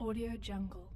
Audio Jungle.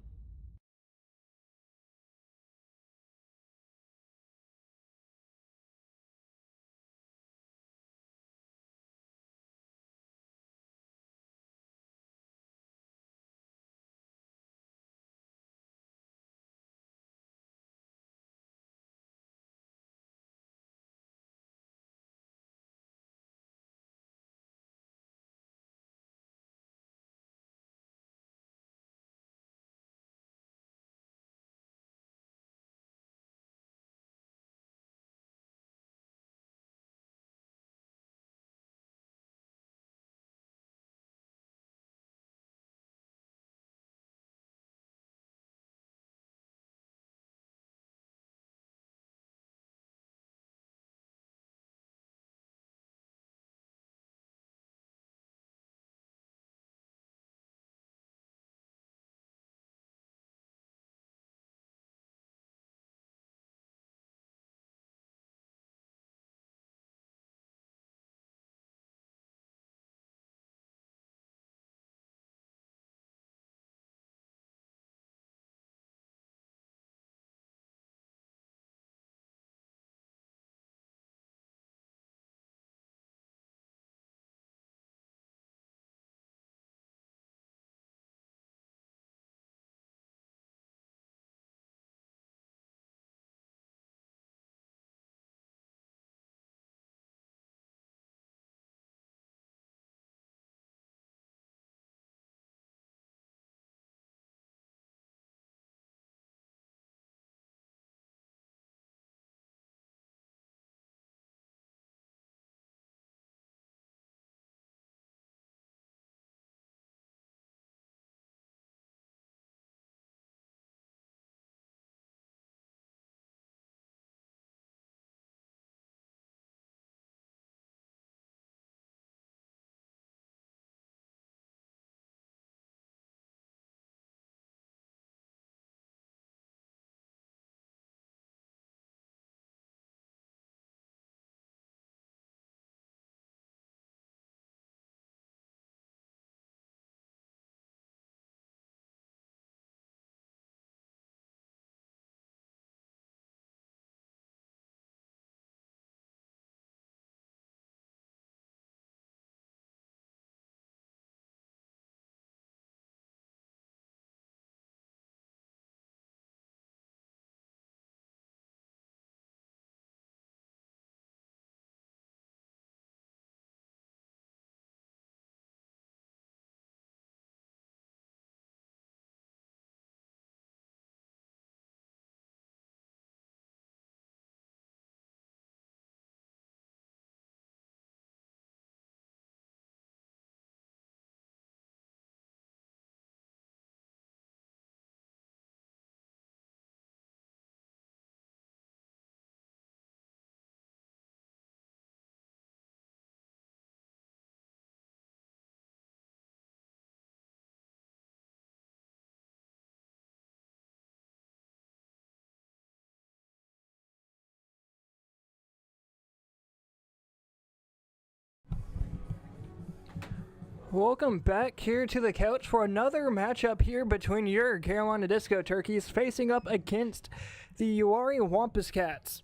Welcome back here to the couch for another matchup here between your Carolina Disco Turkeys facing up against the Uwharrie Wampus Cats.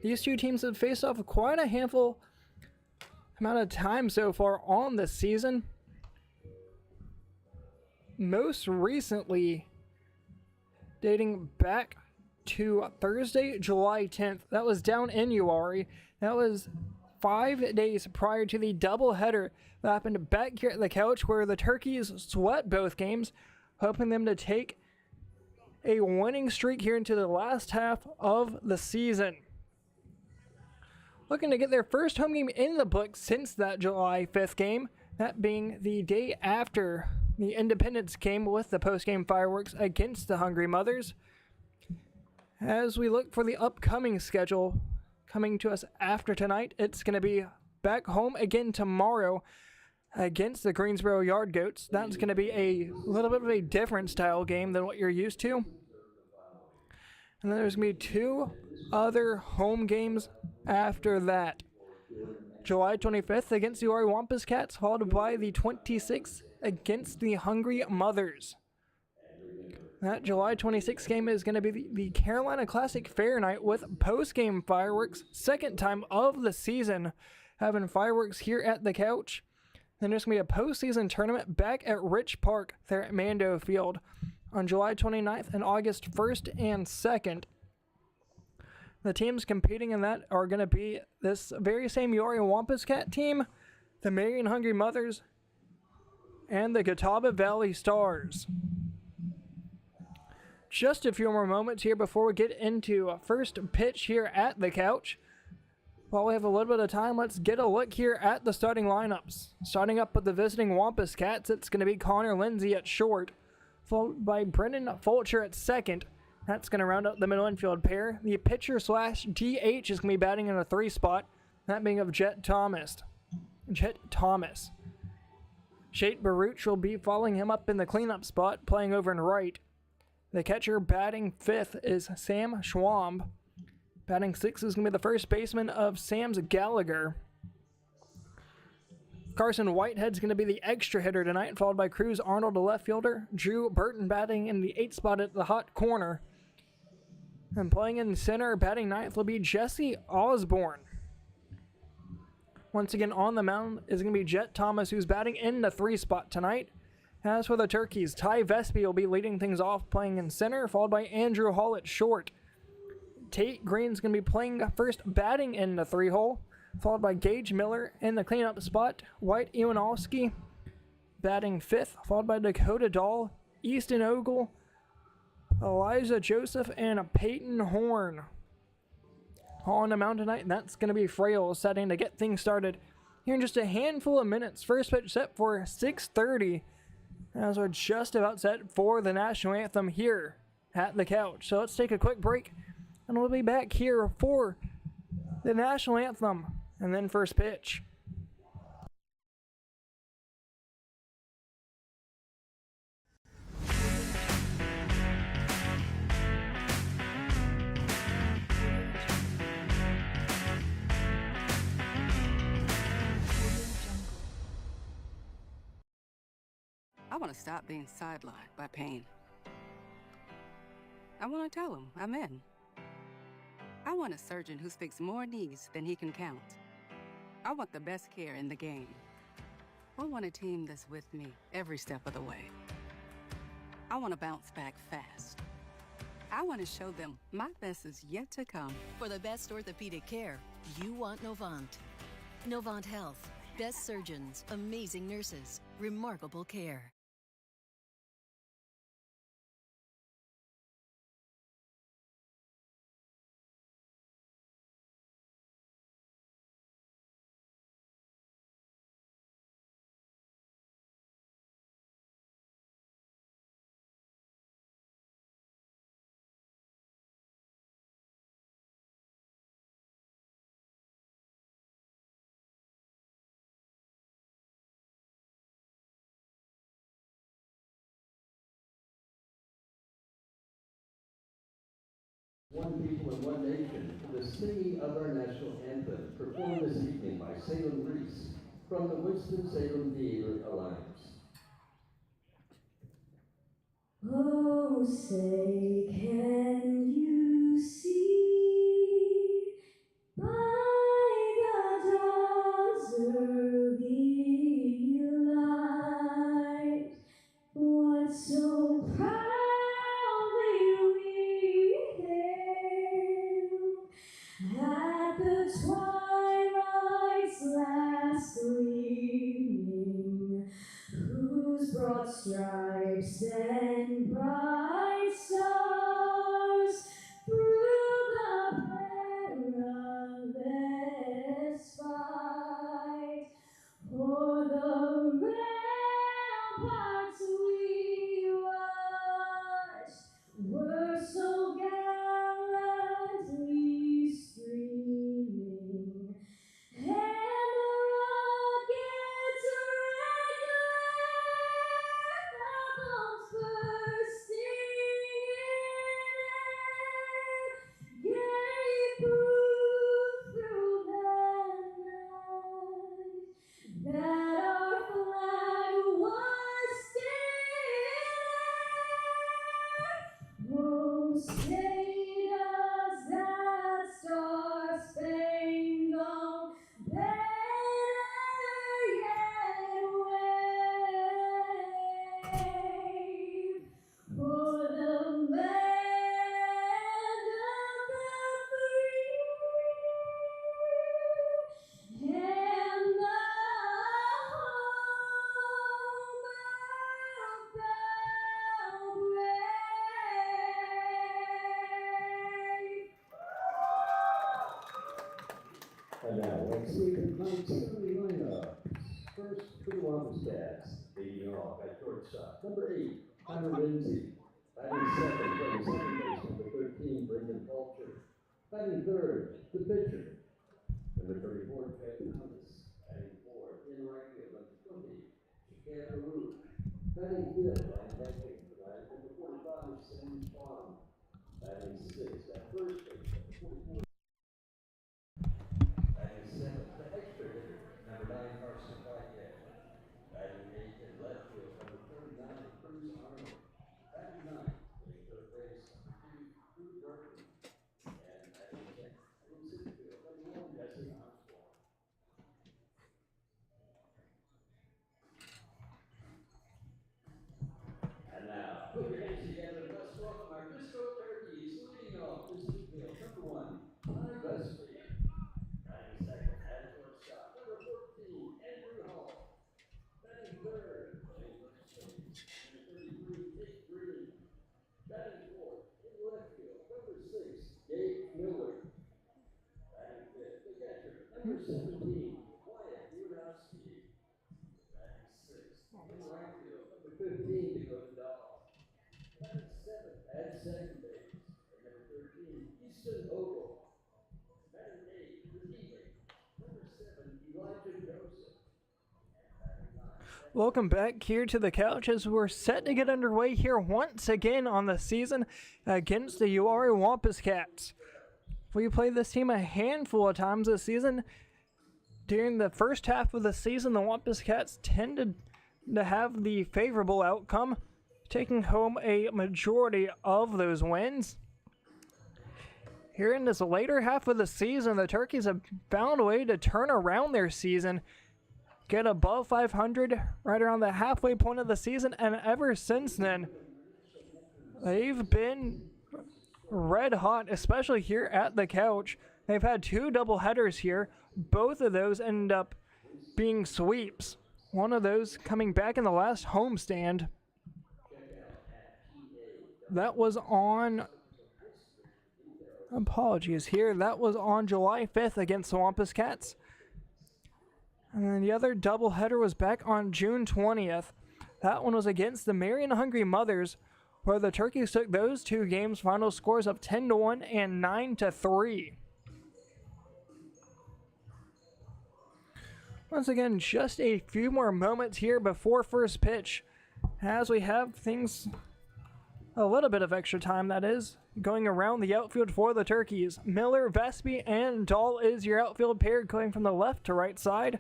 These two teams have faced off quite a handful amount of time so far on the season. Most recently, dating back to Thursday, July 10th. That was down in Uwharrie. That was 5 days prior to the doubleheader that happened back here at the couch, where the Turkeys swept both games, hoping them to take a winning streak here into the last half of the season. Looking to get their first home game in the book since that July 5th game, that being the day after the Independence game with the post-game fireworks against the Hungry Mothers. As we look for the upcoming schedule coming to us after tonight, it's going to be back home again tomorrow against the Greensboro Yard Goats. That's going to be a little bit of a different style game than what you're used to. And then there's going to be two other home games after that. July 25th against the Uwharrie Wampus Cats, followed by the 26th against the Hungry Mothers. That July 26th game is going to be the Carolina Classic Fair night with post-game fireworks. Second time of the season having fireworks here at the Couch. Then there's going to be a postseason tournament back at Rich Park there at Mando Field on July 29th and August 1st and 2nd. The teams competing in that are going to be this very same Uwharrie Wampus Cat team, the Marion Hungry Mothers, and the Catawba Valley Stars. Just a few more moments here before we get into first pitch here at the Couch. While we have a little bit of time, let's get a look here at the starting lineups. Starting up with the visiting Wampus Cats, it's going to be Connor Lindsay at short, followed by Brennan Fulcher at second. That's going to round out the middle infield pair. The pitcher slash DH is going to be batting in a 3 spot, that being of Jet Thomas. Shate Baruch will be following him up in the cleanup spot, playing over in right. The catcher batting 5th is Sam Schwamb. Batting 6th is going to be the first baseman of Sam's Gallagher. Carson Whitehead's going to be the extra hitter tonight, followed by Cruz Arnold, the left fielder. Drew Burton batting in the 8th spot at the hot corner. And playing in center, batting 9th will be Jesse Osborne. Once again on the mound is going to be Jet Thomas, who's batting in the 3 spot tonight. As for the Turkeys, Ty Vespi will be leading things off, playing in center, followed by Andrew Hall at short. Tate Green's going to be playing first, batting in the 3-hole, followed by Gage Miller in the cleanup spot. White Iwanowski batting 5th, followed by Dakota Dahl, Easton Ogle, Elijah Joseph, and Peyton Horn. All on the mound tonight, and that's going to be Frail setting to get things started here in just a handful of minutes. First pitch set for 6:30, as we're just about set for the national anthem here at the Couch. So let's take a quick break, and we'll be back here for the national anthem and then first pitch. I want to stop being sidelined by pain. I want to tell him I'm in. I want a surgeon who's fixed more knees than he can count. I want the best care in the game. I want a team that's with me every step of the way. I want to bounce back fast. I want to show them my best is yet to come. For the best orthopedic care, you want Novant. Novant Health. Best surgeons, amazing nurses, remarkable care. One people and one nation, the singing of our national anthem, performed this evening by Salem Reese from the Winston-Salem Theater Alliance. Oh, say, can you see by the dawn's early light what so proudly we hailed at the twilight's last gleaming, whose broad stripes and bright stars through the perilous fight o'er the ramparts we watched were so gallantly streaming, and the rockets' red glare anthems And now, let's see the 1970 lineup. First, for the Wampus Cats, leading off at shortstop, number 8, Connor Lindsay. Batting second, playing second base, number 13, Brendan Fulcher. Batting third, the pitcher, number 34, Ted Thomas. Batting fourth, in right field, number 20, Chicago Root. Batting fifth, and catching, number 45, Sam Swan. Batting sixth, at first base, number 44. Batting seventh, the extra hitter, number 9, Carson Whitehead. Batting eighth in left field, number 39, Bruce Arnold. Batting ninth, playing third base, number 2, Drew Burton. And batting tenth, in center field, number 1, Jesse Osborne. And now, put your hands together and let's welcome our Crisco Turkeys leading off this field. Number 1, Ty Busby. Batting second, at shortstop, number 14, Andrew Hall. Batting third, playing first base, number 33, Dick Green. Batting fourth, in left field, number 6, Gabe Miller. Batting fifth, the catcher, number 17, Wyatt Uwharrie. Batting sixth, in right field, number 15, Dakota Dahl. Batting seventh, at second base, and number 13, Easton Ogle. Batting eighth, the D-Base, number 7, Elijah Joseph. And batting nine, Welcome back here to the couch as we're set to get underway here once again on the season against the Uwharrie Wampus Cats. We played this team a handful of times this season. During the first half of the season, the Wampus Cats tended to have the favorable outcome, taking home a majority of those wins. Here in this later half of the season, the Turkeys have found a way to turn around their season, get above 500 right around the halfway point of the season, and ever since then, they've been red hot, especially here at the couch. They've had 2 doubleheaders here. Both of those end up being sweeps. One of those coming back in the last homestand. That was on, apologies here, that was on July 5th against the Wampus Cats. And then the other doubleheader was back on June 20th. That one was against the Marion Hungry Mothers, where the Turkeys took those 2 games, final scores of 10-1 and 9-3. Once again, just a few more moments here before first pitch, as we have things, a little bit of extra time that is, going around the outfield for the Turkeys. Miller, Vespi, and Dahl is your outfield pair going from the left to right side.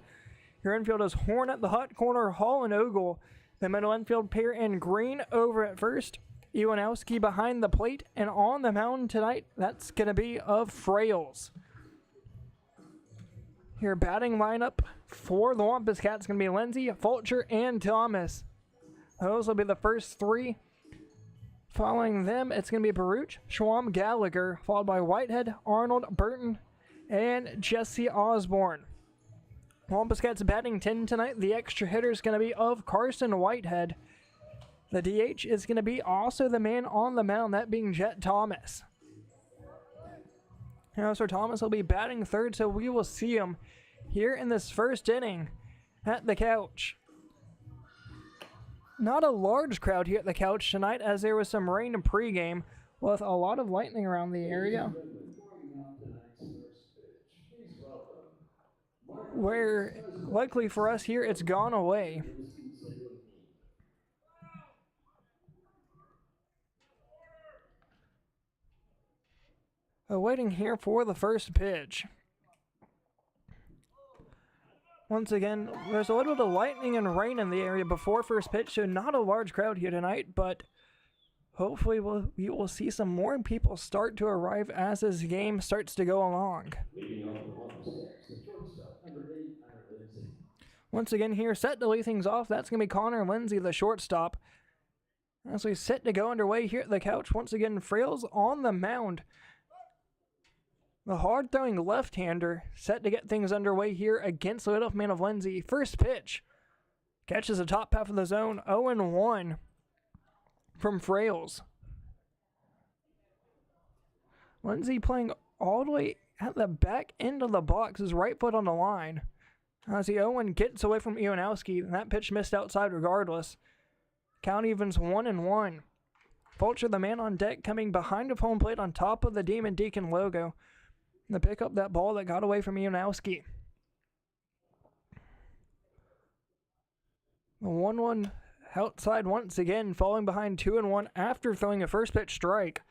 Your infield is Horn at the hot corner, Hall and Ogle. The middle infield pair and Green over at first. Iwanowski behind the plate, and on the mound tonight, that's going to be of Frails. Your batting lineup for the Wampus Cats is going to be Lindsay, Fulcher, and Thomas. Those will be the first 3. Following them, it's going to be Baruch, Schwam, Gallagher, followed by Whitehead, Arnold, Burton, and Jesse Osborne. Wampus Cats batting 10 tonight. The extra hitter is going to be of Carson Whitehead. The DH is going to be also the man on the mound, that being Jet Thomas. Now, Sir Thomas will be batting third, so we will see him here in this first inning at the couch. Not a large crowd here at the couch tonight, as there was some rain in pregame with a lot of lightning around the area, where likely for us here it's gone away. Waiting here for the first pitch. Once again, there's a little bit of lightning and rain in the area before first pitch, so not a large crowd here tonight, but hopefully we will see some more people start to arrive as this game starts to go along. Once again here, set to lead things off, that's going to be Connor Lindsay, the shortstop. As we set to go underway here at the couch, once again, Frails on the mound. The hard-throwing left-hander set to get things underway here against the leadoff man of Lindsay. First pitch. Catches the top half of the zone. 0-1 from Frails. Lindsay playing all the way at the back end of the box, his right foot on the line. As the 0-1 gets away from Uwharrie, and that pitch missed outside regardless. Count evens 1-1. Fulcher, the man on deck, coming behind of home plate on top of the Demon Deacon logo to pick up that ball that got away from Uwharrie. The 1-1 outside once again, falling behind 2-1 after throwing a first pitch strike.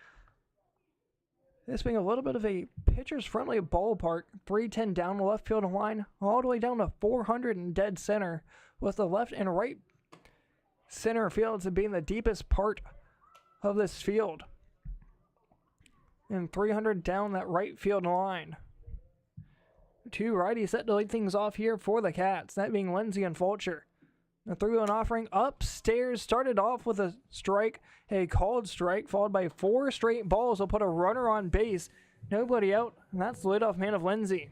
This being a little bit of a pitcher's friendly ballpark, 310 down the left field line, all the way down to 400 in dead center, with the left and right center fields being the deepest part of this field. And 300 down that right field line. Two righties set to lead things off here for the Cats, that being Lindsay and Fulcher. The 3-1 offering upstairs started off with a strike, a called strike, followed by 4 straight balls will put a runner on base. Nobody out, and that's the leadoff man of Lindsay.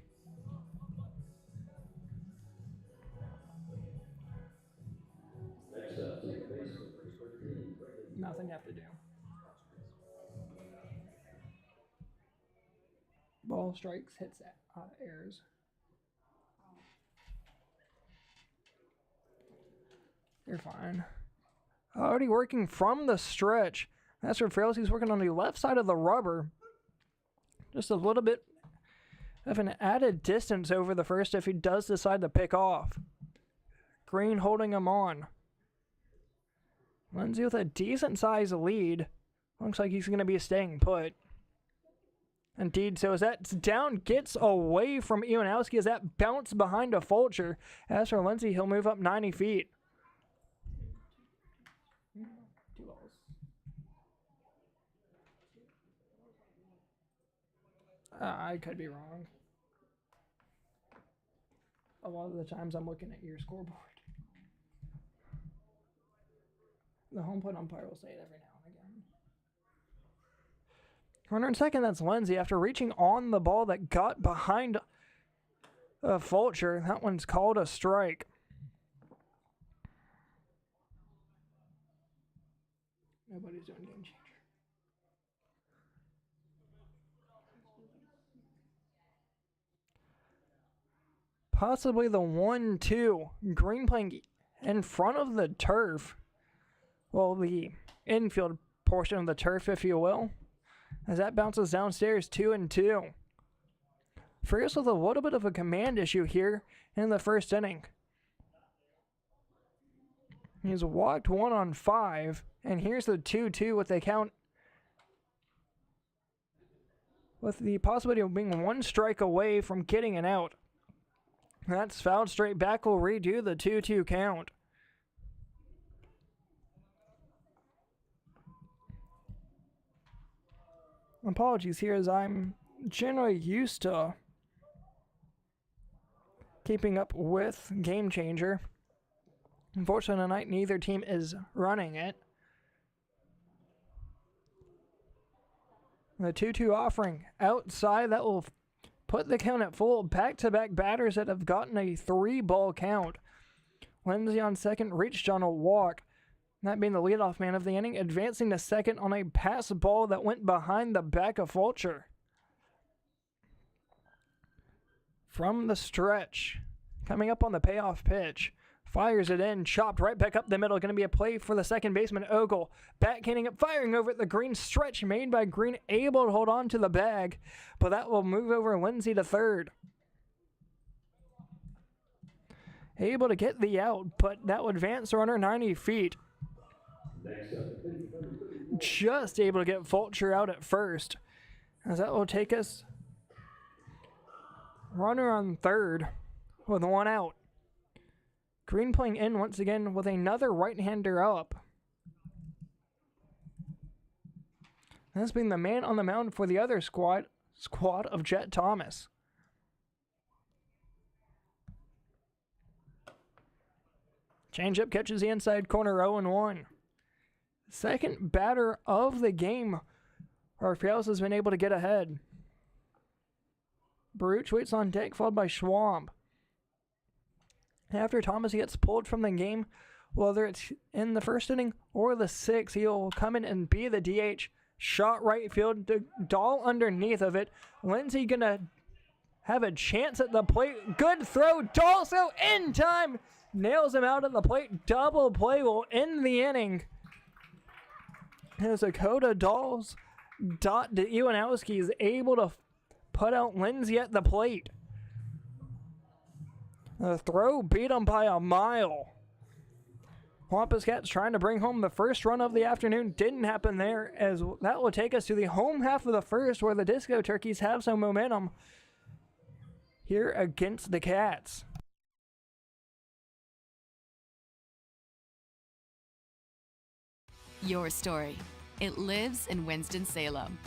Nothing you have to do. Ball strikes, hits, errors. You're fine. Already working from the stretch. That's where Frailty's working on the left side of the rubber. Just a little bit of an added distance over the first if he does decide to pick off. Green holding him on. Lindsay with a decent size lead. Looks like he's going to be staying put. Indeed, so as that down gets away from Uwharrie as that bounce behind a Fulcher. As for Lindsay, he'll move up 90 feet. I could be wrong. A lot of the times I'm looking at your scoreboard. The home plate umpire will say it every now and again. Runner in second, that's Lindsay. After reaching on the ball that got behind Fulcher, that one's called a strike. Nobody's doing game changer. Possibly the 1-2. Green playing in front of the turf. Well, the infield portion of the turf, if you will. As that bounces downstairs, 2-2. Frias with a little bit of a command issue here in the first inning. He's walked 1 on 5. And here's the 2-2 with the count. With the possibility of being 1 strike away from getting an out. That's fouled straight back. We'll redo the 2-2 count. Apologies here as I'm generally used to keeping up with Game Changer. Unfortunately tonight neither team is running it. The 2-2 offering outside, that will put the count at full. Back-to-back batters that have gotten a 3-ball count. Lindsay on second reached on a walk. That being the leadoff man of the inning, advancing to second on a pass ball that went behind the back of Fulcher. From the stretch, coming up on the payoff pitch. Fires it in, chopped right back up the middle. Going to be a play for the second baseman, Ogle. Backhanding up, firing over at the green stretch made by Green, able to hold on to the bag. But that will move over Lindsay to third. Able to get the out, but that would advance the runner 90 feet. Just able to get Fulcher out at first. As that will take us runner on third with 1 out. Green playing in once again with another right-hander up. That's been the man on the mound for the other squad of Jet Thomas. Changeup catches the inside corner, 0-1. Second batter of the game. Rafaels has been able to get ahead. Baruch waits on deck, followed by Schwab. After Thomas gets pulled from the game, whether it's in the first inning or the 6th, he'll come in and be the DH. Shot right field, Dahl underneath of it. Lindsay gonna have a chance at the plate. Good throw. Dalso in time. Nails him out at the plate. Double play will end the inning. As Dakota Dolls dot to Iwanowski is able to put out Lindsay at the plate. The throw beat him by a mile. Wampus Cats trying to bring home the first run of the afternoon. Didn't happen there, as that will take us to the home half of the first, where the Disco Turkeys have some momentum here against the Cats. Your story. It lives in Winston-Salem.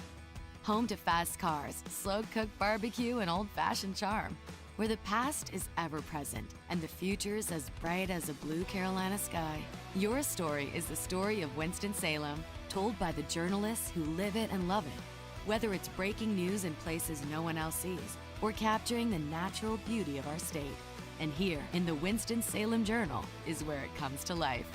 Home to fast cars, slow-cooked barbecue, and old-fashioned charm. Where the past is ever present and the future is as bright as a blue Carolina sky. Your story is the story of Winston-Salem, told by the journalists who live it and love it. Whether it's breaking news in places no one else sees or capturing the natural beauty of our state. And here in the Winston-Salem Journal is where it comes to life.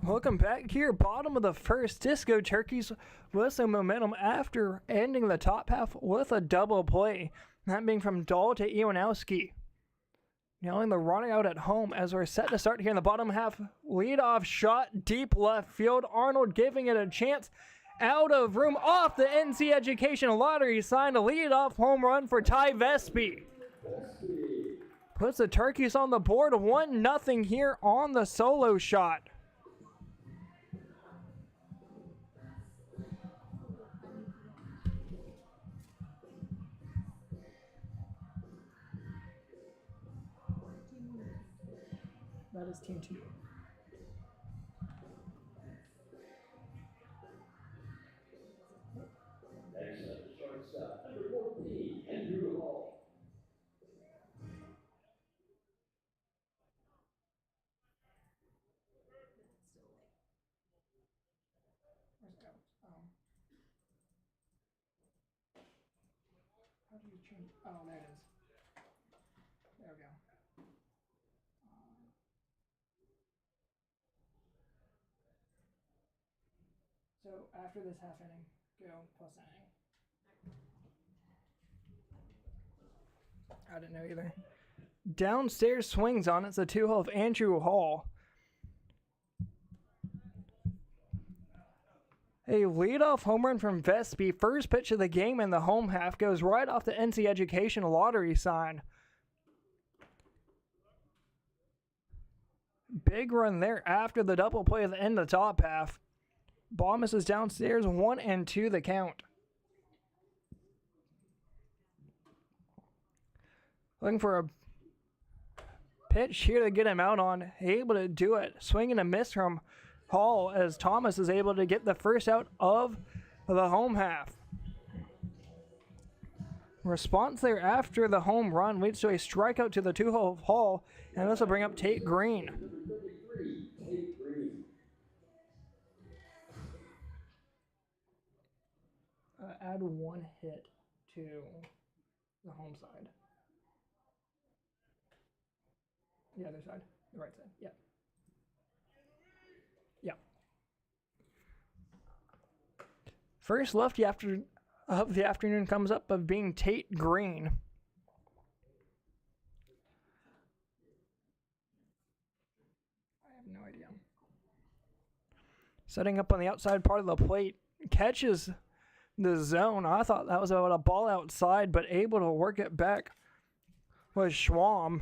Welcome back here, bottom of the first. Disco Turkeys with some momentum after ending the top half with a double play. That being from Dahl to Iwanowski. Nailing the runner out at home as we're set to start here in the bottom half. Leadoff shot deep left field. Arnold giving it a chance. Out of room, off the NC Education Lottery sign. A leadoff home run for Ty Vespi. Puts the Turkeys on the board. 1-0 here on the solo shot. That is team 2. Next up, shortstop, number 14, Andrew Hall. How do you change? Oh, there it is. There we go. So after this half inning, go plus inning. I didn't know either. Downstairs swings on it. It's a 2-hole of Andrew Hall. A leadoff home run from Vespi. First pitch of the game in the home half goes right off the NC Education Lottery sign. Big run there after the double play at the end of the top half. Ball misses downstairs, 1-2 the count. Looking for a pitch here to get him out on. Able to do it. Swing and a miss from Hall as Thomas is able to get the first out of the home half. Response there after the home run leads to a strikeout to the 2-hole of Hall, and this will bring up Tate Green. Number 33, Tate Green. Add 1 hit to the home side. The other side, the right side, yeah. Yeah. First lefty of the afternoon comes up of being Tate Green. I have no idea. Setting up on the outside part of the plate, catches the zone. I thought that was about a ball outside, but able to work it back was Schwam.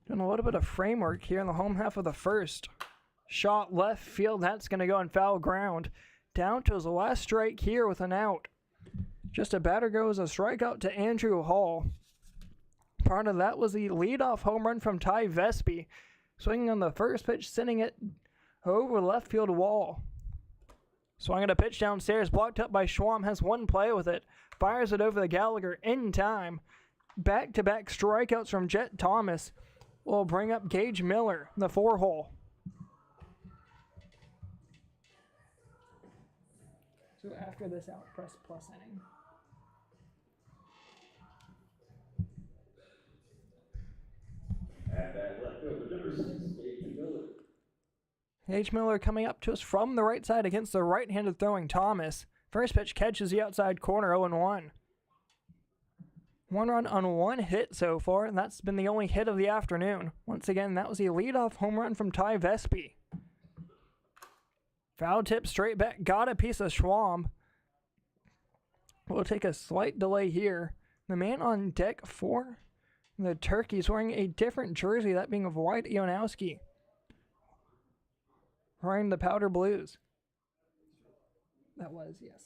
Doing a little bit of framework here in the home half of the first. Shot left field, that's going to go on foul ground. Down to his last strike here with an out. Just a batter goes a strikeout to Andrew Hall. Part of that was the leadoff home run from Ty Vespi. Swinging on the first pitch, sending it over left field wall. Swung at a pitch downstairs, blocked up by Schwam, has one play with it. Fires it over the Gallagher in time. Back-to-back strikeouts from Jet Thomas will bring up Gage Miller, the 4-hole. So after this out, press plus inning. At that left fielder, number 6, Gage Miller. Gage Miller coming up to us from the right side against the right-handed throwing Thomas. First pitch catches the outside corner, 0-1. 1 run on 1 hit so far, and that's been the only hit of the afternoon. Once again, that was a leadoff home run from Ty Vespi. Foul tip straight back, got a piece of Schwam. We'll take a slight delay here. The man on deck for the Turkeys wearing a different jersey, that being of White Ionowski. Wearing the powder blues. That was, yes.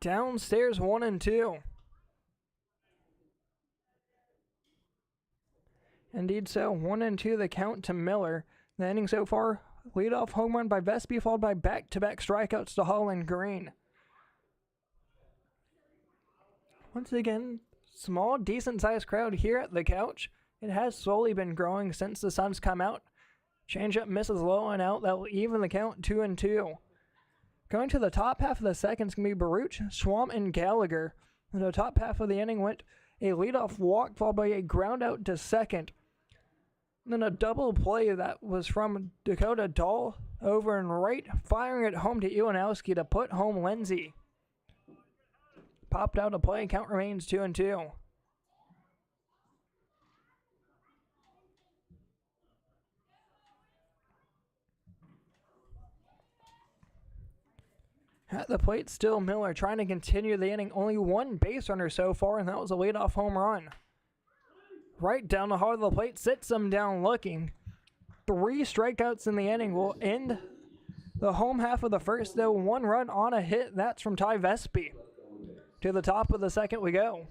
Downstairs 1-2. Indeed so, 1-2 the count to Miller. The inning so far, leadoff home run by Vespi, followed by back-to-back strikeouts to Hall and Green. Once again, small, decent-sized crowd here at the couch. It has slowly been growing since the sun's come out. Changeup misses low and out. That will even the count 2-2. Going to the top half of the second is going to be Baruch, Schwam, and Gallagher. In the top half of the inning went a leadoff walk followed by a ground out to second. Then a double play that was from Dakota Dahl over and right, firing it home to Iwanowski to put home Lindsay. Popped out a play, count remains 2-2. At the plate, still Miller trying to continue the inning. Only 1 base runner so far, and that was a leadoff home run. Right down the heart of the plate, sits him down looking. 3 strikeouts in the inning will end the home half of the first, though 1 run on a hit. That's from Ty Vespi. To the top of the second we go.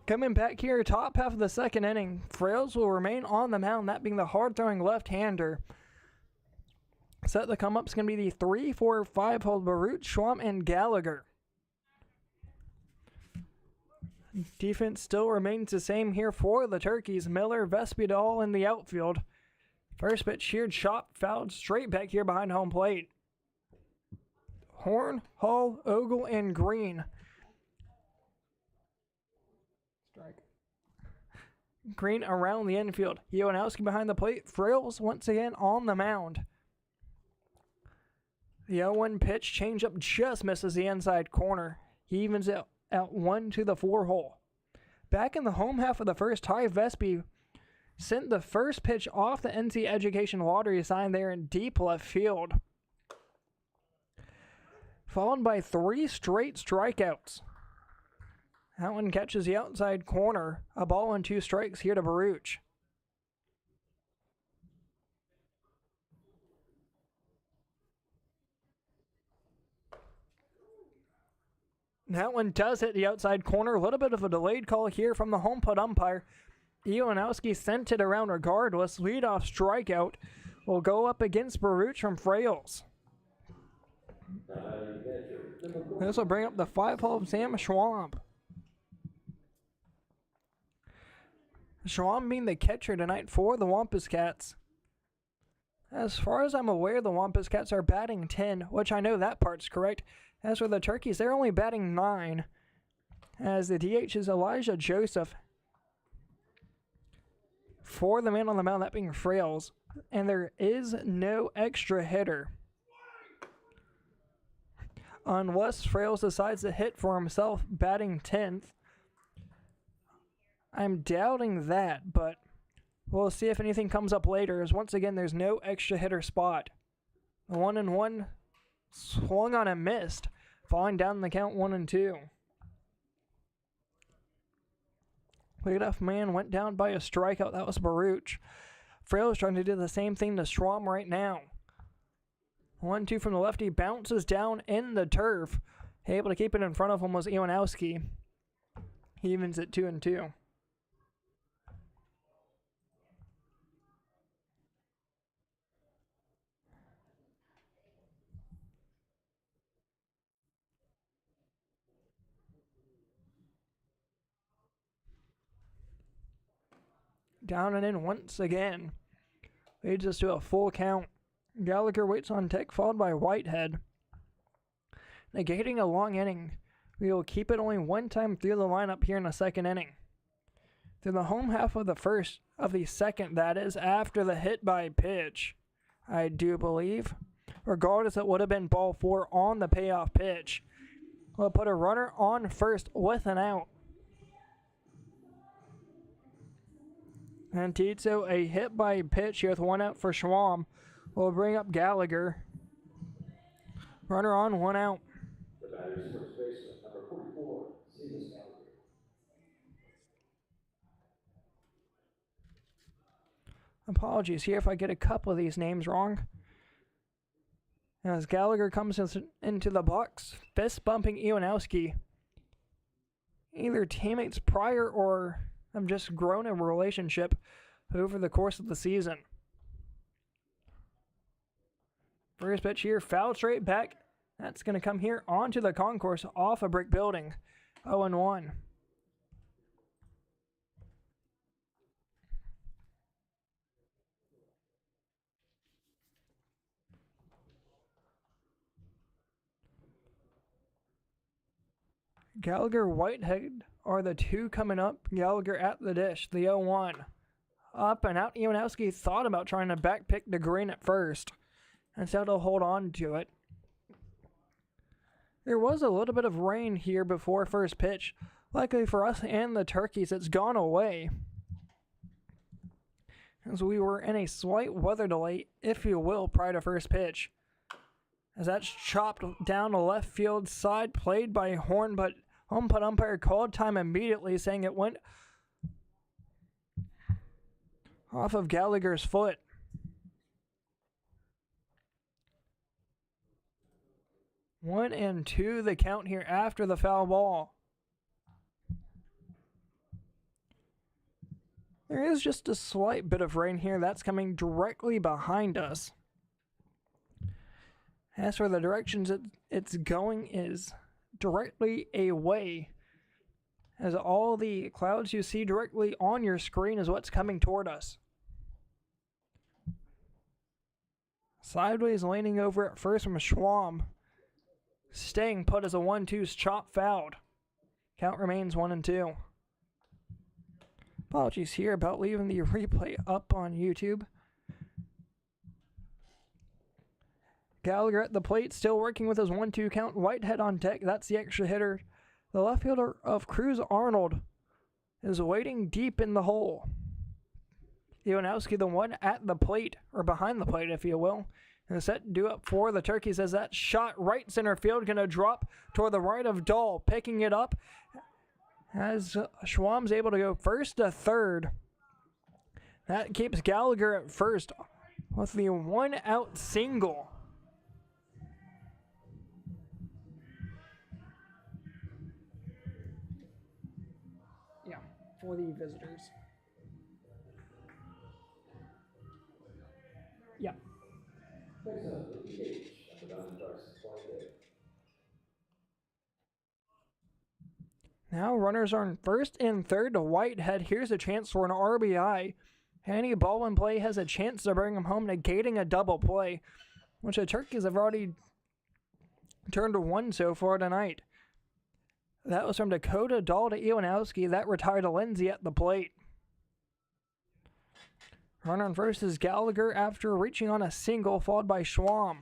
Coming back here, top half of the second inning, Frails will remain on the mound, that being the hard-throwing left-hander. Set to come up is going to be the 3, 4, 5 hole Baruch, Schwam, and Gallagher. Defense still remains the same here for the Turkeys. Miller, Vespidal in the outfield. First pitch, sheared shot, fouled straight back here behind home plate. Horn, Hall, Ogle, and Green. Strike. Green around the infield. Uwharrie behind the plate. Frails once again on the mound. The 0-1 pitch, changeup just misses the inside corner. He evens it out 1 to the 4 hole. Back in the home half of the first, Ty Vespi sent the first pitch off the NC Education lottery sign there in deep left field, followed by 3 straight strikeouts. That one catches the outside corner. A ball and 2 strikes here to Baruch. That one does hit the outside corner. A little bit of a delayed call here from the home plate umpire. Uwharrie sent it around regardless. Leadoff strikeout will go up against Baruch from Frails. This will bring up the 5 hole of Sam Schwam. Schwam being the catcher tonight for the Wampus Cats. As far as I'm aware, the Wampus Cats are batting 10, which I know that part's correct. As for the Turkeys, they're only batting 9, as the DH is Elijah Joseph. For the man on the mound, that being Frails, and there is no extra hitter. Unless Frails decides to hit for himself, batting 10th. I'm doubting that, but we'll see if anything comes up later, as once again, there's no extra hitter spot. The 1-1 swung on and missed, falling down the count 1-2. Leadoff man went down by a strikeout. That was Baruch. Frails trying to do the same thing to Schwam right now. 1-2 from the lefty, bounces down in the turf. Able to keep it in front of him was Uwharrie. He evens at 2-2. Down and in once again. Leads us to a full count. Gallagher waits on deck, followed by Whitehead. Negating a long inning, we will keep it only one time through the lineup here in the second inning. Through the home half of the second, that is, after the hit by pitch, I do believe. Regardless, it would have been ball 4 on the payoff pitch. We'll put a runner on first with an out. And Tito, a hit by pitch here with 1 out for Schwam. Will bring up Gallagher. Runner on, 1 out. The batter's first baseman, number 44, Seamus Gallagher. Apologies here if I get a couple of these names wrong. As Gallagher comes into the box, fist bumping Uwharrie. Either teammates prior or have just grown a relationship over the course of the season. First pitch here, fouled straight back. That's going to come here onto the concourse off a brick building. 0-1. Gallagher, Whitehead are the two coming up. Gallagher at the dish, the 0-1. Up and out, Uwharrie thought about trying to backpick the green at first, and so to hold on to it. There was a little bit of rain here before first pitch. Luckily for us and the Turkeys, it's gone away, as we were in a slight weather delay, if you will, prior to first pitch. As that's chopped down the left field side, played by Horn, but home plate umpire called time immediately, saying it went off of Gallagher's foot. One and two the count here after the foul ball. There is just a slight bit of rain here that's coming directly behind us. As for the directions it's going is directly away, as all the clouds you see directly on your screen is what's coming toward us. Sideways laning over at first from Schwam. Staying put as a 1-2's chop fouled. Count remains 1-2. Apologies here about leaving the replay up on YouTube. Gallagher at the plate, still working with his 1-2 count. Whitehead on deck, that's the extra hitter. The left fielder of Cruz Arnold is waiting deep in the hole. Iwanowski, the one at the plate, or behind the plate, if you will. And set due up for the Turkeys as that shot right center field going to drop toward the right of Dahl, picking it up as Schwam's able to go first to third. That keeps Gallagher at first with the 1-out single. Yeah, for the visitors. Yeah. Now runners are in first and third to Whitehead. Here's a chance for an RBI. Any ball in play has a chance to bring him home, negating a double play, which the Turkeys have already turned to one so far tonight. That was from Dakota Dahl to Iwanowski. That retired to Lindsay at the plate. Runner on first is Gallagher after reaching on a single, followed by Schwam.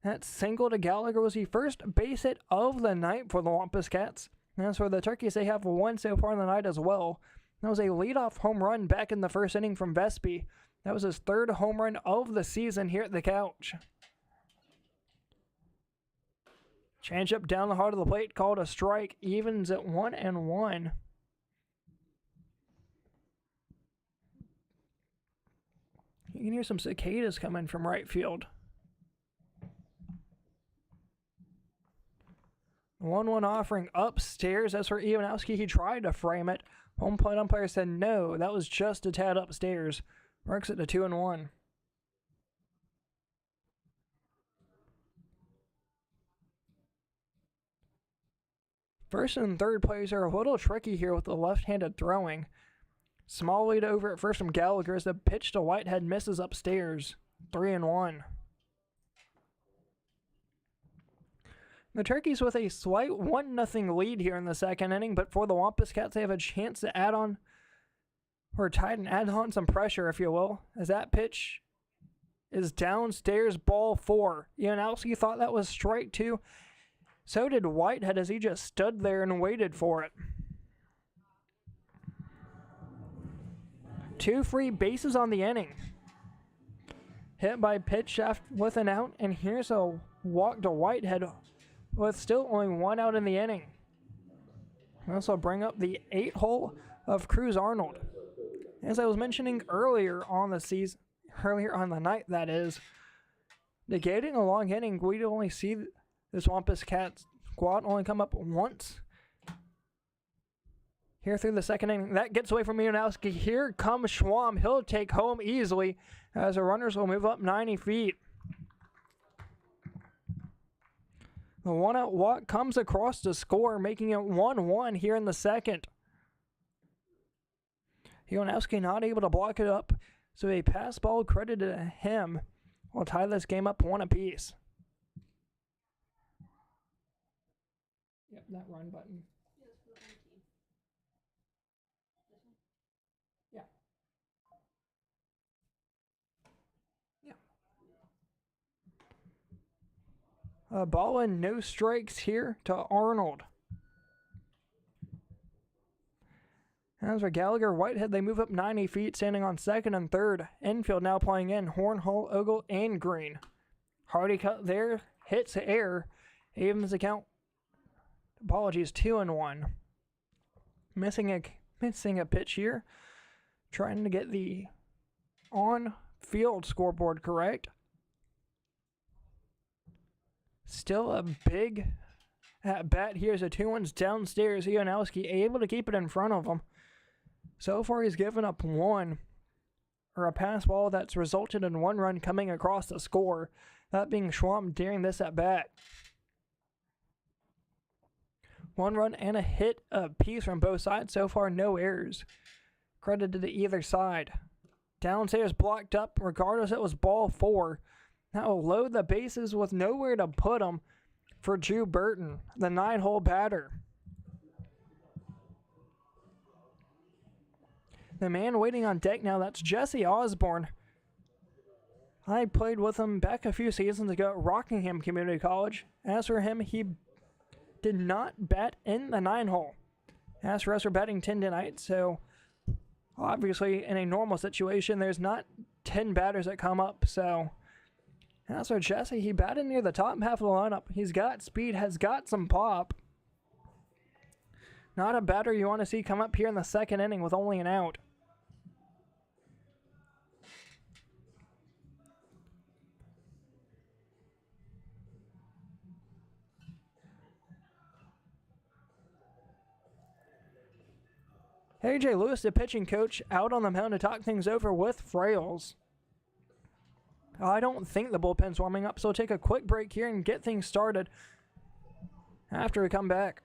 That single to Gallagher was the first base hit of the night for the Wampus Cats. And as for the Turkeys, they have one so far in the night as well. That was a leadoff home run back in the first inning from Vespi. That was his third home run of the season here at the Couch. Changeup down the heart of the plate, called a strike, evens at 1-1. You can hear some cicadas coming from right field. 1-1 offering upstairs. As for Iwanowski, he tried to frame it. Home plate umpire said no, that was just a tad upstairs. Works it to 2-1. First and third plays are a little tricky here with the left-handed throwing. Small lead over at first from Gallagher as the pitch to Whitehead misses upstairs. 3-1. The Turkeys with a slight 1-0 lead here in the second inning, but for the Wampus Cats, they have a chance to add on, or tied and add on some pressure, if you will, as that pitch is downstairs, ball 4. Iwanowski thought that was strike 2. So did Whitehead as he just stood there and waited for it. 2 free bases on the inning. Hit by pitch with an out, and here's a walk to Whitehead with still only 1 out in the inning. This will bring up the 8th hole of Cruz Arnold. As I was mentioning earlier on the season, earlier on the night that is, negating a long inning, we'd only see this Wampus Cats squad only come up once here through the second inning. That gets away from Iwanowski. Here comes Schwam. He'll take home easily as the runners will move up 90 feet. The 1-out walk comes across to score, making it 1-1 here in the second. Iwanowski not able to block it up, so a pass ball credited to him will tie this game up 1 apiece. Yep, that run button. Yeah. Yeah. A ball and no strikes here to Arnold. As for Gallagher, Whitehead, they move up 90 feet, standing on second and third. Infield now playing in Horn, Hull, Ogle, and Green. Hardy cut there, hits air, evens the count. Apologies, 2-1. Missing a pitch here. Trying to get the on-field scoreboard correct. Still a big at bat. Here's a 2-1 downstairs. Iwanowski able to keep it in front of him. So far, he's given up a pass ball that's resulted in 1 run coming across the score, that being Schwamp during this at bat. 1 run and a hit apiece from both sides. So far, no errors credited to either side. Downstairs blocked up. Regardless, it was ball 4. That will load the bases with nowhere to put them for Drew Burton, the 9-hole batter. The man waiting on deck now, that's Jesse Osborne. I played with him back a few seasons ago at Rockingham Community College. As for him, he did not bat in the 9-hole. As for us, we're batting 10 tonight, so obviously in a normal situation, there's not 10 batters that come up, so as for Jesse, he batted near the top half of the lineup. He's got speed, has got some pop. Not a batter you want to see come up here in the 2nd inning with only an out. AJ Lewis, the pitching coach, out on the mound to talk things over with Frails. I don't think the bullpen's warming up, so we'll take a quick break here and get things started after we come back.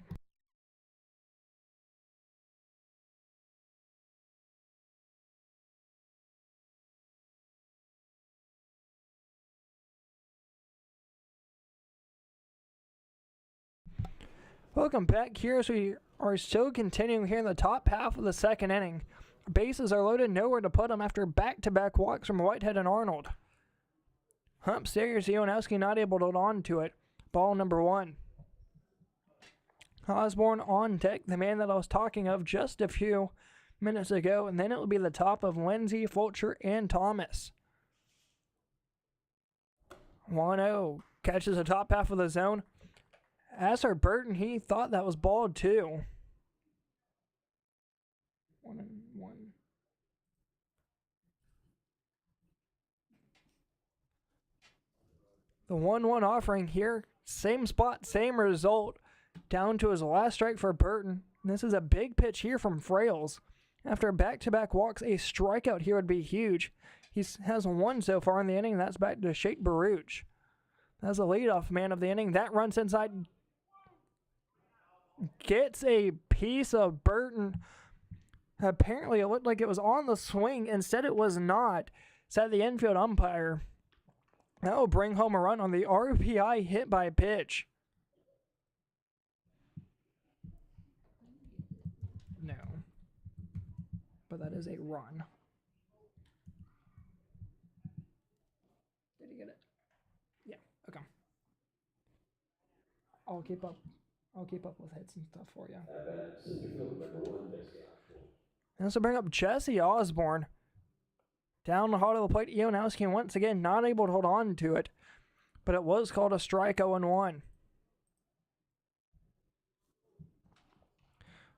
Welcome back here as we are still continuing here in the top half of the 2nd inning. Bases are loaded, nowhere to put them after back-to-back walks from Whitehead and Arnold. Upstairs, Ionowski not able to hold on to it. Ball number 1. Osborne on deck, the man that I was talking of just a few minutes ago, and then it will be the top of Lindsay, Fulcher, and Thomas. 1-0, catches the top half of the zone. As for Burton, he thought that was ball 2. 1-1. The 1-1 offering here, same spot, same result, down to his last strike for Burton. This is a big pitch here from Frails. After back-to-back walks, a strikeout here would be huge. He has 1 so far in the inning, that's back to Sheikh Baruch. That's the leadoff man of the inning. That runs inside, gets a piece of Burton. Apparently, it looked like it was on the swing. Instead, it was not. Said the infield umpire. That will bring home a run on the RBI hit by pitch. No. But that is a run. Did he get it? Yeah, okay. I'll keep up with hits and stuff for you. And this will bring up Jesse Osborne. Down the heart of the plate, Ionowski once again not able to hold on to it, but it was called a strike 0-1.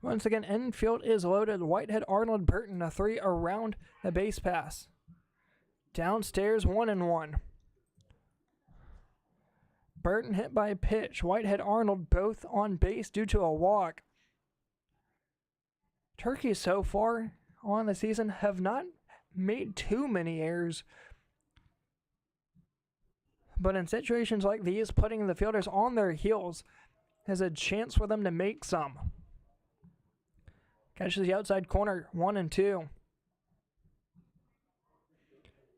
Once again, infield is loaded. Whitehead, Arnold, Burton, a 3 around the base pass. Downstairs, 1-1. Burton hit by a pitch. Whitehead, Arnold both on base due to a walk. Turkeys so far on the season have not made too many errors, but in situations like these, putting the fielders on their heels has a chance for them to make some. Catches the outside corner, 1-2.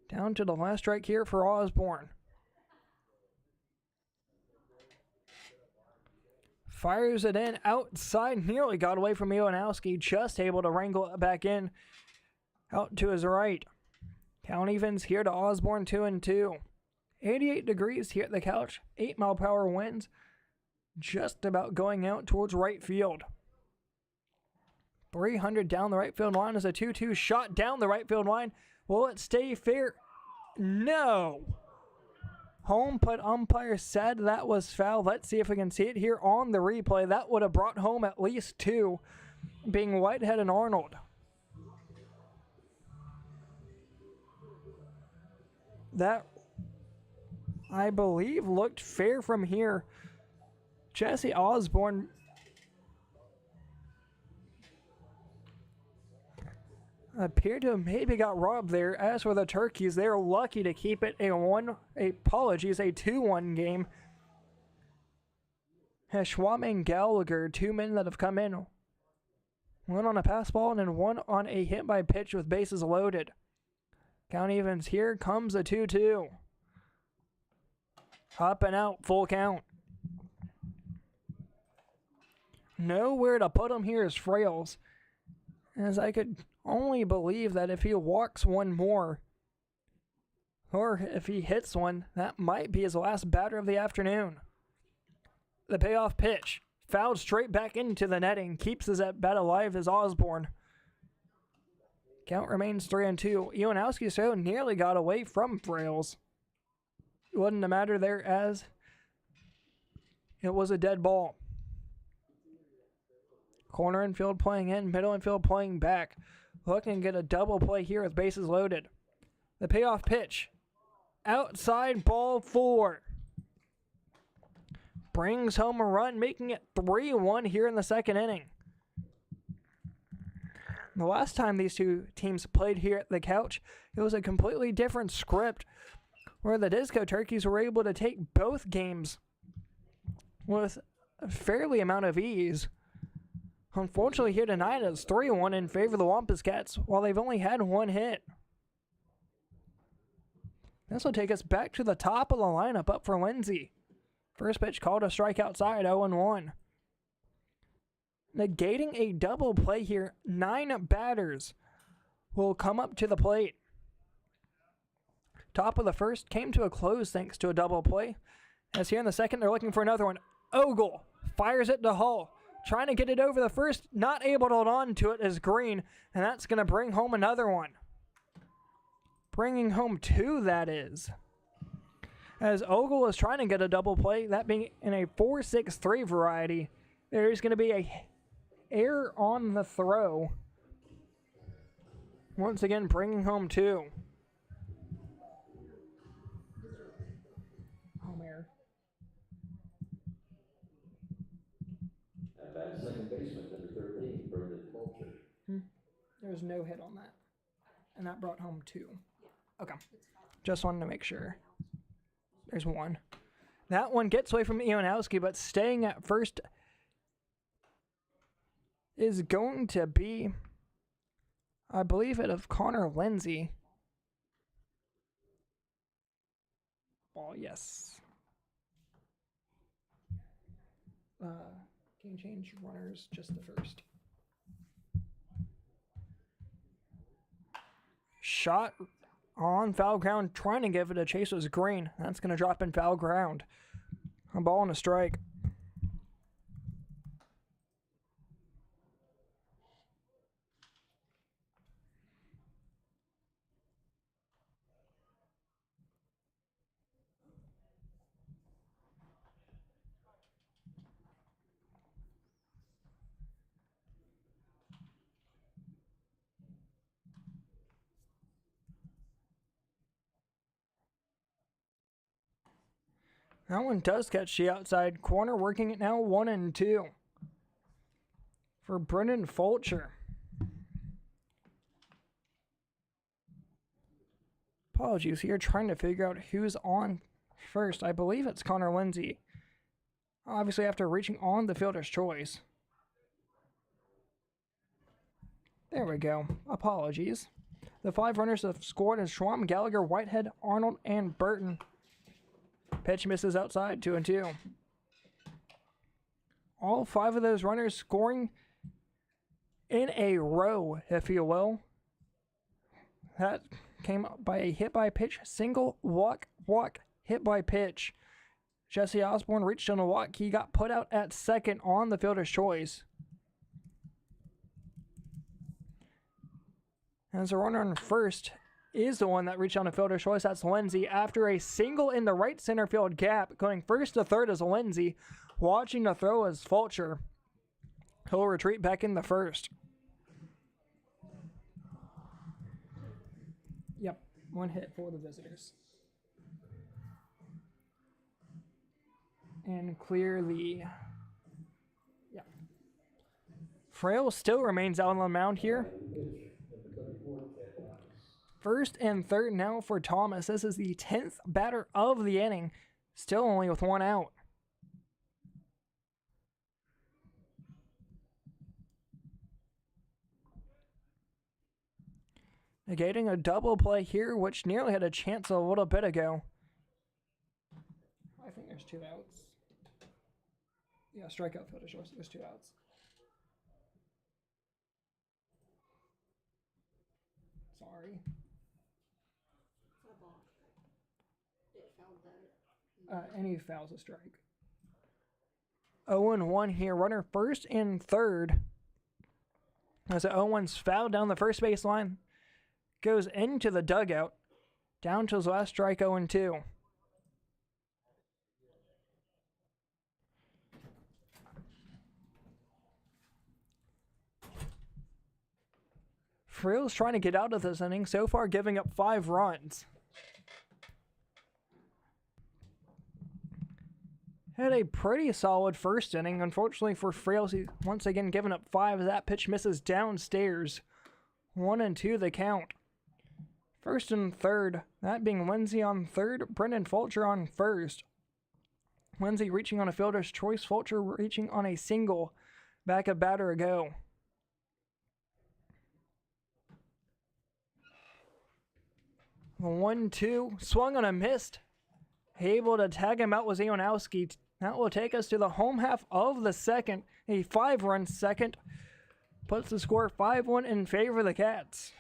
Down to the last strike here for Osborne. Fires it in outside, nearly got away from Ionowski, just able to wrangle it back in. Out to his right. Count evens here to Osborne, 2-2. 88 degrees here at the couch. 8-mile-per-hour winds. Just about going out towards right field. 300 down the right field line is a 2-2 shot down the right field line. Will it stay fair? No. Home plate umpire said that was foul. Let's see if we can see it here on the replay. That would have brought home at least 2, being Whitehead and Arnold. That, I believe, looked fair from here. Jesse Osborne appeared to have maybe got robbed there. As for the Turkeys, they're lucky to keep it a 2-1 game. Has Schwab and Gallagher, 2 men that have come in. One on a pass ball and then one on a hit by pitch with bases loaded. Count evens. Here comes a 2-2. Up and out, full count. Nowhere to put him here is Frails, as I could only believe that if he walks one more, or if he hits one, that might be his last batter of the afternoon. The payoff pitch, fouled straight back into the netting, keeps his at bat alive as Osborne. Count remains 3-2. Iwanowski so nearly got away from Frails. It wasn't a matter there, as it was a dead ball. Corner infield playing in, middle infield playing back. Looking to get a double play here with bases loaded. The payoff pitch. Outside ball 4. Brings home a run, making it 3-1 here in the second inning. The last time these two teams played here at the Couch, it was a completely different script, where the Disco Turkeys were able to take both games with a fairly amount of ease. Unfortunately, here tonight it's 3-1 in favor of the Wampus Cats, while they've only had one hit. This will take us back to the top of the lineup, up for Lindsay. First pitch called a strike outside, 0-1. Negating a double play here, 9 batters will come up to the plate. Top of the first came to a close thanks to a double play. As here in the second, they're looking for another one. Ogle fires it to Hull. Trying to get it over the first, not able to hold on to it is Green, and that's going to bring home another one. Bringing home 2, that is. As Ogle is trying to get a double play, that being in a 4-6-3 variety, there's going to be a error on the throw. Once again, bringing home 2. Home error. At bat, second baseman, number 13, Brendan Fulcher. There was no hit on that. And that brought home 2. Okay. Just wanted to make sure. There's 1. That one gets away from Iwanowski, but staying at first is going to be, I believe, it of Connor Lindsay. Ball, yes. Can change runners, just the first. Shot on foul ground, trying to give it a chase, was Green. That's going to drop in foul ground. A ball and a strike. That one does catch the outside corner, working it now 1-2 for Brendan Fulcher. Apologies here, trying to figure out who's on first. I believe it's Connor Lindsay. Obviously, after reaching on the fielder's choice. There we go. Apologies. The 5 runners have scored as Schwam, Gallagher, Whitehead, Arnold, and Burton. Pitch misses outside, 2-2. All 5 of those runners scoring in a row, if you will. That came by a hit by pitch, single, walk, hit by pitch. Jesse Osborne reached on a walk. He got put out at second on the fielder's choice. As a runner on first is the one that reached on a fielder's choice. That's Lindsay. After a single in the right center field gap, going first to third is Lindsay. Watching the throw is Fulcher. He'll retreat back in the first. Yep, 1 hit for the visitors. And clear the... Yep. Frail still remains out on the mound here. first and third now for Thomas. This is the 10th batter of the inning, still only with one out. Negating a double play here, which nearly had a chance a little bit ago. I think there's 2 outs. Yeah, strikeout field, there's 2 outs. Sorry. Any foul's a strike. 0-1 here. Runner first and third. As the 0-1's fouled down the first base line. Goes into the dugout. Down to his last strike, 0-2. Frill's trying to get out of this inning, so far giving up 5 runs. Had a pretty solid first inning. Unfortunately for Frales, he's once again given up 5 as that pitch misses downstairs. 1-2 the count. First and third, that being Lindsay on third, Brendan Fulcher on first. Lindsay reaching on a fielder's choice, Fulcher reaching on a single. Back a batter ago. The 1-2, swung on a missed. Able to tag him out was Ionowski. That will take us to the home half of the second. A 5-run second puts the score 5-1 in favor of the Cats.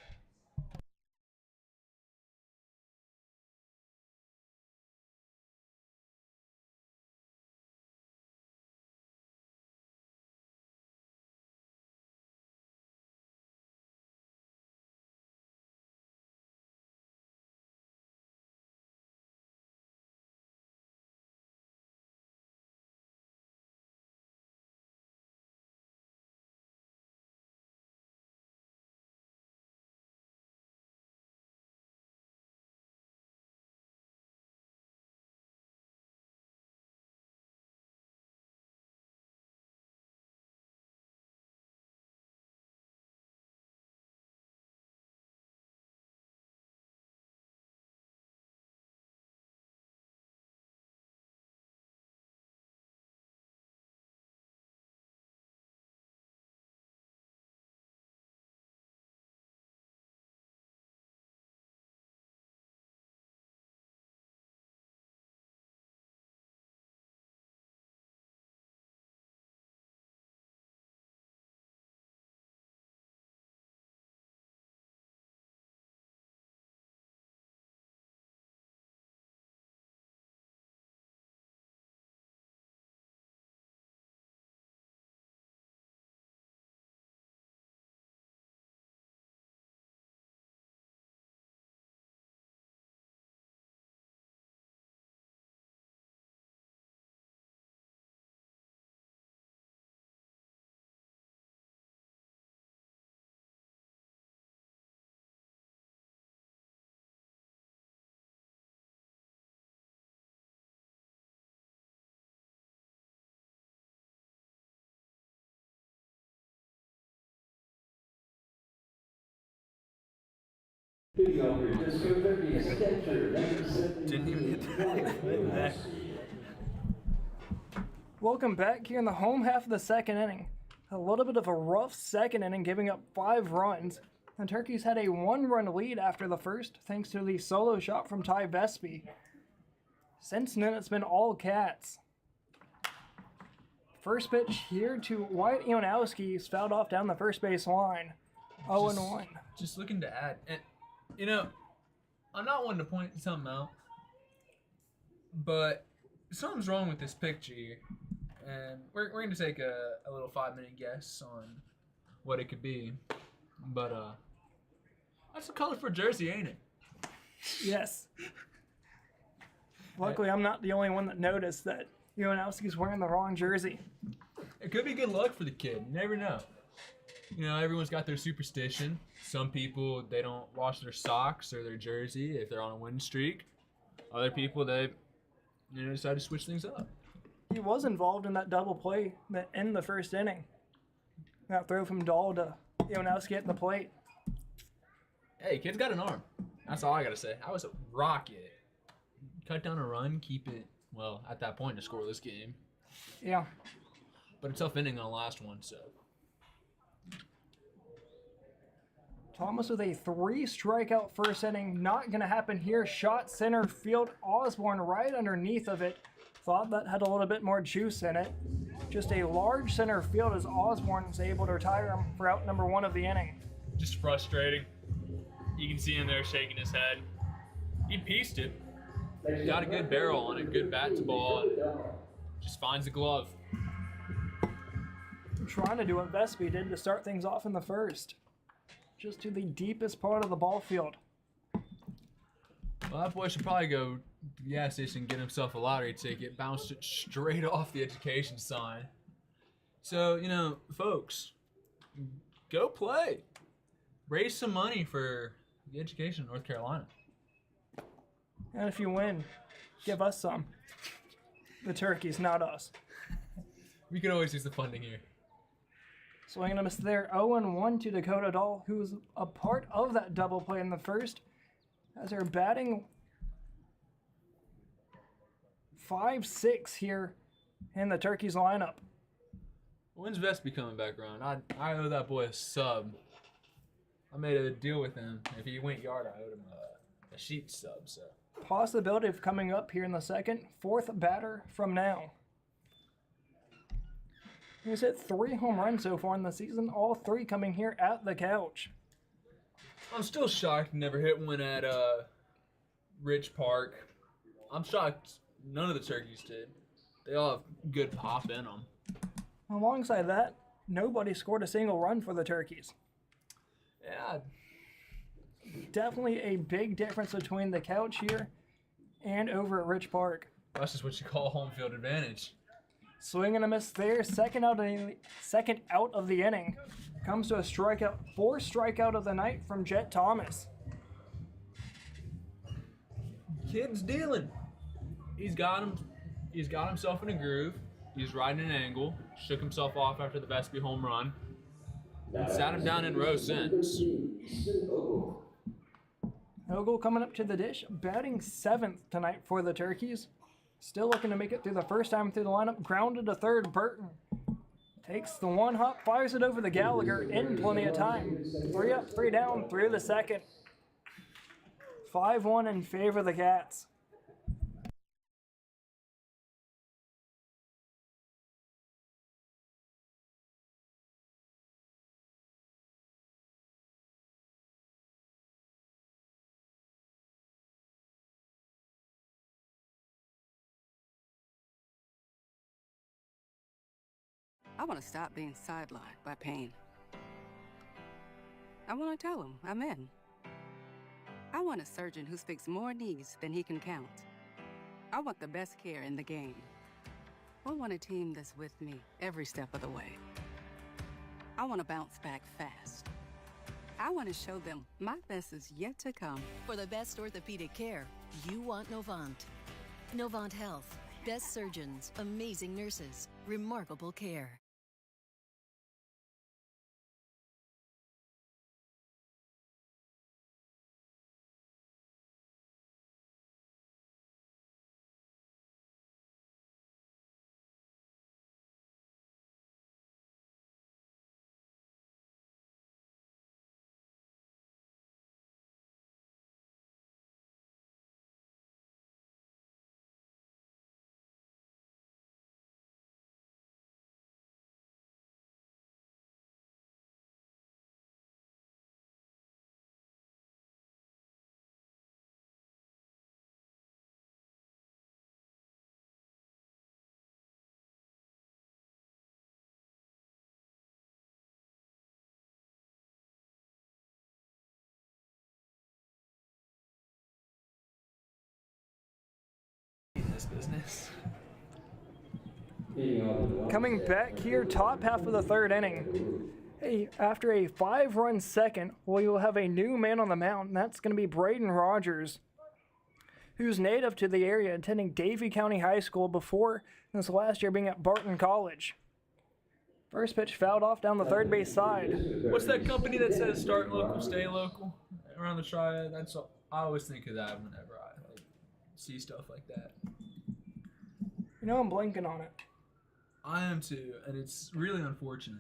Didn't even hit that. Welcome back here in the home half of the second inning. A little bit of a rough second inning, giving up 5 runs. The Turkeys had a 1-run lead after the first, thanks to the solo shot from Ty Vespi. Since then, it's been all Cats. First pitch here to Wyatt Ionowski is fouled off down the first base line. 0-1. Just looking to add, and you know, I'm not one to point something out, but something's wrong with this picture here, and we're going to take a little 5-minute guess on what it could be. But that's a colorful jersey, ain't it? Yes. Luckily, I'm not the only one that noticed that Ionowski's wearing the wrong jersey. It could be good luck for the kid. You never know. You know, everyone's got their superstition. Some people, they don't wash their socks or their jersey if they're on a win streak. Other people, they decide to switch things up. He was involved in that double play that in the first inning. That throw from Dahl to Ionowski at the plate. Hey, kid's got an arm. That's all I got to say. I was a rocket. Cut down a run, keep it, well, at that point, a scoreless game. Yeah. But a tough inning on the last one, so. Thomas with a 3-strikeout first inning. Not going to happen here. Shot center field. Osborne right underneath of it. Thought that had a little bit more juice in it. Just a large center field as Osborne is able to retire him for out number 1 of the inning. Just frustrating. You can see him there shaking his head. He pieced it. Got a good barrel on it, good bat to ball, and just finds the glove. Trying to do what Vespi did to start things off in the first. Just to the deepest part of the ball field. Well, that boy should probably go to the gas station and get himself a lottery ticket. Bounced it straight off the education sign. So, you know, folks, go play. Raise some money for the education in North Carolina. And if you win, give us some. The turkeys, not us. We can always use the funding here. Swing and a miss there. 0-1 to Dakota Dahl, who was a part of that double play in the first. As they're batting 5-6 here in the Turkeys lineup. When's Vespi coming back around? I owe that boy a sub. I made a deal with him. If he went yard, I owed him a sheet sub. So Possibility of coming up here in the second. 4th batter from now. He's hit 3 home runs so far in the season, all 3 coming here at the couch. I'm still shocked he never hit one at Rich Park. I'm shocked none of the turkeys did. They all have good pop in them. Alongside that, nobody scored a single run for the Turkeys. Yeah. Definitely a big difference between the couch here and over at Rich Park. That's just what you call home field advantage. Swing and a miss there. Second out of the inning. Comes to a strikeout. 4th strikeout of the night from Jet Thomas. Kid's dealing. He's got himself in a groove. He's riding an angle. Shook himself off after the Vespi home run. And sat him down in row since. Ogle coming up to the dish. Batting 7th tonight for the Turkeys. Still looking to make it through the first time through the lineup. Grounded to third. Burton takes the 1 hop, fires it over the Gallagher in plenty of time. 3 up, 3 down through the second. 5-1 in favor of the Cats. I want to stop being sidelined by pain. I want to tell him I'm in. I want a surgeon who speaks more knees than he can count. I want the best care in the game. I want a team that's with me every step of the way. I want to bounce back fast. I want to show them my best is yet to come. For the best orthopedic care, you want Novant. Novant Health. Best surgeons, amazing nurses, remarkable care. This business. Coming back here, top half of the 3rd inning. Hey, after a 5-run second, we will have a new man on the mound, and that's going to be Braden Rogers, who's native to the area, attending Davie County High School before this last year being at Barton College. First pitch fouled off down the third base side. What's that company that says start local, stay local around the triad? That's all. I always think of that whenever I like see stuff like that. You know, I'm blanking on it. I am too, and it's really unfortunate.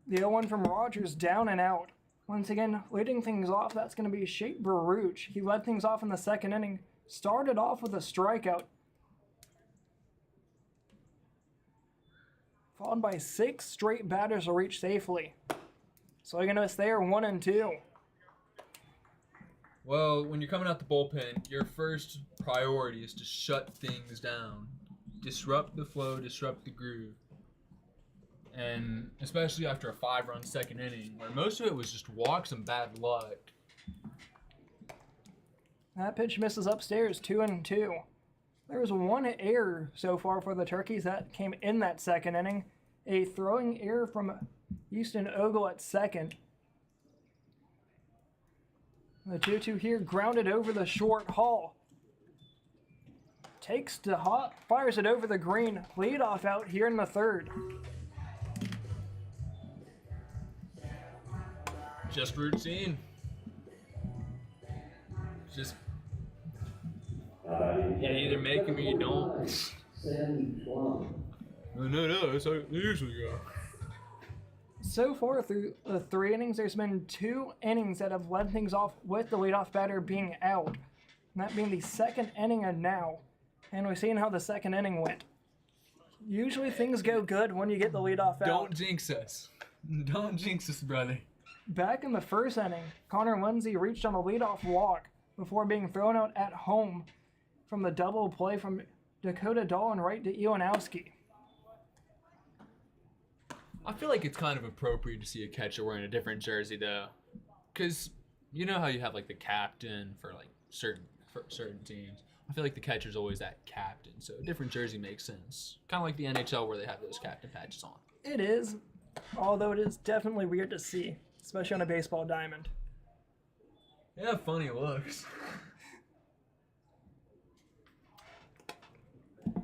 The 0-1 from Rogers, down and out. Once again, leading things off, that's going to be Sheikh Baruch. He led things off in the second inning. Started off with a strikeout, followed by 6 straight batters to reach safely. So they're going to stay 1-2. Well, when you're coming out the bullpen, your first priority is to shut things down, disrupt the flow, disrupt the groove. And especially after a 5-run second inning, where most of it was just walks and bad luck. That pitch misses upstairs, 2-2. There was 1 error so far for the Turkeys that came in that second inning. A throwing error from Houston Ogle at second. The 2-2 here, grounded over the short haul. Takes to hot, fires it over the green. Leadoff out here in the third. Just routine. Just you either make them or you don't. No, that's how they usually go. So far through the 3 innings, there's been 2 innings that have led things off with the leadoff batter being out. And that being the second inning and now. And we've seen how the second inning went. Usually things go good when you get the leadoff out. Don't jinx us. Don't jinx us, brother. Back in the first inning, Connor Lindsay reached on a leadoff walk before being thrown out at home from the double play from Dakota Dolan right to Iwanowski. I feel like it's kind of appropriate to see a catcher wearing a different jersey, though. Because you know how you have, like, the captain for certain teams. I feel like the catcher's always that captain, so a different jersey makes sense. Kind of like the NHL where they have those captain patches on. It is, although it is definitely weird to see, especially on a baseball diamond. Yeah, funny looks.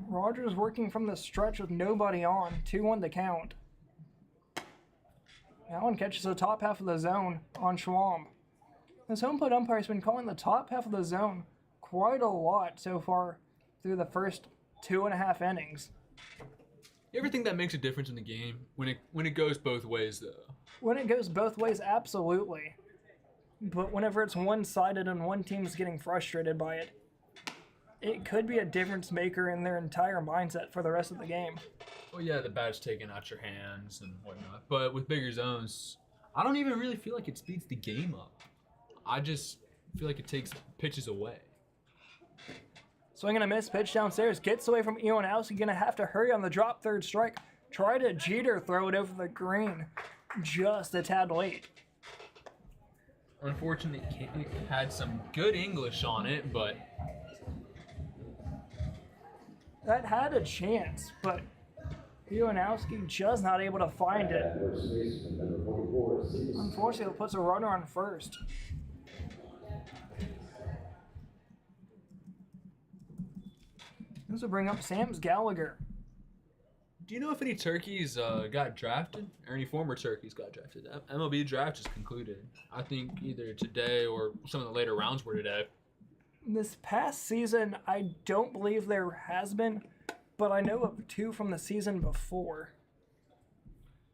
Rogers working from the stretch with nobody on, 2-1 to count. Allen catches the top half of the zone on Schwam. This home plate umpire has been calling the top half of the zone quite a lot so far through the first 2.5 innings. You ever think that makes a difference in the game? When it goes both ways, though? When it goes both ways, absolutely. But whenever it's one-sided and one team's getting frustrated by it, it could be a difference maker in their entire mindset for the rest of the game. Well, yeah, the bat's taken out your hands and whatnot. But with bigger zones, I don't even really feel like it speeds the game up. I just feel like it takes pitches away. Swinging a miss, pitch downstairs, gets away from Iwanowski, gonna have to hurry on the drop, third strike. Try to Jeter throw it over the green, just a tad late. Unfortunately, it had some good English on it, but that had a chance, but Iwanowski just not able to find it. Unfortunately, it puts a runner on first. This will bring up Sam's Gallagher. do you know if any turkeys got drafted? Or any former turkeys got drafted? MLB draft just concluded. I think either today or some of the later rounds were today. This past season, I don't believe there has been, but I know of two from the season before.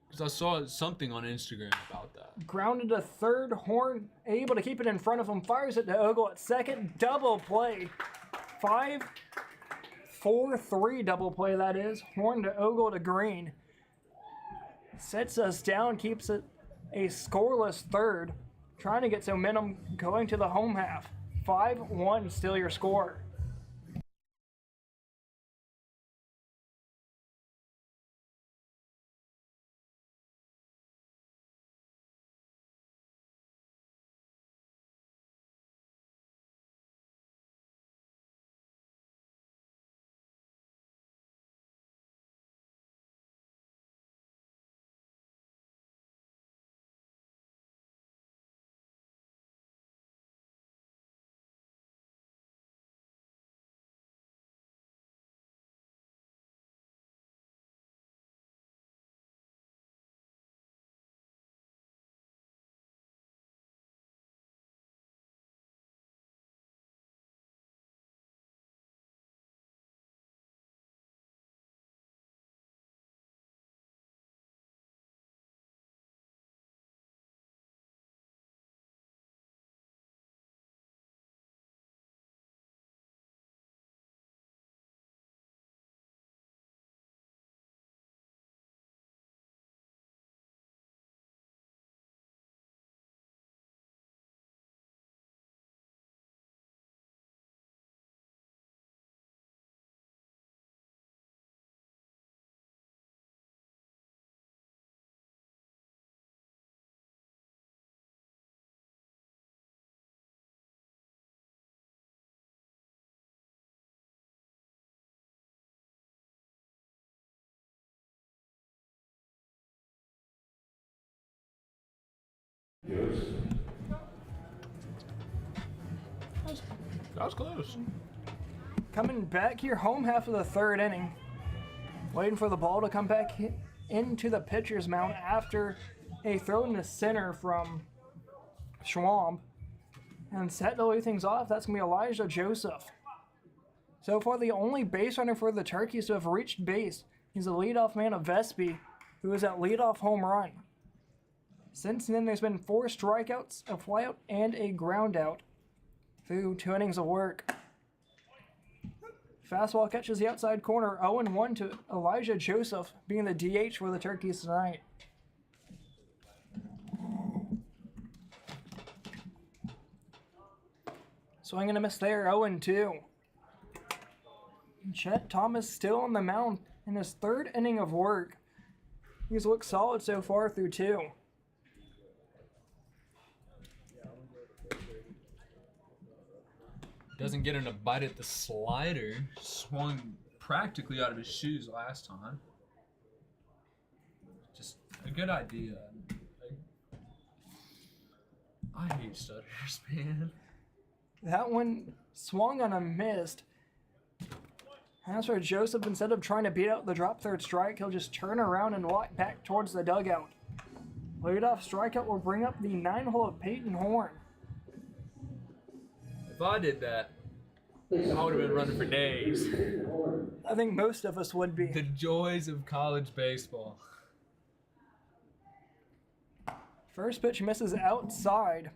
Because I saw something on Instagram about that. Grounded to third, Horn able to keep it in front of him, fires it to Ogle at second, double play. 5-4-3 double play, that is. Horn to Ogle to Green. Sets us down, keeps it a scoreless third. Trying to get some momentum going to the home half. 5-1 still your score. That was close. Coming back here, home half of the third inning. Waiting for the ball to come back into the pitcher's mound after a throw in the center from Schwamb. And set to lead things off, that's going to be Elijah Joseph. So far, the only base runner for the Turkeys to have reached base. He's the leadoff man of Vespi, who is at leadoff home run. Since then, there's been 4 strikeouts, a flyout, and a groundout through 2 innings of work. Fastball catches the outside corner, 0-1 to Elijah Joseph, being the DH for the Turkeys tonight. Swing and a miss there, 0-2. Chet Thomas still on the mound in his 3rd inning of work. He's looked solid so far through 2. Doesn't get in a bite at the slider. Swung practically out of his shoes last time. Just a good idea. I hate stutters, man. That one swung on a missed. As for Joseph, instead of trying to beat out the drop third strike, he'll just turn around and walk back towards the dugout. Leadoff strikeout will bring up the 9-hole of Peyton Horn. If I did that, I would have been running for days. I think most of us would be. The joys of college baseball. First pitch misses outside.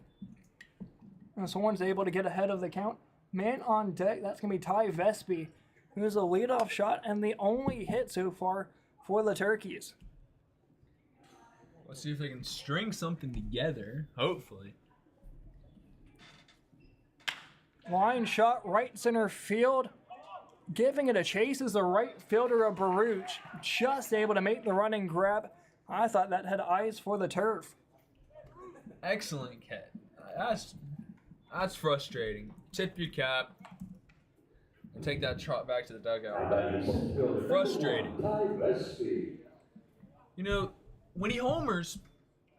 And Horn's able to get ahead of the count. Man on deck, that's going to be Ty Vespi, who's a leadoff shot and the only hit so far for the Turkeys. Let's see if they can string something together, hopefully. Line shot, right center field. Giving it a chase is the right fielder of Baruch. Just able to make the running grab. I thought that had eyes for the turf. Excellent catch. That's frustrating. Tip your cap and take that trot back to the dugout. Frustrating. You know, when he homers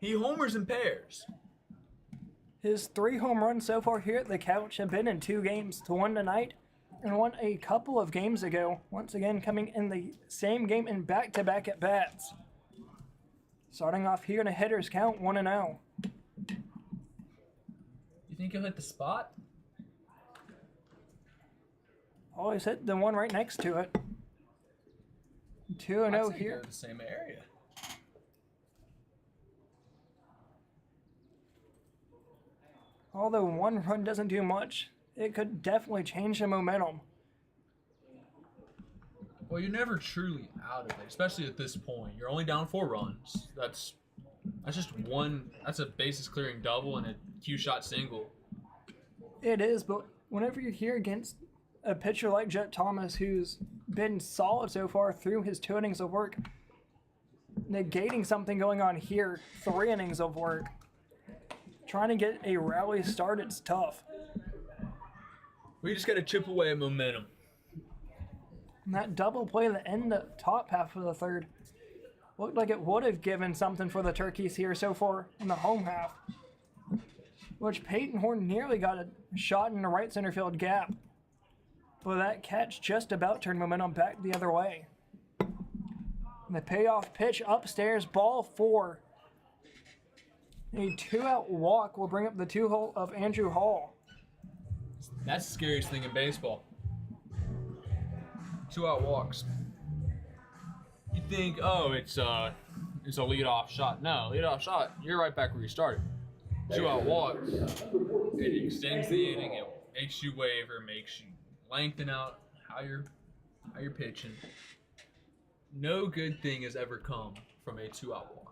in pairs. His 3 home runs so far here at the Couch have been in 2 games, to 1 tonight and 1 a couple of games ago. Once again, coming in the same game in back-to-back at-bats. Starting off here in a hitter's count, 1-0. You think he'll hit the spot? Always hit the one right next to it. 2-0 here. Go to the same area. Although 1 run doesn't do much, it could definitely change the momentum. Well, you're never truly out of it, especially at this point. You're only down 4 runs. That's just one. That's a bases clearing double and a Q shot single. It is, but whenever you're here against a pitcher like Jet Thomas, who's been solid so far through his 2 innings of work, negating something going on here, 3 innings of work, trying to get a rally start, it's tough. We just got to chip away at momentum. And that double play that ended the top half of the 3rd looked like it would have given something for the Turkeys here so far in the home half, which Peyton Horn nearly got a shot in the right center field gap. But that catch just about turned momentum back the other way. And the payoff pitch upstairs, ball 4. A 2-out walk will bring up the 2-hole of Andrew Hall. That's the scariest thing in baseball. 2-out walks. You think, oh, it's a leadoff shot. No, leadoff shot, you're right back where you started. 2-out walks. It extends the inning. It makes you waver, makes you lengthen out how you're pitching. No good thing has ever come from a 2-out walk.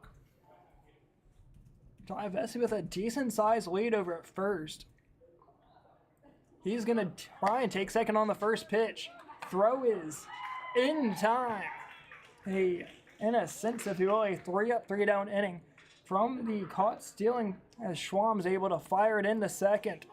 Ty Vespi with a decent-sized lead over at first. He's going to try and take second on the first pitch. Throw is in time. In a sense, if you will, a 3-up, 3-down inning from the caught stealing as Schwam's able to fire it into second.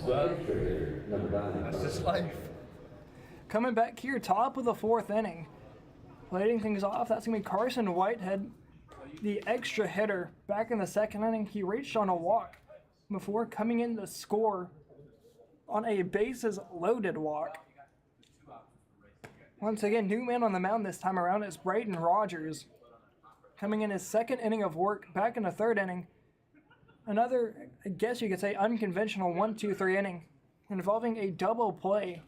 Extra hitter, number 9. That's just life. Coming back here, top of the 4th inning. Leading things off, that's going to be Carson Whitehead, the extra hitter. Back in the 2nd inning, he reached on a walk before coming in to score on a bases-loaded walk. Once again, new man on the mound this time around is Braden Rogers. Coming in his 2nd inning of work, back in the 3rd inning. Another, I guess you could say, unconventional 1-2-3 inning involving a double play.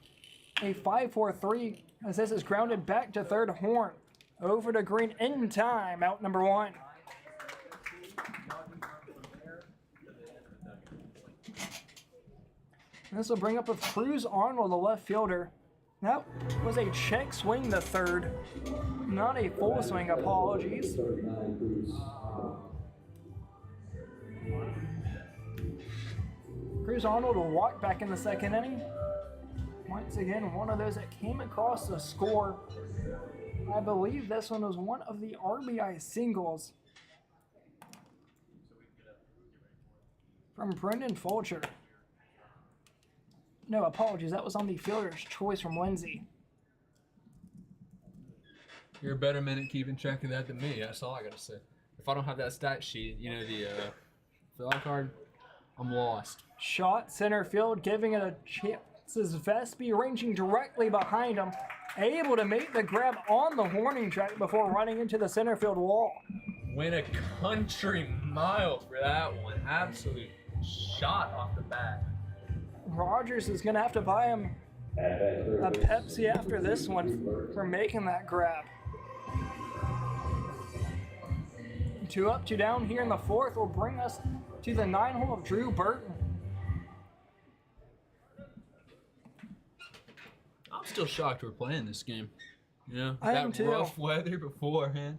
A 5-4-3 as this is grounded back to 3rd horn. Over to Green in time, out number 1. This will bring up with Cruz Arnold, the left fielder. That was a check swing to 3rd. Not a full swing, apologies. 39, Cruz. Cruz Arnold will walk back in the 2nd inning. Once again, one of those that came across the score. I believe this one was one of the RBI singles from Brendan Fulcher. No, apologies, that was on the fielder's choice from Lindsay. You're a better minute keeping track of that than me. That's all I gotta say. If I don't have that stat sheet, the fill out card, I'm lost. Shot center field, giving it a chance. This is Vespi ranging directly behind him, able to make the grab on the warning track before running into the center field wall. Went a country mile for that one. Absolute shot off the bat. Rogers is going to have to buy him a Pepsi after this one for making that grab. 2 up, 2 down here in the 4th will bring us to the 9 hole of Drew Burton. I'm still shocked we're playing this game. I am that too. rough weather beforehand,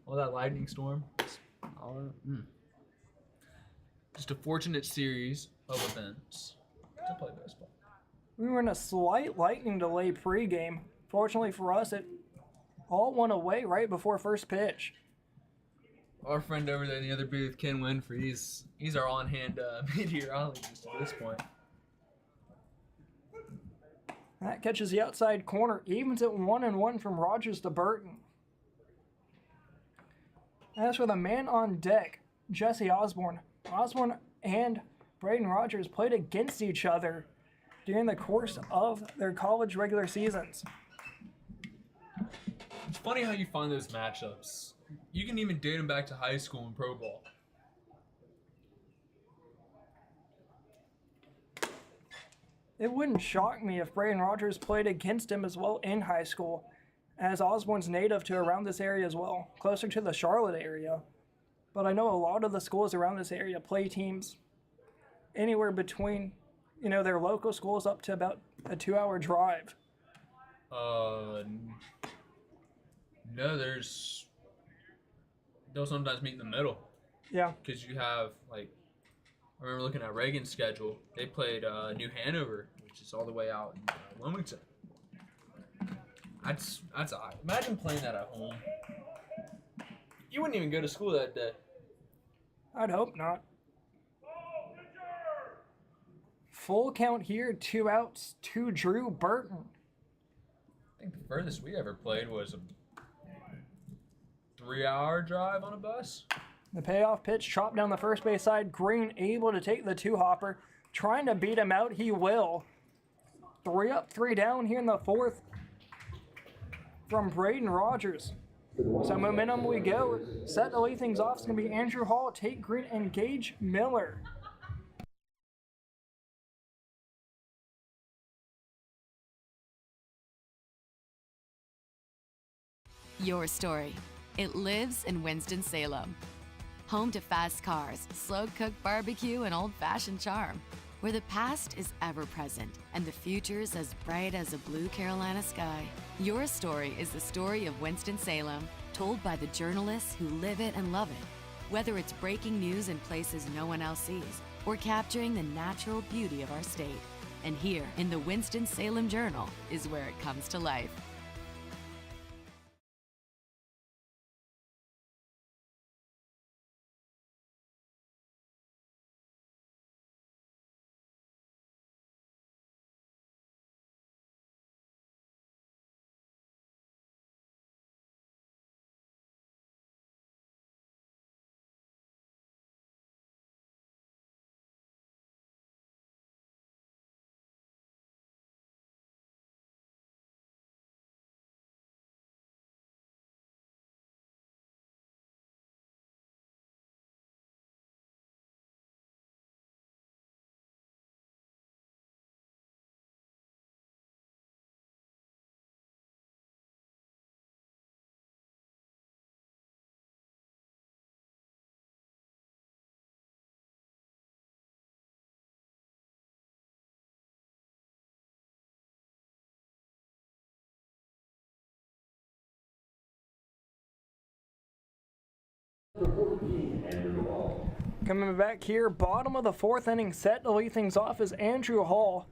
all that lightning storm. Just a fortunate series of events to play baseball. We were in a slight lightning delay pregame. Fortunately for us, it all went away right before first pitch. Our friend over there in the other booth, Ken Winfrey, he's our on-hand meteorologist at this point. That catches the outside corner, evens it 1-1 from Rogers to Burton. As for the man on deck, Jesse Osborne. Osborne and Braden Rogers played against each other during the course of their college regular seasons. It's funny how you find those matchups. You can even date them back to high school and pro ball. It wouldn't shock me if Braden Rogers played against him as well in high school, as Osborne's native to around this area as well, closer to the Charlotte area. But I know a lot of the schools around this area play teams anywhere between, their local schools up to about a 2-hour drive. No, they'll sometimes meet in the middle. Yeah. Because you have, I remember looking at Reagan's schedule. They played New Hanover, which is all the way out in Wilmington. That's imagine playing that at home. You wouldn't even go to school that day. I'd hope not. Full count here, 2 outs to Drew Burton. I think the furthest we ever played was a 3-hour drive on a bus. The payoff pitch chopped down the first base side. Green able to take the 2-hopper. Trying to beat him out. He will. 3 up, 3 down here in the 4th from Braden Rogers. So momentum we go. Set to lead things off is going to be Andrew Hall, Tate Green, and Gage Miller. Your story. It lives in Winston-Salem. Home to fast cars, slow-cooked barbecue, and old-fashioned charm. Where the past is ever present and the future's as bright as a blue Carolina sky. Your story is the story of Winston-Salem, told by the journalists who live it and love it. Whether it's breaking news in places no one else sees or capturing the natural beauty of our state. And here in the Winston-Salem Journal is where it comes to life. Number 14, Andrew Hall. Coming back here, bottom of the fourth inning, set to lead things off is Andrew Hall.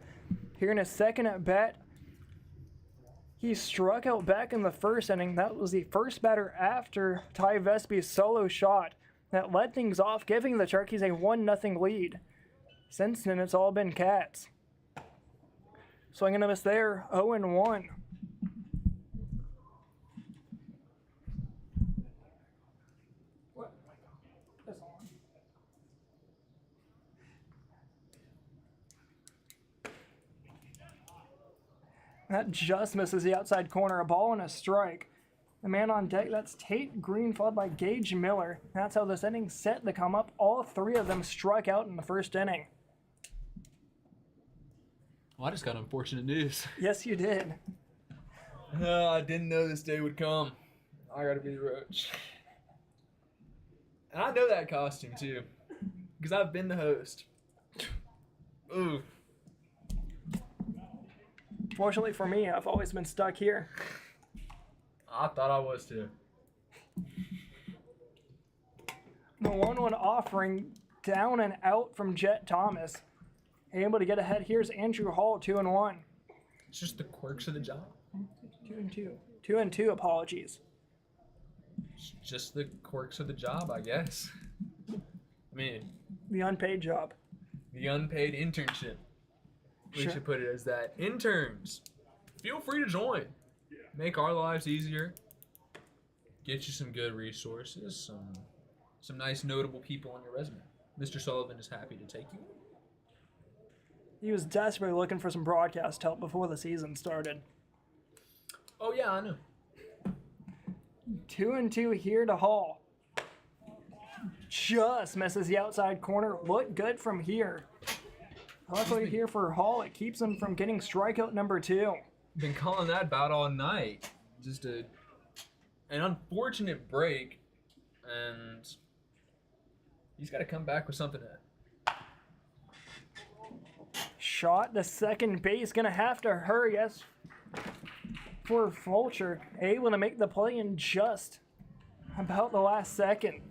Here in his second at bat, he struck out back in the first inning. That was the first batter after Ty Vesby's solo shot that led things off, giving the Turkeys a 1-0 lead. Since then, it's all been Cats. Swinging a miss there, 0-1. That just misses the outside corner, a ball and a strike. The man on deck, that's Tate Green, followed by Gage Miller. That's how this inning's set to come up. All three of them struck out in the first inning. Well, I just got unfortunate news. Yes, you did. I didn't know this day would come. I gotta be the roach. And I know that costume too, because I've been the host. Ooh. Fortunately for me, I've always been stuck here. I thought I was too. The 1-1 offering down and out from Jet Thomas. Able to get ahead. Here's Andrew Hall, 2-1. It's just the quirks of the job. 2-2. 2-2, apologies. It's just the quirks of the job, I guess. I mean, The unpaid job. the unpaid internship. We Sure. should put it as that. Interns, feel free to join. Make our lives easier. Get you some good resources, some nice notable people on your resume. Mr. Sullivan is happy to take you. He was desperately looking for some broadcast help before the season started. Oh yeah, I know. 2-2 here to Hall. Just misses the outside corner. Looked good from here. Luckily here for Hall, it keeps him from getting strikeout number 2. Been calling that about all night. Just an unfortunate break, and he's got to come back with something to. Shot to second base, gonna have to hurry. Yes, for Fulcher, able to make the play in just about the last second.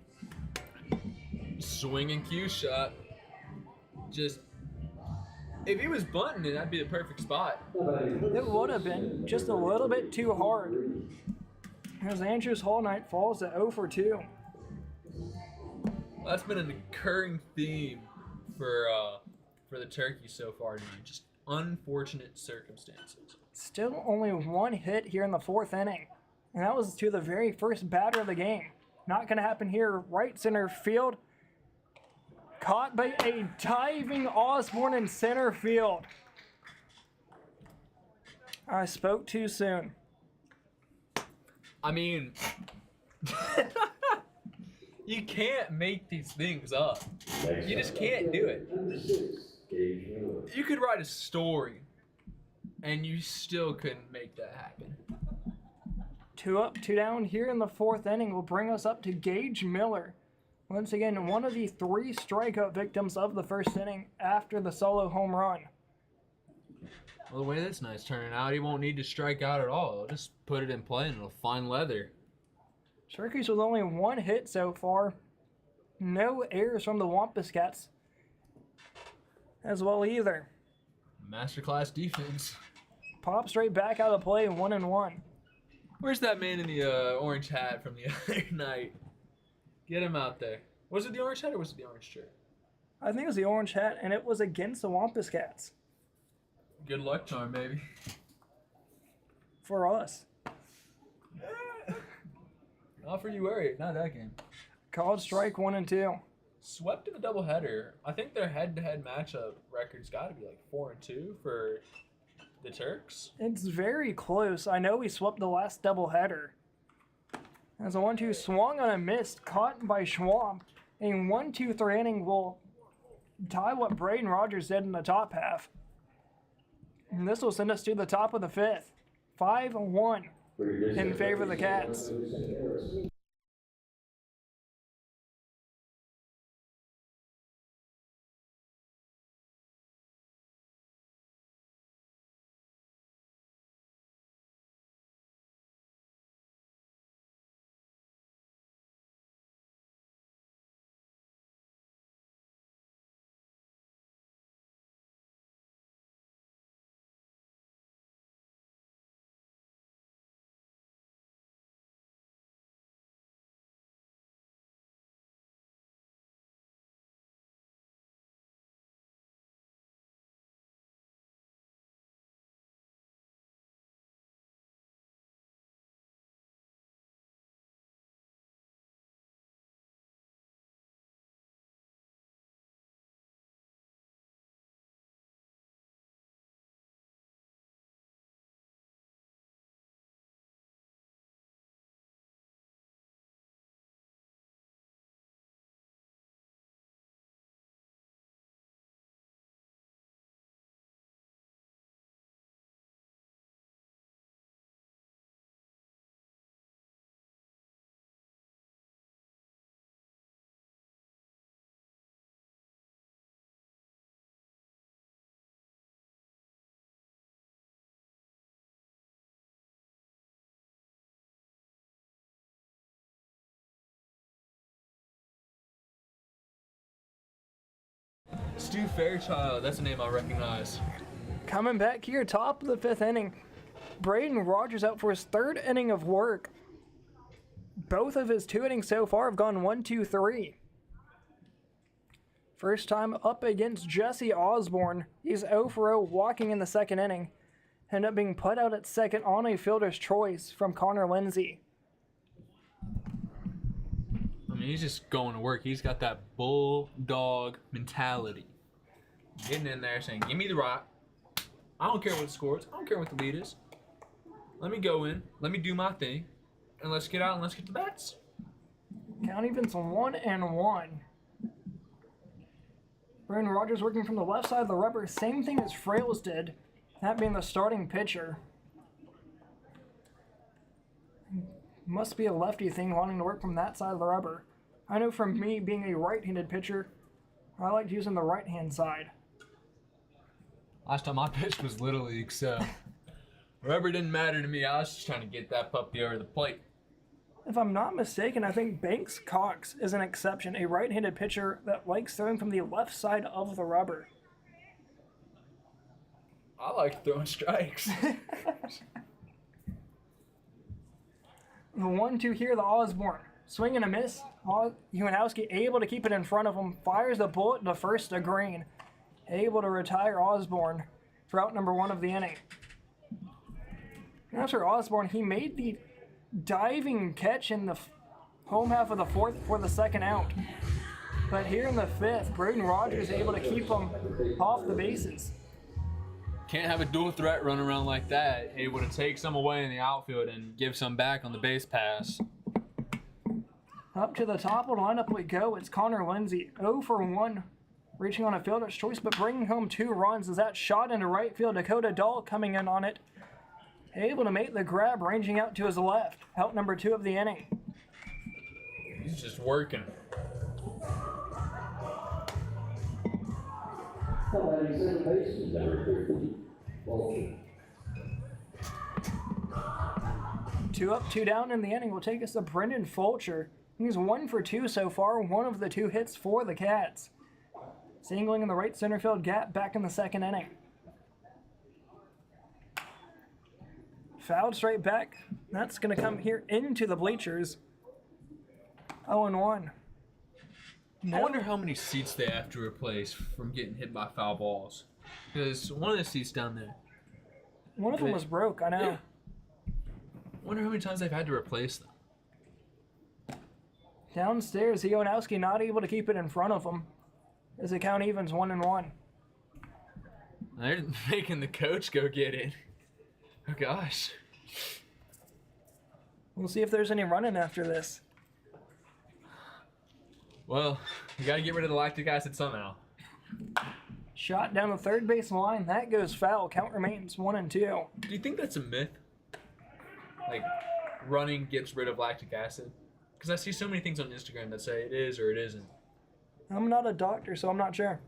Swinging cue shot. Just, if he was bunting it, that'd be the perfect spot. It would have been just a little bit too hard. As Andrews Hall night falls at 0 for 2. Well, that's been an occurring theme for the Turkeys so far tonight. Just unfortunate circumstances. Still only one hit here in the fourth inning. And that was to the very first batter of the game. Not going to happen here. Right center field. Caught by a diving Osborne in center field. I spoke too soon. I mean, you can't make these things up. You just can't do it. You could write a story, and you still couldn't make that happen. 2 up, 2 down here in the fourth inning will bring us up to Gage Miller. Once again, one of the 3 strikeout victims of the first inning after the solo home run. Well, the way this night's turning out, he won't need to strike out at all. He'll just put it in play and it'll find leather. Turkeys with only 1 hit so far. No errors from the Wampus Cats as well either. Masterclass defense. Pops right back out of play, 1-1. Where's that man in the orange hat from the other night? Get him out there. Was it the orange hat or was it the orange shirt? I think it was the orange hat, and it was against the Wampus Cats. Good luck charm, baby. For us. Not for Uwharrie, not that game. Called strike 1-2. Swept in a doubleheader. I think their head-to-head matchup record's got to be like 4-2 for the Turks. It's very close. I know we swept the last doubleheader. As a 1-2 swung on a miss, caught by Schwab. A 1-2-3 inning will tie what Braden Rogers did in the top half. And this will send us to the top of the 5th. 5-1 in favor of the Cats. Stu Fairchild, that's a name I recognize. Coming back here, top of the 5th inning, Braden Rogers out for his 3rd inning of work. Both of his 2 innings so far have gone 1-2-3. First time up against Jesse Osborne. He's 0 for 0 walking in the 2nd inning. Ended up being put out at second on a fielder's choice from Connor Lindsay. I mean, he's just going to work. He's got that bulldog mentality. Getting in there saying, give me the rock. I don't care what the score is. I don't care what the lead is. Let me go in. Let me do my thing. And let's get out and let's get the bats. Count evens 1-1. Braden Rogers working from the left side of the rubber. Same thing as Frails did. That being the starting pitcher. Must be a lefty thing wanting to work from that side of the rubber. I know from me being a right-handed pitcher, I liked using the right-hand side. Last time I pitched was Little League, so rubber didn't matter to me. I was just trying to get that puppy over the plate. If I'm not mistaken, I think Banks Cox is an exception, a right-handed pitcher that likes throwing from the left side of the rubber. I like throwing strikes. The 1-2 here, the Osborne. Swing and a miss. Uwharrie able to keep it in front of him. Fires the bullet to first to Green. Able to retire Osborne for out number 1 of the inning. After Osborne, he made the diving catch in the home half of the 4th for the 2nd out. But here in the 5th, Braden Rogers able to keep him off the bases. Can't have a dual threat run around like that. Able to take some away in the outfield and give some back on the base pass. Up to the top of the lineup we go. It's Connor Lindsay, 0 for 1, reaching on a fielder's choice, but bringing home 2 runs as that shot into right field. Dakota Dahl coming in on it. Able to make the grab, ranging out to his left. Out number 2 of the inning. He's just working. Somebody's second baseman, number 13, Vulture. 2 up, 2 down in the inning will take us to Brendan Fulcher. He's 1 for 2 so far, 1 of the 2 hits for the Cats. Singling in the right center field gap back in the 2nd inning. Fouled straight back. That's going to come here into the bleachers. 0-1. I wonder how many seats they have to replace from getting hit by foul balls. Because one of the seats down there. One of them was broke, I know. Yeah. I wonder how many times they've had to replace them. Downstairs, Uwharrie not able to keep it in front of him. As the count evens 1-1. They're making the coach go get it. Oh gosh. We'll see if there's any running after this. Well, you gotta get rid of the lactic acid somehow. Shot down the third base line. That goes foul. Count remains 1-2. Do you think that's a myth? Like, running gets rid of lactic acid? Because I see so many things on Instagram that say it is or it isn't. I'm not a doctor, so I'm not sure.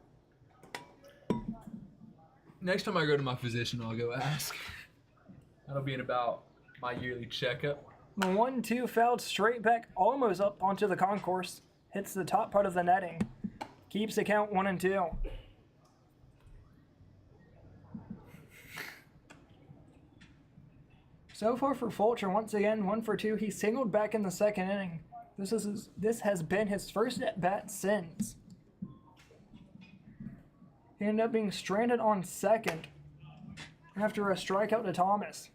Next time I go to my physician, I'll go ask. That'll be in about my yearly checkup. The 1-2 fouled straight back, almost up onto the concourse. Hits the top part of the netting. Keeps the count 1-2. So far for Fulcher, once again, 1 for 2. He singled back in the 2nd inning. This has been his first at-bat since. He ended up being stranded on second after a strikeout to Thomas.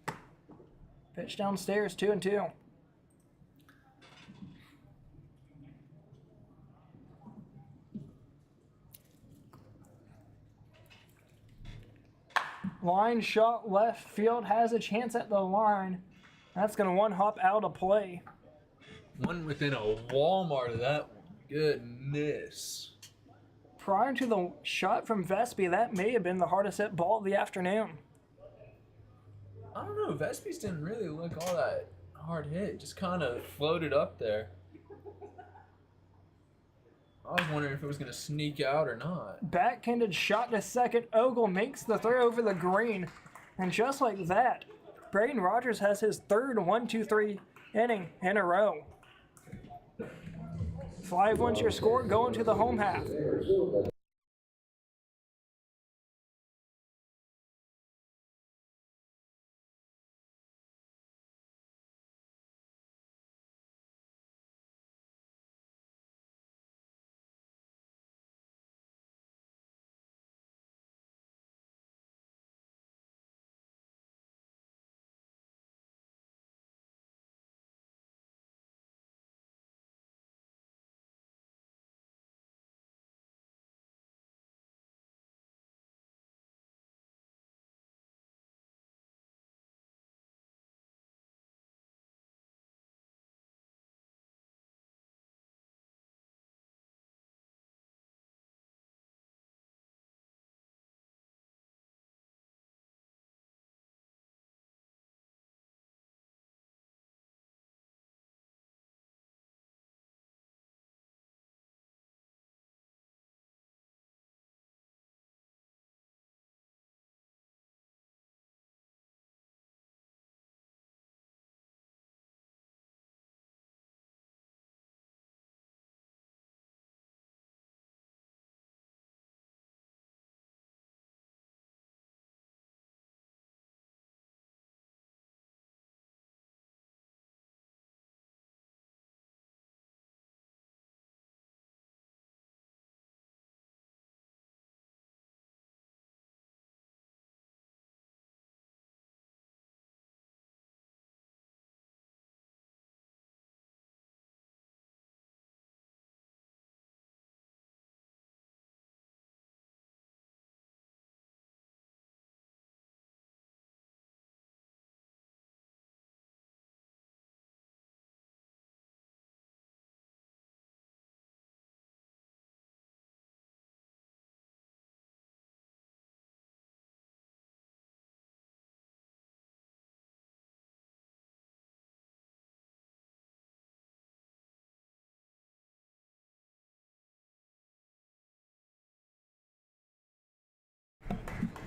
Pitch downstairs, 2-2. Line shot left field, has a chance at the line. That's going to one hop out of play. One within a Walmart of that one. Goodness. Prior to the shot from Vespi, that may have been the hardest hit ball of the afternoon. I don't know. Vespi's didn't really look all that hard hit. Just kind of floated up there. I was wondering if it was going to sneak out or not. Backhanded shot to second. Ogle makes the throw over the green. And just like that, Braden Rogers has his third 1-2-3 inning in a row. 5-1's your score going to the home half.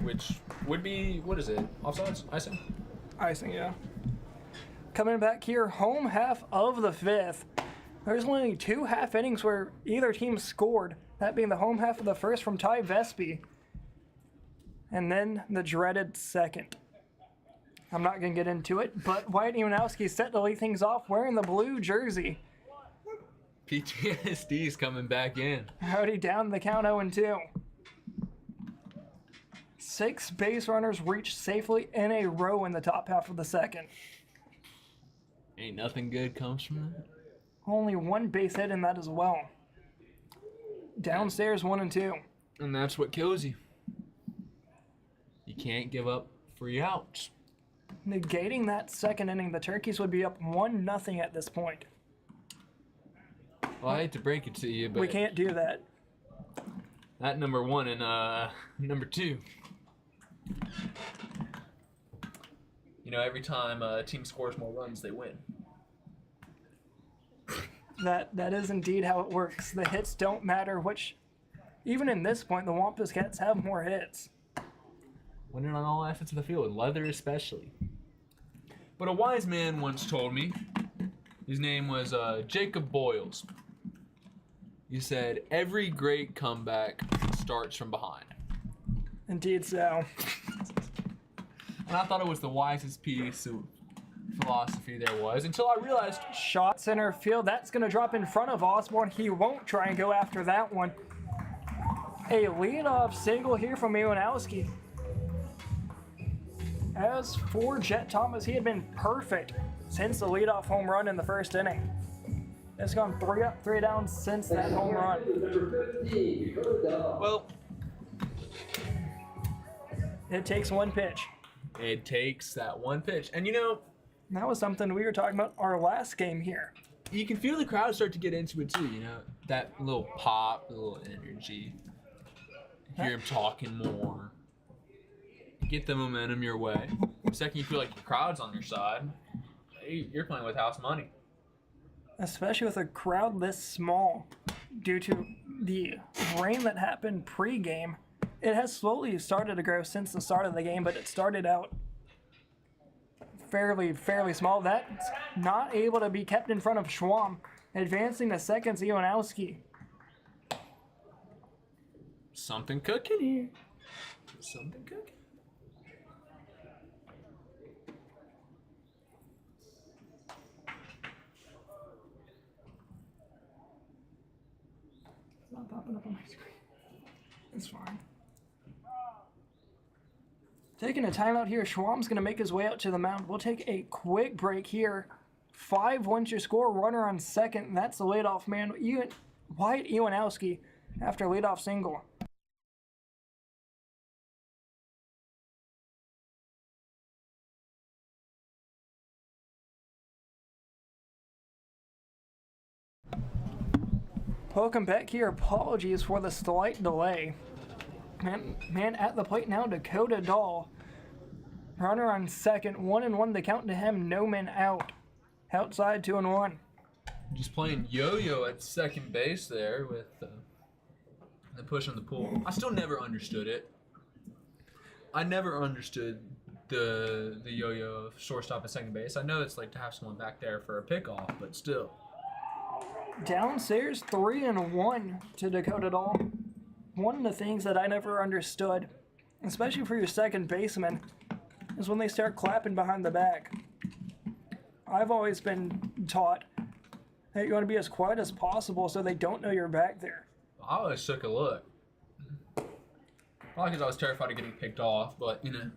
which would be, what is it? Offsides? Icing? Icing, yeah. Coming back here, home half of the fifth. There's only 2 half innings where either team scored, that being the home half of the first from Ty Vespi, and then the dreaded second. I'm not going to get into it, but Wyatt Iwanowski set to lead things off wearing the blue jersey. PTSD's coming back in. Howdy down the count 0-2. 6 base runners reached safely in a row in the top half of the second. Ain't nothing good comes from that. Only 1 base hit in that as well. Downstairs 1-2. And that's what kills you. You can't give up free outs. Negating that second inning, the Turkeys would be up 1-0 at this point. Well, I hate to break it to you, but We can't do that. that number 1 and number 2. You know, every time a team scores more runs, they win. That is indeed how it works. The hits don't matter, which, even in this point, the Wampus Cats have more hits. Winning on all aspects of the field, leather especially. But a wise man once told me, his name was Jacob Boyles. He said, every great comeback starts from behind. Indeed so. And I thought it was the wisest piece of philosophy there was, until I realized, Shot center field, that's going to drop in front of Osborne. He won't try and go after that one. A leadoff single here from Iwanowski. As for Jet Thomas, he had been perfect since the leadoff home run in the first inning. It's gone 3 up, 3 down since that home run. well, It takes 1 pitch. it takes that one pitch. And you know, That was something we were talking about our last game here. you can feel the crowd start to get into it too, you know? That little pop, the little energy. Hear him talking more. Get the momentum your way. The second you feel like the crowd's on your side, you're playing with house money. Especially with a crowd this small. Due to the rain that happened pre-game, it has slowly started to grow since the start of the game, but it started out fairly small. That's not able to be kept in front of Schwam. Advancing to second, Iwanowski. Something cooking here. Something cooking. It's not popping up on my screen. It's fine. Taking a timeout here, Schwam's going to make his way out to the mound. We'll take a quick break here. 5-1 your score, runner on second. That's the leadoff man, Wyatt Iwanowski, after leadoff single. Welcome back here. Apologies for the slight delay. Man at the plate now, Dakota Dahl. Runner on second, 1-1 the count to him, no men out. Outside 2-1. Just playing yo-yo at second base there with the push on the pull. I still never understood it. I never understood the yo-yo of shortstop at second base. I know it's like to have someone back there for a pickoff, but still. Downstairs 3-1 to Dakota Dahl. One of the things that I never understood, especially for your second baseman, is when they start clapping behind the back. I've always been taught that you want to be as quiet as possible so they don't know you're back there. I always took a look. Probably because I was terrified of getting picked off, but you know.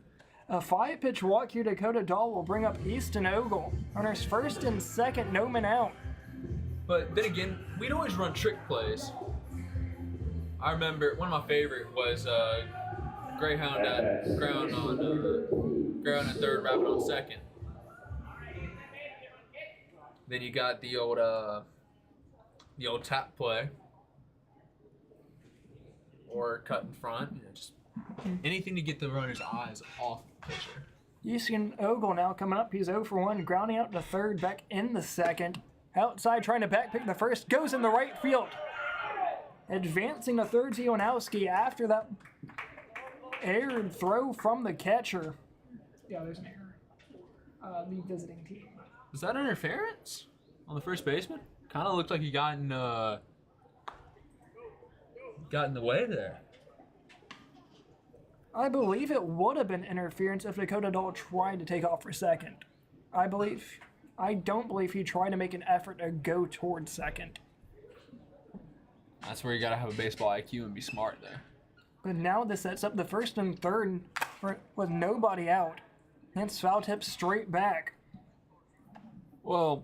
A 5-pitch walk here, Dakota Dahl will bring up Easton Ogle. Runners first and second, no men out. But then again, we'd always run trick plays. I remember one of my favorite was Greyhound at ground at third, Rapid on second. Then you got the old tap play or cut in front. You know, just anything to get the runner's eyes off the pitcher. Easton Ogle now coming up. He's 0 for 1, grounding out to third, back in the second. Outside trying to backpick the first, goes in the right field. Advancing to third, Iwanowski after that aired throw from the catcher. Yeah, there's an error. The visiting team. Was that interference on the first baseman? Kind of looked like he got in the way there. I believe it would have been interference if Dakota Dahl tried to take off for second. I don't believe he tried to make an effort to go towards second. That's where you gotta have a baseball IQ and be smart there. But now this sets up the first and third with nobody out. Hence foul tip straight back. Well,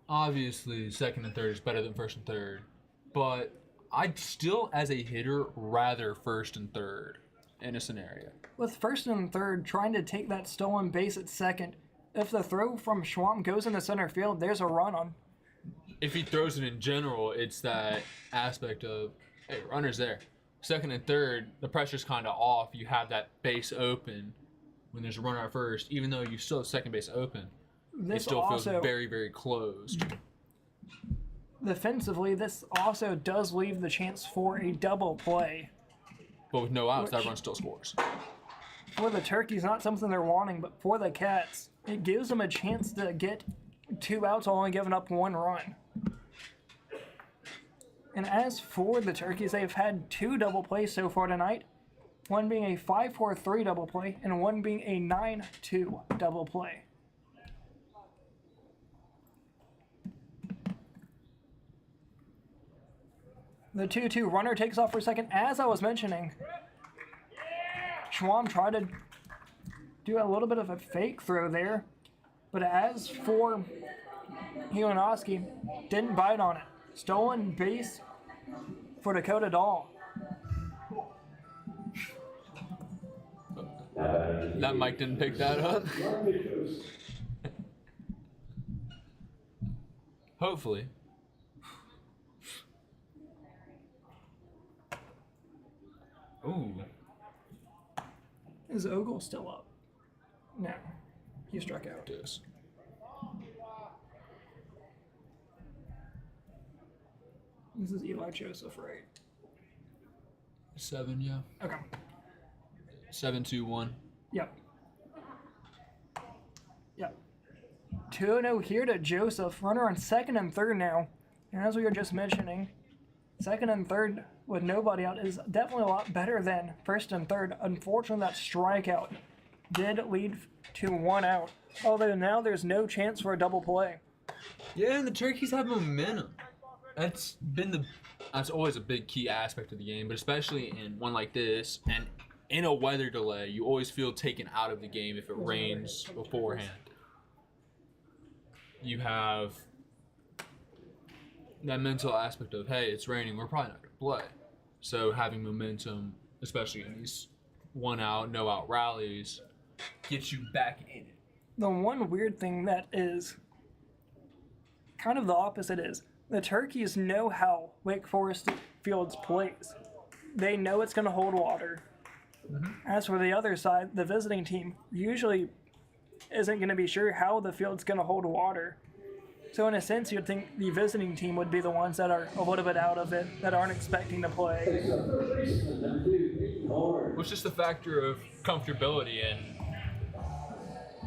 obviously second and third is better than first and third, but I'd still, as a hitter, rather first and third in a scenario. With first and third trying to take that stolen base at second, if the throw from Schwam goes into center field, there's a run on. If he throws it in general, it's that aspect of, hey, runner's there. Second and third, the pressure's kind of off. You have that base open when there's a runner at first, even though you still have second base open. It still feels very, very closed. Defensively, this also does leave the chance for a double play. But with no outs, that run still scores. For the Turkeys, not something they're wanting, but for the Cats, it gives them a chance to get 2 outs, only giving up 1 run. And as for the Turkeys, they've had 2 double plays so far tonight, one being a 5-4-3 double play and one being a 9-2 double play. The 2-2 runner takes off for a second. As I was mentioning, Schwam tried to do a little bit of a fake throw there. But as for Uwharrie, didn't bite on it. Stolen base for Dakota Dahl. That mic didn't pick that up. Hopefully. Ooh. Is Ogle still up? No. He struck out. Yes. This is Eli Joseph, right? 7, yeah. Okay. 7-2-1. Yep. Yep. 2-0 here to Joseph. Runner on second and third now. And as we were just mentioning, second and third with nobody out is definitely a lot better than first and third. Unfortunately, that strikeout did lead to 1 out. Although now there's no chance for a double play. Yeah, and the Turkeys have momentum. That's always a big key aspect of the game, but especially in one like this, and in a weather delay, you always feel taken out of the game if it rains beforehand. You have that mental aspect of, hey, it's raining, we're probably not going to play. So having momentum, especially in these 1 out, no out rallies, gets you back in it. The one weird thing that is kind of the opposite is the Turkeys know how Wake Forest Fields plays. They know it's going to hold water. Mm-hmm. As for the other side, the visiting team usually isn't going to be sure how the field's going to hold water. So in a sense, you'd think the visiting team would be the ones that are a little bit out of it, that aren't expecting to play. Well, it's just the factor of comfortability and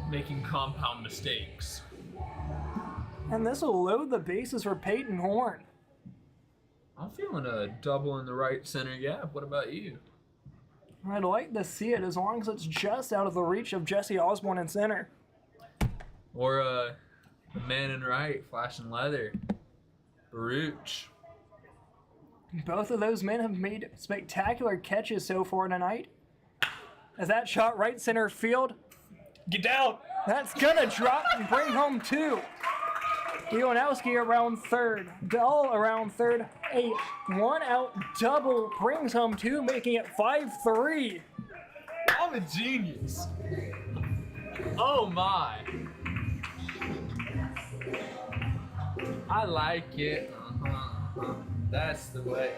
making compound mistakes. And this will load the bases for Peyton Horn. I'm feeling a double in the right center gap. What about you? I'd like to see it as long as it's just out of the reach of Jesse Osborne in center. Or the man in right, flashing leather, Baruch. Both of those men have made spectacular catches so far tonight. As that shot right center field, Get down! That's gonna drop and bring home 2. Uwharrie around third, Dahl around third. A 1 out double brings home 2, making it 5-3. I'm a genius. Oh my. I like it. That's the way.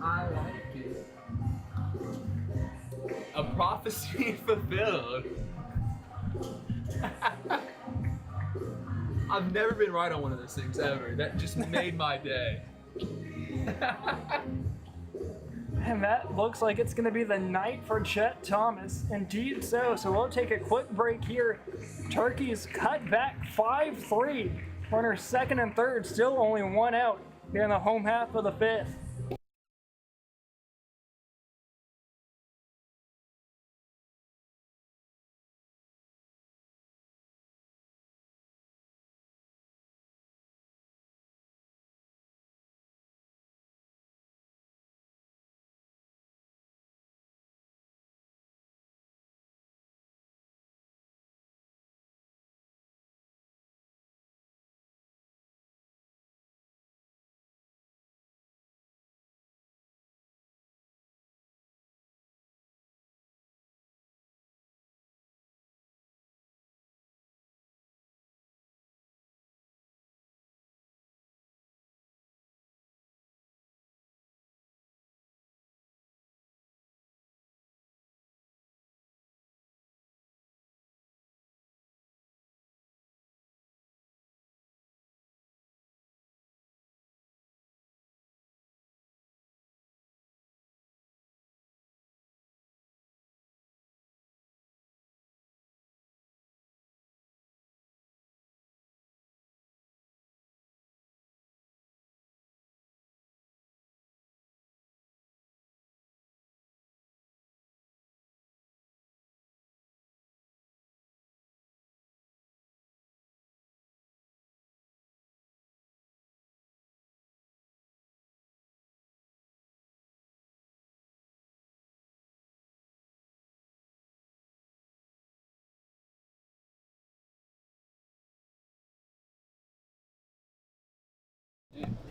I like it. A prophecy fulfilled. I've never been right on one of those things ever. That just made my day. And that looks like it's going to be the night for Chet Thomas. Indeed so. So we'll take a quick break here. Turkeys cut back 5-3. Runners second and third, still only one out here in the home half of the fifth.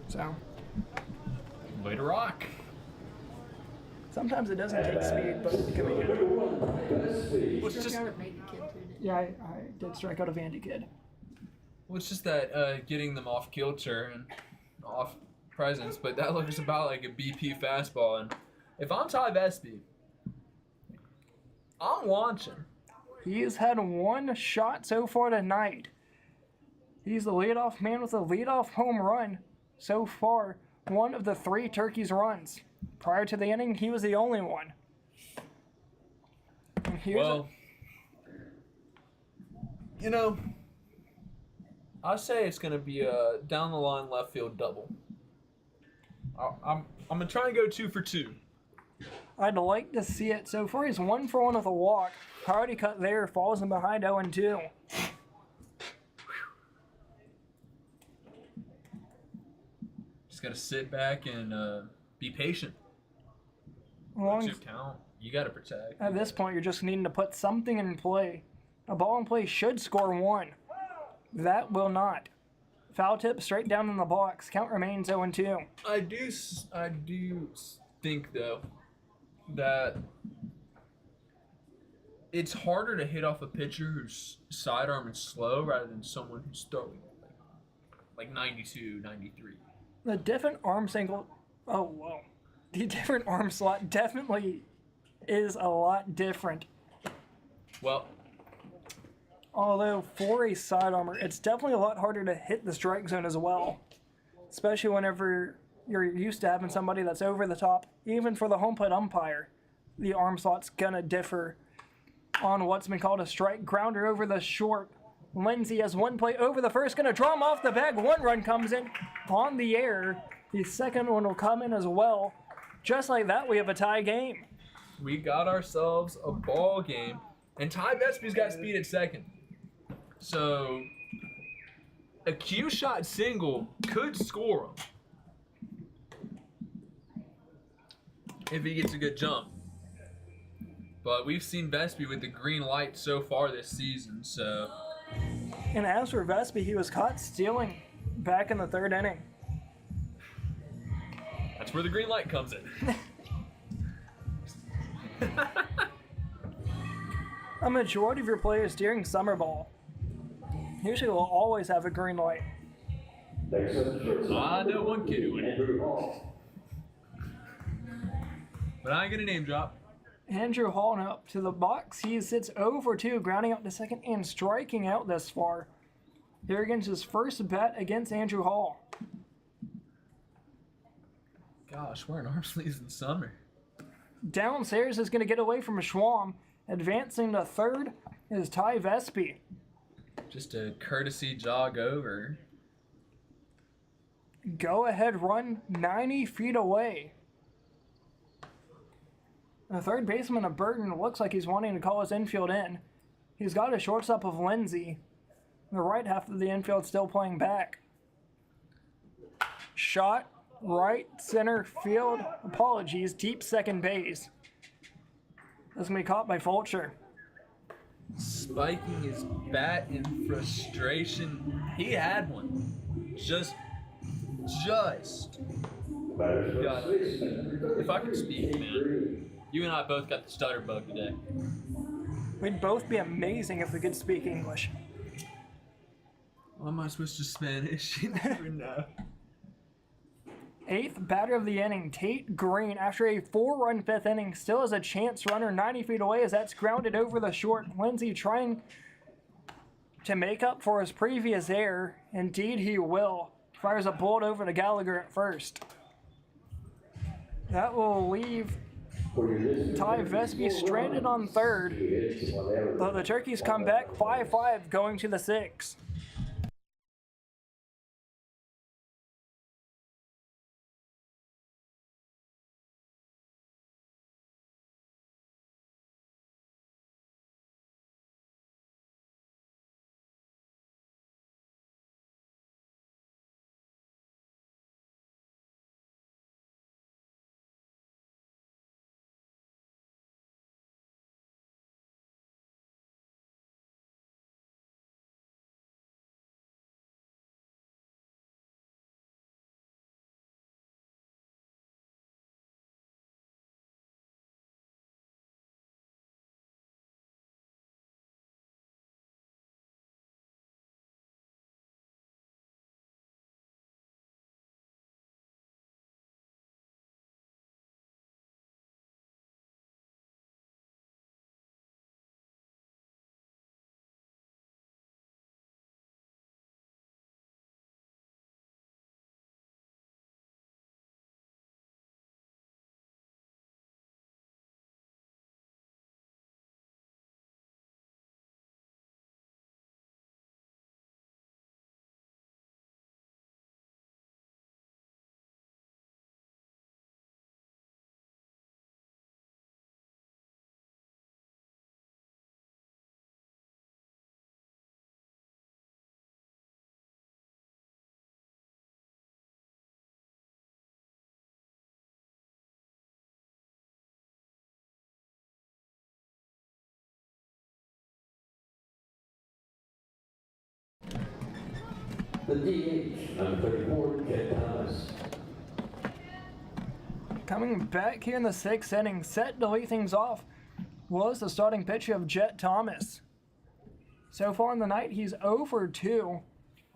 So Way to rock. sometimes it doesn't take speed, but it can be good. Well, it's just, Yeah, I did strike out a Vandy kid. well, it's just that getting them off kilter and off presence, but that looks about like a BP fastball. And if I'm Ty Vespi, I'm watching. He's had one shot so far tonight. He's the leadoff man with a leadoff home run so far. One of the 3 Turkeys runs. Prior to the inning, he was the only one. And here's Well, you know, I say it's gonna be a down the line left field double. I'm gonna try and go 2 for 2. I'd like to see it. So far, he's 1 for 1 with a walk. Priority cut there, falls in behind 0-2. Just gotta sit back and be patient. Long What's your count? You gotta protect. At this point, you're just needing to put something in play. A ball in play should score 1. That will not. Foul tip straight down in the box. Count remains 0-2. I do think though that it's harder to hit off a pitcher who's sidearm and slow rather than someone who's throwing like 92, 93. The different arm single. Oh, whoa. The different arm slot definitely is a lot different. Well, Although for a sidearmer, it's definitely a lot harder to hit the strike zone as well. Especially whenever you're used to having somebody that's over the top. Even for the home plate umpire, the arm slot's gonna differ on what's been called a strike. Grounder over the short. Lindsay has one play over the first, gonna draw him off the bag. 1 run comes in on the air. The second one will come in as well. Just like that, we have a tie game. we got ourselves a ball game, and Ty Vespi's got speed at second. So a Q shot single could score him if he gets a good jump. But we've seen Vespi with the green light so far this season, so. And as for Vespi, he was caught stealing back in the 3rd inning. That's where the green light comes in. A majority of your players during summer ball usually will always have a green light. I know one kid who would. But I ain't gonna name drop. Andrew Hall now up to the box. He sits 0 for 2, grounding out to second and striking out this far. Here against his first bat against Andrew Hall. Gosh, wearing arm sleeves in summer. downstairs is going to get away from Schwam. Advancing to third is Ty Vespi. Just a courtesy jog over. Go ahead run 90 feet away. The third baseman of Burton looks like he's wanting to call his infield in. He's got a shortstop of Lindsay. The right half of the infield still playing back. Shot, right, center field, apologies, deep second base. That's going to be caught by Fulcher. Spiking his bat in frustration. He had one. Just. God, if I could speak, man. You and I both got the stutter bug today. We'd both be amazing if we could speak English. Well, am I switched to Spanish? You never know. Eighth batter of the inning, Tate Green, after a 4-run fifth inning, still has a chance runner 90 feet away as that's grounded over the short. Lindsay trying to make up for his previous error. Indeed, he will. Fires a bullet over to Gallagher at first. That will leave Ty Vespi stranded on third. But the Turkeys come back 5-5 going to the 6th. The DH, number 34, Ted Thomas. Coming back here in the 6th inning, set to lead things off, was the starting pitcher of Jet Thomas. So far in the night, he's 0 for 2,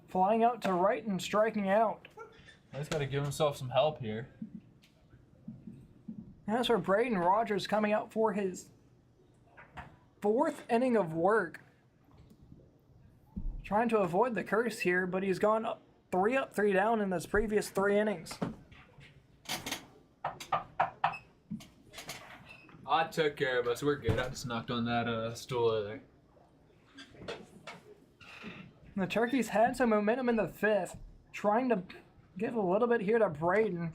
flying out to right and striking out. He's got to give himself some help here. As for Braden Rogers coming out for his 4th inning of work. Trying to avoid the curse here, but he's gone up, 3 up, 3 down in his previous 3 innings. I took care of us. We're good. I just knocked on that stool over there. The Turkeys had some momentum in the 5th, trying to give a little bit here to Braden.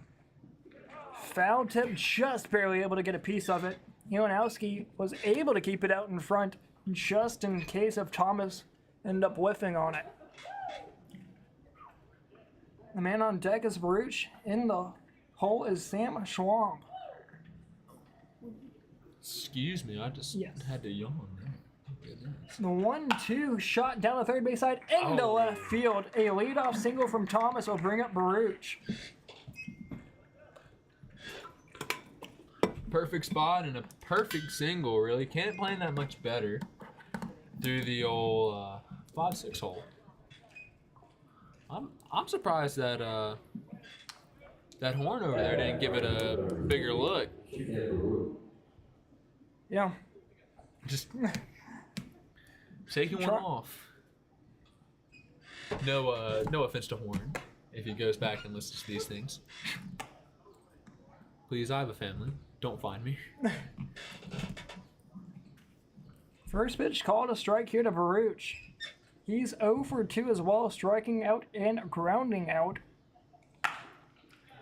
Foul tip, just barely able to get a piece of it. Iwanowski was able to keep it out in front, just in case of Thomas ended up whiffing on it. The man on deck is Baruch. In the hole is Sam Schwamp. Excuse me, I just had to yawn there. The 1-2 shot down the third base side into left field. A leadoff single from Thomas will bring up Baruch. Perfect spot and a perfect single, really. Can't plan that much better through the old 5-6 hole. I'm surprised that that horn over there didn't give it a bigger look. Yeah. Just taking one off. No offense to Horn if he goes back and listens to these things. Please, I have a family. Don't find me. First pitch called a strike here to Baruch. He's 0 for 2 as well, striking out and grounding out.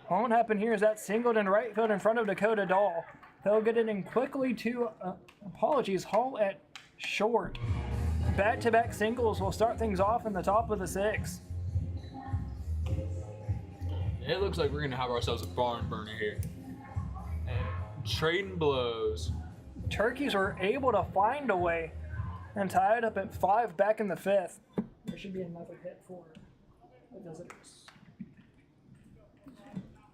What won't happen here is that singled in right field in front of Dakota Dahl. They'll get it in quickly to, Hall at short. Back-to-back singles will start things off in the top of the 6th. It looks like we're going to have ourselves a barn burner here. And trading blows. Turkeys were able to find a way and tie it up at 5 back in the 5th. There should be another hit for the visitors.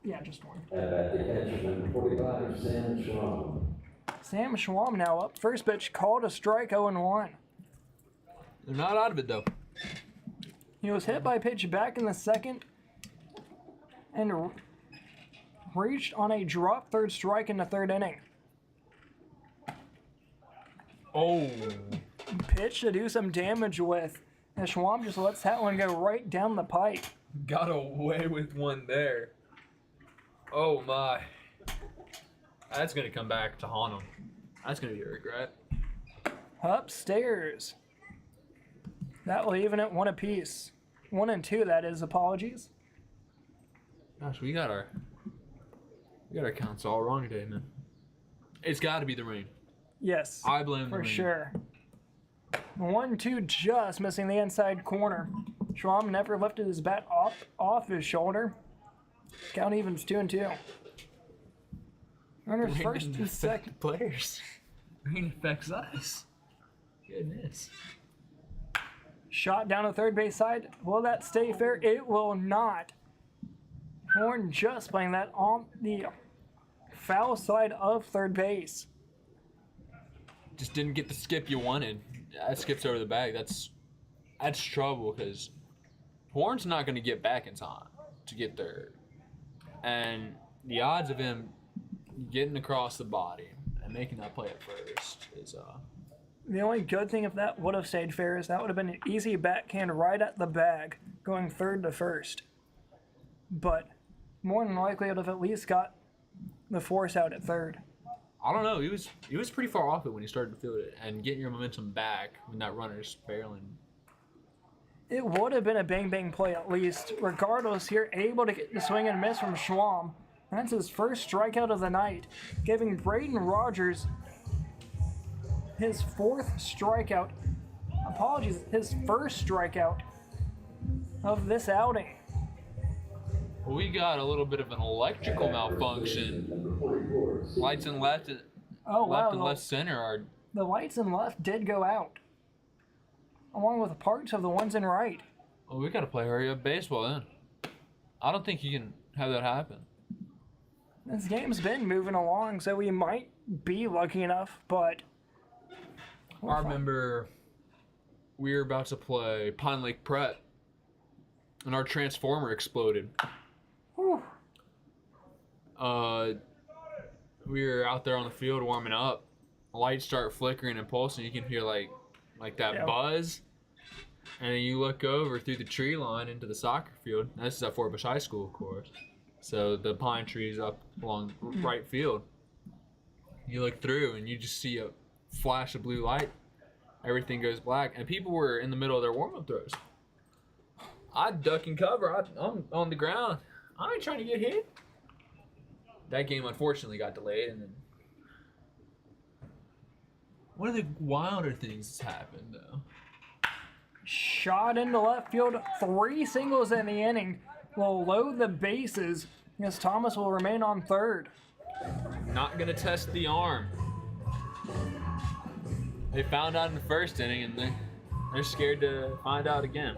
Yeah, just one. At the catcher, number 45, Sam Schwam. Sam Schwam now up. First pitch called a strike 0-1. They're not out of it, though. He was hit by a pitch back in the 2nd and reached on a drop third strike in the 3rd inning. Oh. Pitch to do some damage with. And Schwam just lets that one go right down the pipe. Got away with one there. Oh, my. That's going to come back to haunt him. That's going to be a regret. Upstairs. That will even it 1 apiece. 1 and 2, that is. Apologies. Gosh, we got our counts all wrong today, man. It's got to be the rain. Yes. I blame the for rain. sure. 1-2, just missing the inside corner. Schwam never lifted his bat off his shoulder. Count evens 2-2. Runners Rain first didn't and affect second. the players. Rain affects us. Goodness. Shot down the third base side. Will that stay fair? It will not. Horn just playing that on the foul side of third base. Just didn't get the skip you wanted. That skips over the bag. That's trouble because Horn's not going to get back in time to get third. And the odds of him getting across the body and making that play at first is The only good thing if that would have stayed fair is that would have been an easy backhand right at the bag, going third to first. But more than likely, it would have at least got the force out at third. I don't know. He was pretty far off it when he started to field it, and getting your momentum back when that runner's barreling. It would have been a bang-bang play at least. Regardless, here able to get the swing and miss from Schwam. That's his first strikeout of the night, giving Braden Rogers his 4th strikeout. Apologies, his first strikeout of this outing. We got a little bit of an electrical malfunction. Lights in left and left center are. The lights in left did go out, along with parts of the ones in right. Well, we got to play hurry up baseball then. I don't think you can have that happen. This game's been moving along, so we might be lucky enough, but I remember we were about to play Pine Lake Pret, and our transformer exploded. Whew. We were out there on the field warming up. Lights start flickering and pulsing. You can hear like that buzz, and then you look over through the tree line into the soccer field. This is at Fort Bush High School, of course. So the pine trees up along right field. You look through and you just see a flash of blue light. Everything goes black, and people were in the middle of their warm-up throws. I duck and cover. I'm on the ground. I ain't trying to get hit. That game unfortunately got delayed, and then one of the wilder things has happened though. Shot into left field, 3 singles in the inning will load the bases as Thomas will remain on third. Not gonna test the arm. They found out in the first inning, and they're scared to find out again.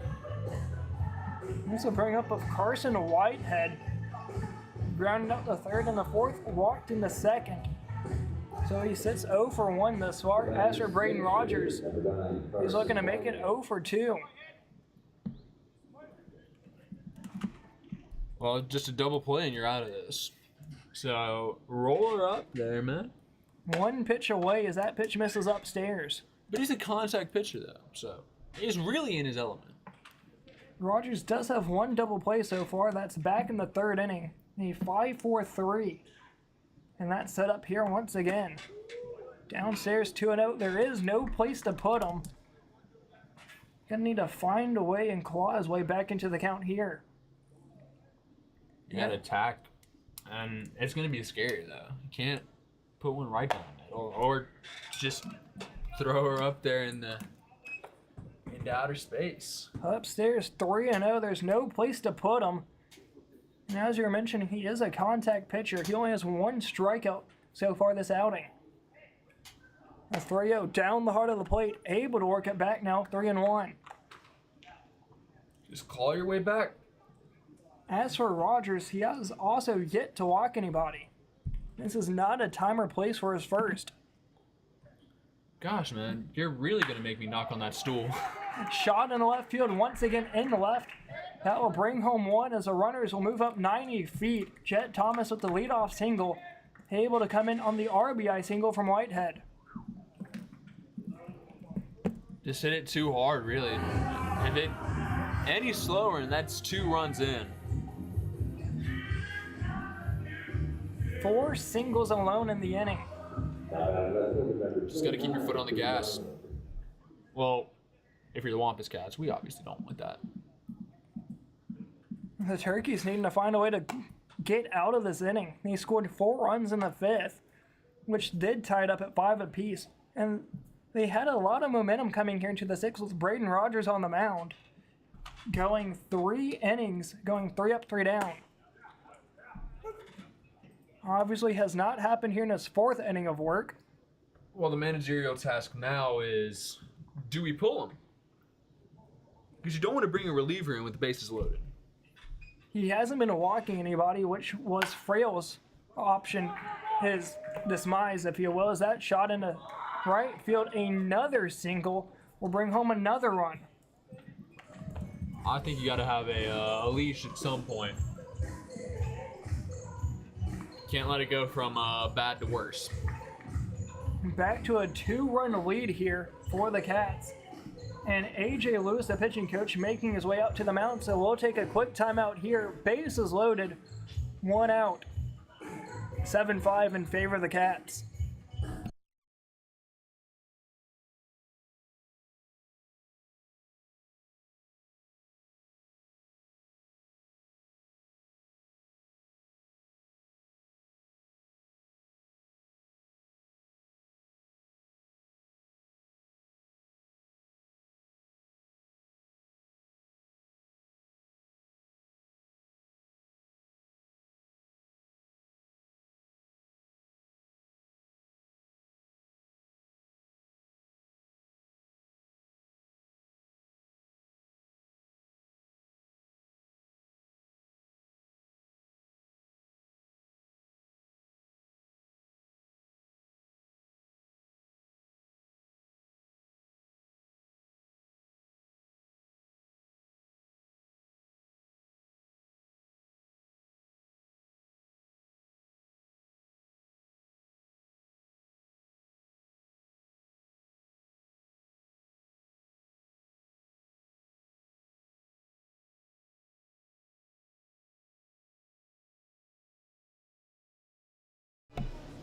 This will bring up of Carson Whitehead. Grounded out the third and the fourth, walked in the second. So he sits 0 for 1 thus far. As for Braden Rogers, he's looking to make it 0 for 2. Well, just a double play and you're out of this. So roll her up there, man. 1 pitch away as that pitch misses upstairs. But he's a contact pitcher though, so he's really in his element. Rogers does have 1 double play so far. That's back in the 3rd inning. A 5-4-3. And that's set up here once again. Downstairs 2-0. There is no place to put him. Gonna need to find a way and claw his way back into the count here. You gotta attack, and it's gonna be scary though. You can't put one right down it, or just throw her up there into outer space. Upstairs 3-0. There's no place to put him. And as you were mentioning, he is a contact pitcher. He only has 1 strikeout so far this outing. A 3-0 down the heart of the plate, able to work it back now, 3-1. Just claw your way back. As for Rogers, he has also yet to walk anybody. This is not a time or place for his first. Gosh, man, you're really gonna make me knock on that stool. Shot in the left field once again in the left. That will bring home 1 as the runners will move up 90 feet. Jet Thomas with the leadoff single, able to come in on the RBI single from Whitehead. Just hit it too hard, really. If it any slower, and that's 2 runs in. 4 singles alone in the inning. Just gotta keep your foot on the gas. Well, if you're the Wampus Cats, we obviously don't want that. The Turkeys needing to find a way to get out of this inning. They scored 4 runs in the 5th, which did tie it up at 5 apiece. And they had a lot of momentum coming here into the 6th with Braden Rogers on the mound, going 3 innings, going 3 up, 3 down. Obviously has not happened here in his 4th inning of work. Well, the managerial task now is, do we pull him? Because you don't want to bring a reliever in with the bases loaded. He hasn't been walking anybody, which was Frail's option, his demise, if you will, as that shot into right field. Another single will bring home another run. I think you got to have a leash at some point. Can't let it go from bad to worse. Back to a 2-run lead here for the Cats. And A.J. Lewis, the pitching coach, making his way out to the mound. So we'll take a quick timeout here. Bases loaded, 1 out. 7-5 in favor of the Cats.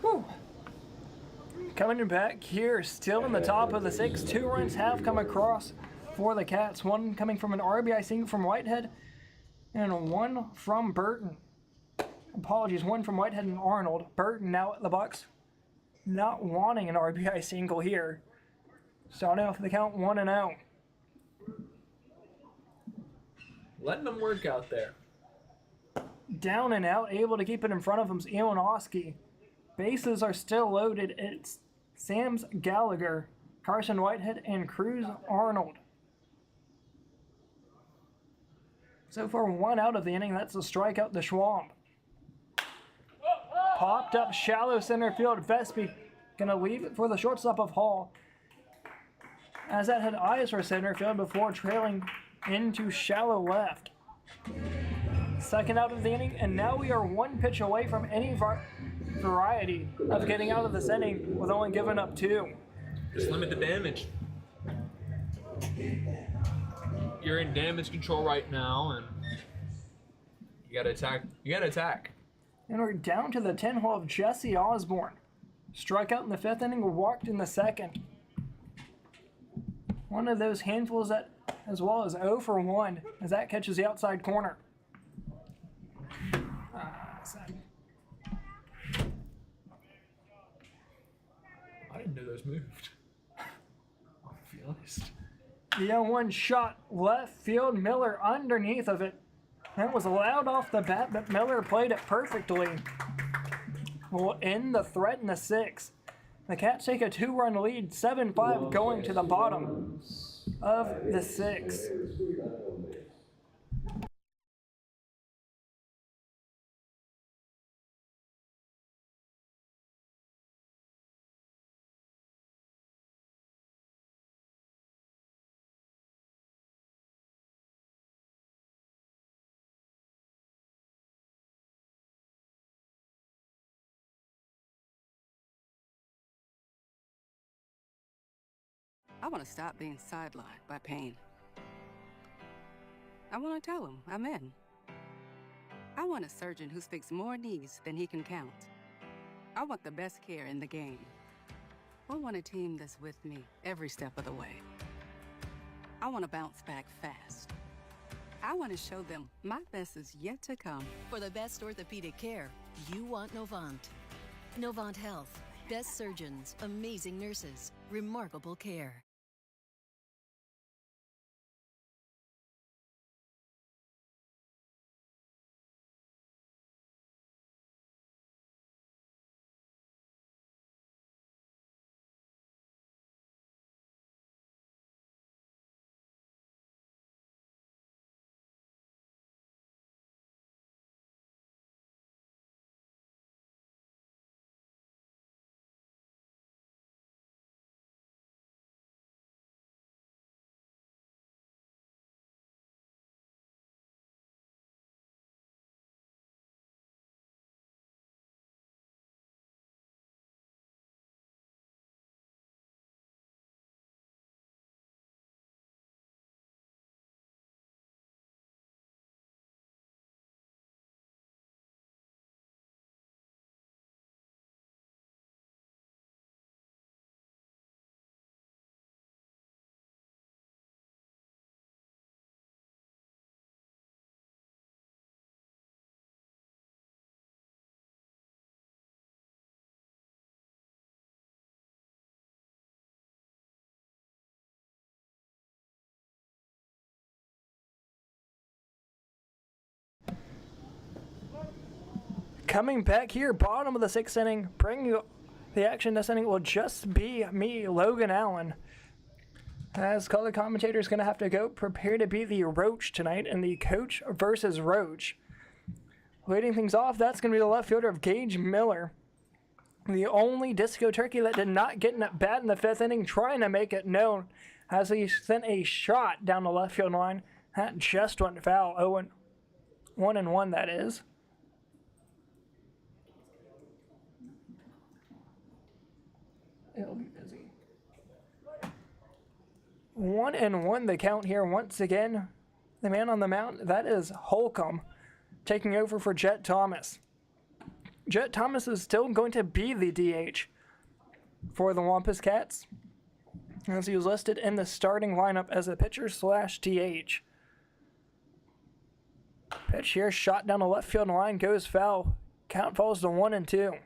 Whew. Coming back here, still in the top of the 6th. 2 runs have come across for the Cats. 1 coming from an RBI single from Whitehead, and 1 from Burton. Apologies, 1 from Whitehead and Arnold. Burton now at the Bucks, not wanting an RBI single here. Starting off the count 1-0. Letting them work out there. Down and out, able to keep it in front of him is Iwanowski. Bases are still loaded. It's Sams Gallagher, Carson Whitehead, and Cruz Arnold. So far, 1 out of the inning. That's a strikeout to Schwamp. Popped up shallow center field. Vespi gonna leave it for the shortstop of Hall, as that had eyes for center field before trailing into shallow left. 2nd out of the inning, and now we are 1 pitch away from any variety of getting out of this inning with only giving up 2. Just limit the damage. You're in damage control right now, and you gotta attack. You gotta attack. And we're down to the 10 hole of Jesse Osborne. Struck out in the 5th inning, walked in the 2nd. One of those handfuls that, as well as 0 for 1, as that catches the outside corner. I didn't know those moved. I'll be honest. The 0-1 shot left field, Miller underneath of it. That was allowed off the bat, but Miller played it perfectly. Will end the threat in the 6th. The Cats take a 2-run lead, 7-5 going to the bottom of the 6th. I want to stop being sidelined by pain. I want to tell him I'm in. I want a surgeon who speaks more knees than he can count. I want the best care in the game. I want a team that's with me every step of the way. I want to bounce back fast. I want to show them my best is yet to come. For the best orthopedic care, you want Novant. Novant Health. Best surgeons, amazing nurses, remarkable care. Coming back here, bottom of the 6th inning, bringing you the action this inning will just be me, Logan Allen. As color commentator is going to have to go prepare to be the Roach tonight in the Coach versus Roach. Leading things off, that's going to be the left fielder of Gage Miller. The only Disco Turkey that did not get in at bat in the 5th inning, trying to make it known as he sent a shot down the left field line. That just went foul. 1-1 that is. It'll be busy. 1-1 the count here once again. The man on the mound, that is Holcomb, taking over for Jet Thomas. Jet Thomas is still going to be the DH for the Wampus Cats, as he was listed in the starting lineup as a pitcher/DH. Pitch here, shot down the left field line, goes foul. Count falls to 1-2.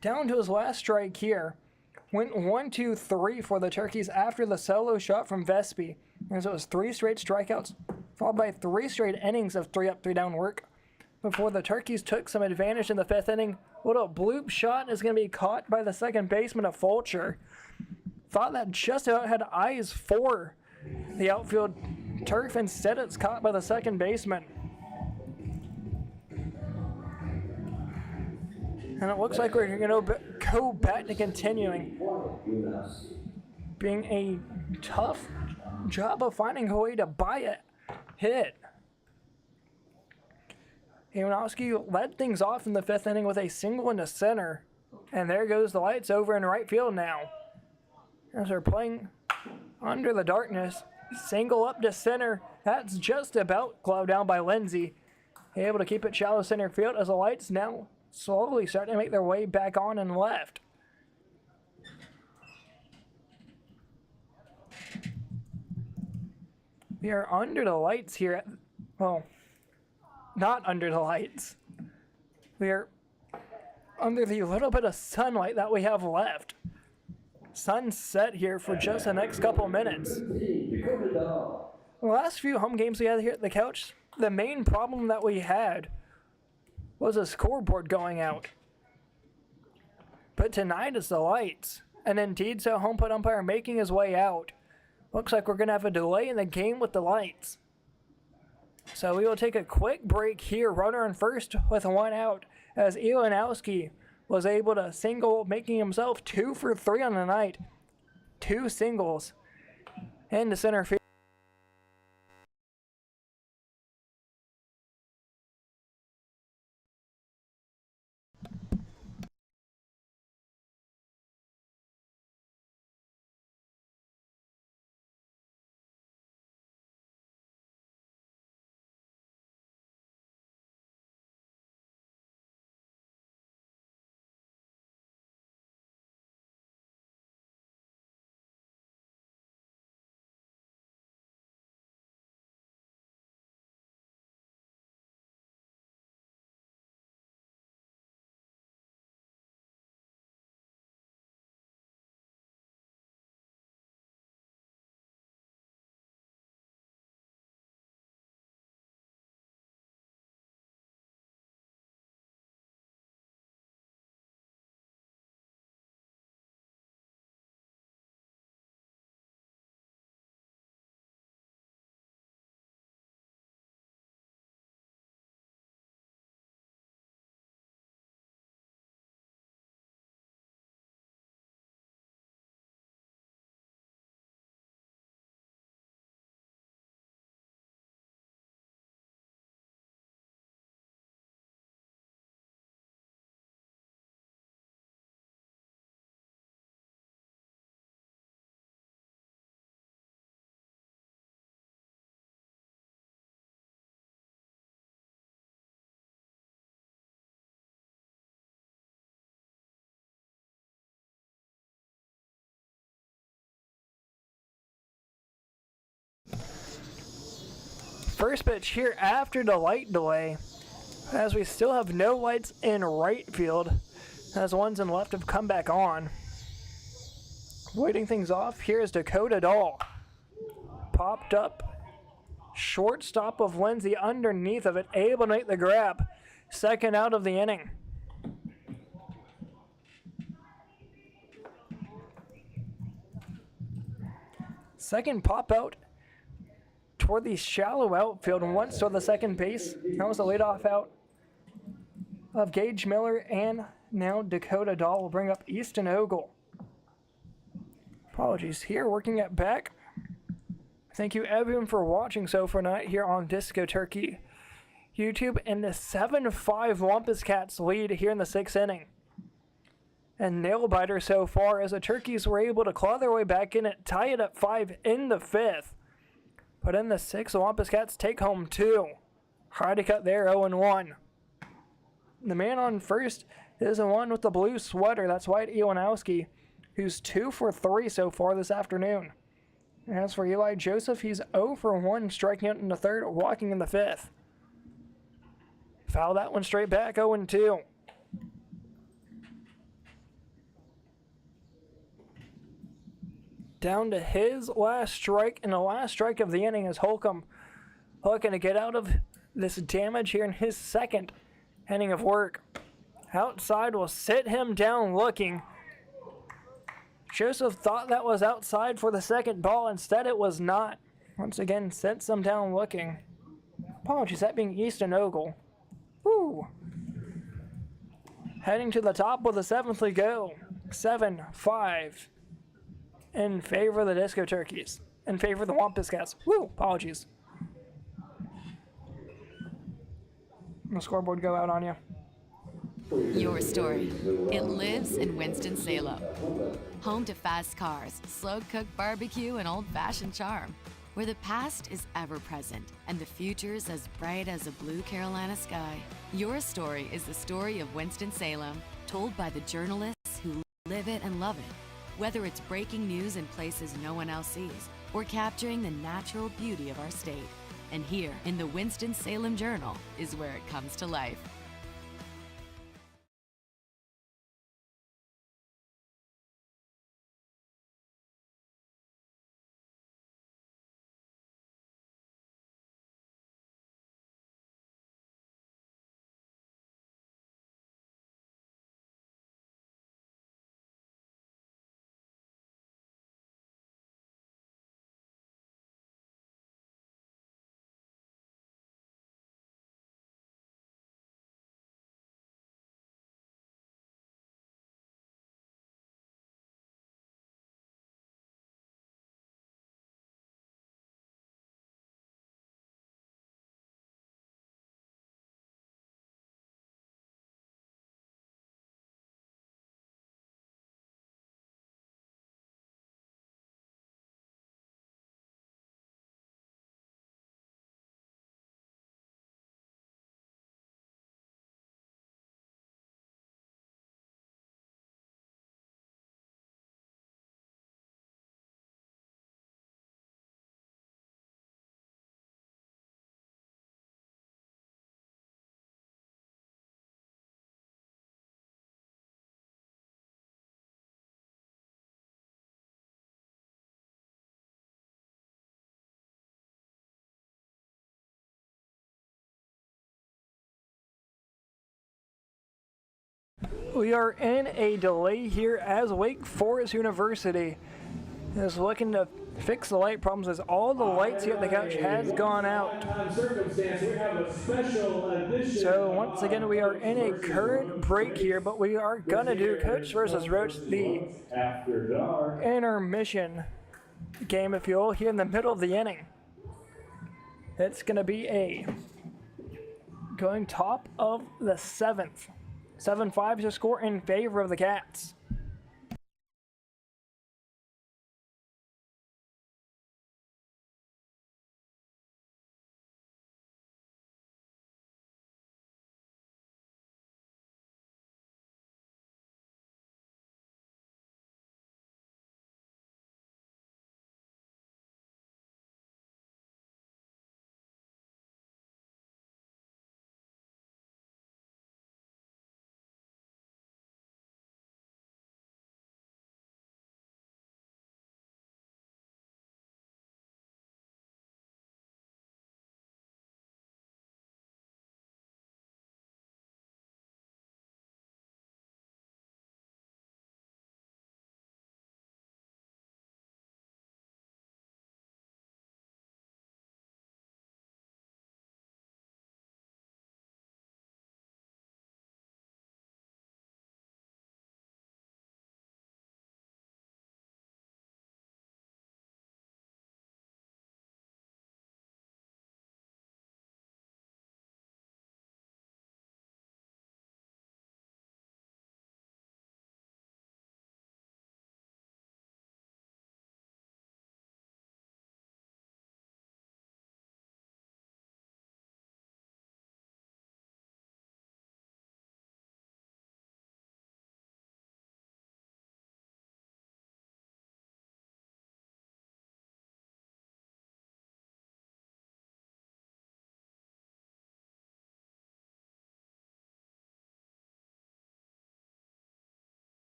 Down to his last strike here. Went 1-2-3 for the Turkeys after the solo shot from Vespi, as it was 3 straight strikeouts, followed by 3 straight innings of 3 up, 3 down work, before the Turkeys took some advantage in the 5th inning. Little bloop shot is going to be caught by the second baseman of Fulcher. Thought that just about had eyes for the outfield turf. Instead, it's caught by the second baseman. And it looks like we're going to go back to continuing. Being a tough job of finding a way to buy it hit. Iwanowski led things off in the 5th inning with a single into center. And there goes the lights over in right field now. as they're playing under the darkness. Single up to center. That's just about gloved down by Lindsay. Able to keep it shallow center field as the Lights now slowly starting to make their way back on and left. We are under the lights here. Well, not under the lights. We are under the little bit of sunlight that we have left. Sun's set here for just the next couple minutes. The last few home games we had here at the couch, the main problem that we had was a scoreboard going out. But tonight it's the Lights, and indeed so home plate umpire making his way out. Looks like we're going to have a delay in the game with the Lights. So we will take a quick break here, runner on first with one out, as Uwharrie was able to single, making himself 2 for 3 on the night. 2 singles into center field. First pitch here after the light delay, as we still have no lights in right field, as the ones in left have come back on. Waiting things off, here is Dakota Dahl. Popped up, shortstop of Lindsay underneath of it, able to make the grab. Second out of the inning. Second pop out toward the shallow outfield and once toward the second base. That was the leadoff out of Gage Miller, and now Dakota Dahl will bring up Easton Ogle. Apologies here, working it back. Thank you everyone for watching so far tonight here on Disco Turkey YouTube, and the 7-5 Wampus Cats lead here in the 6th inning. And nail biter so far as the Turkeys were able to claw their way back in it, tie it at 5 in the 5th. But in the 6th, the Wampus Cats take home 2. Hard to cut there, 0-1. The man on first is the one with the blue sweater. That's Wyatt Iwanowski, who's 2 for 3 so far this afternoon. As for Eli Joseph, he's 0 for 1, striking out in the 3rd, walking in the 5th. Foul that one straight back, 0-2. Down to his last strike, and the last strike of the inning is Holcomb looking to get out of this damage here in his 2nd inning of work. Outside will sit him down looking. Joseph thought that was outside for the 2nd ball. Instead, it was not. Once again, sits him down looking. Apologies, that being Easton Ogle. Woo! Heading to the top with the 7th we go. 7-5. In favor of the Disco Turkeys. In favor of the Wampus Cats. Woo! Apologies. The scoreboard go out on you. Your story. It lives in Winston-Salem. Home to fast cars, slow-cooked barbecue, and old-fashioned charm. Where the past is ever present and the future's as bright as a blue Carolina sky. Your story is the story of Winston-Salem, told by the journalists who live it and love it. Whether it's breaking news in places no one else sees or capturing the natural beauty of our state. And here in the Winston-Salem Journal is where it comes to life. We are in a delay here as Wake Forest University is looking to fix the light problems as all the lights here at the couch has gone out. So once again we are in a current break here, but we are gonna do Coach versus Roach, the intermission game, if you will, here in the middle of the inning. It's gonna be a going top of the seventh. 7-5 to score in favor of the Cats.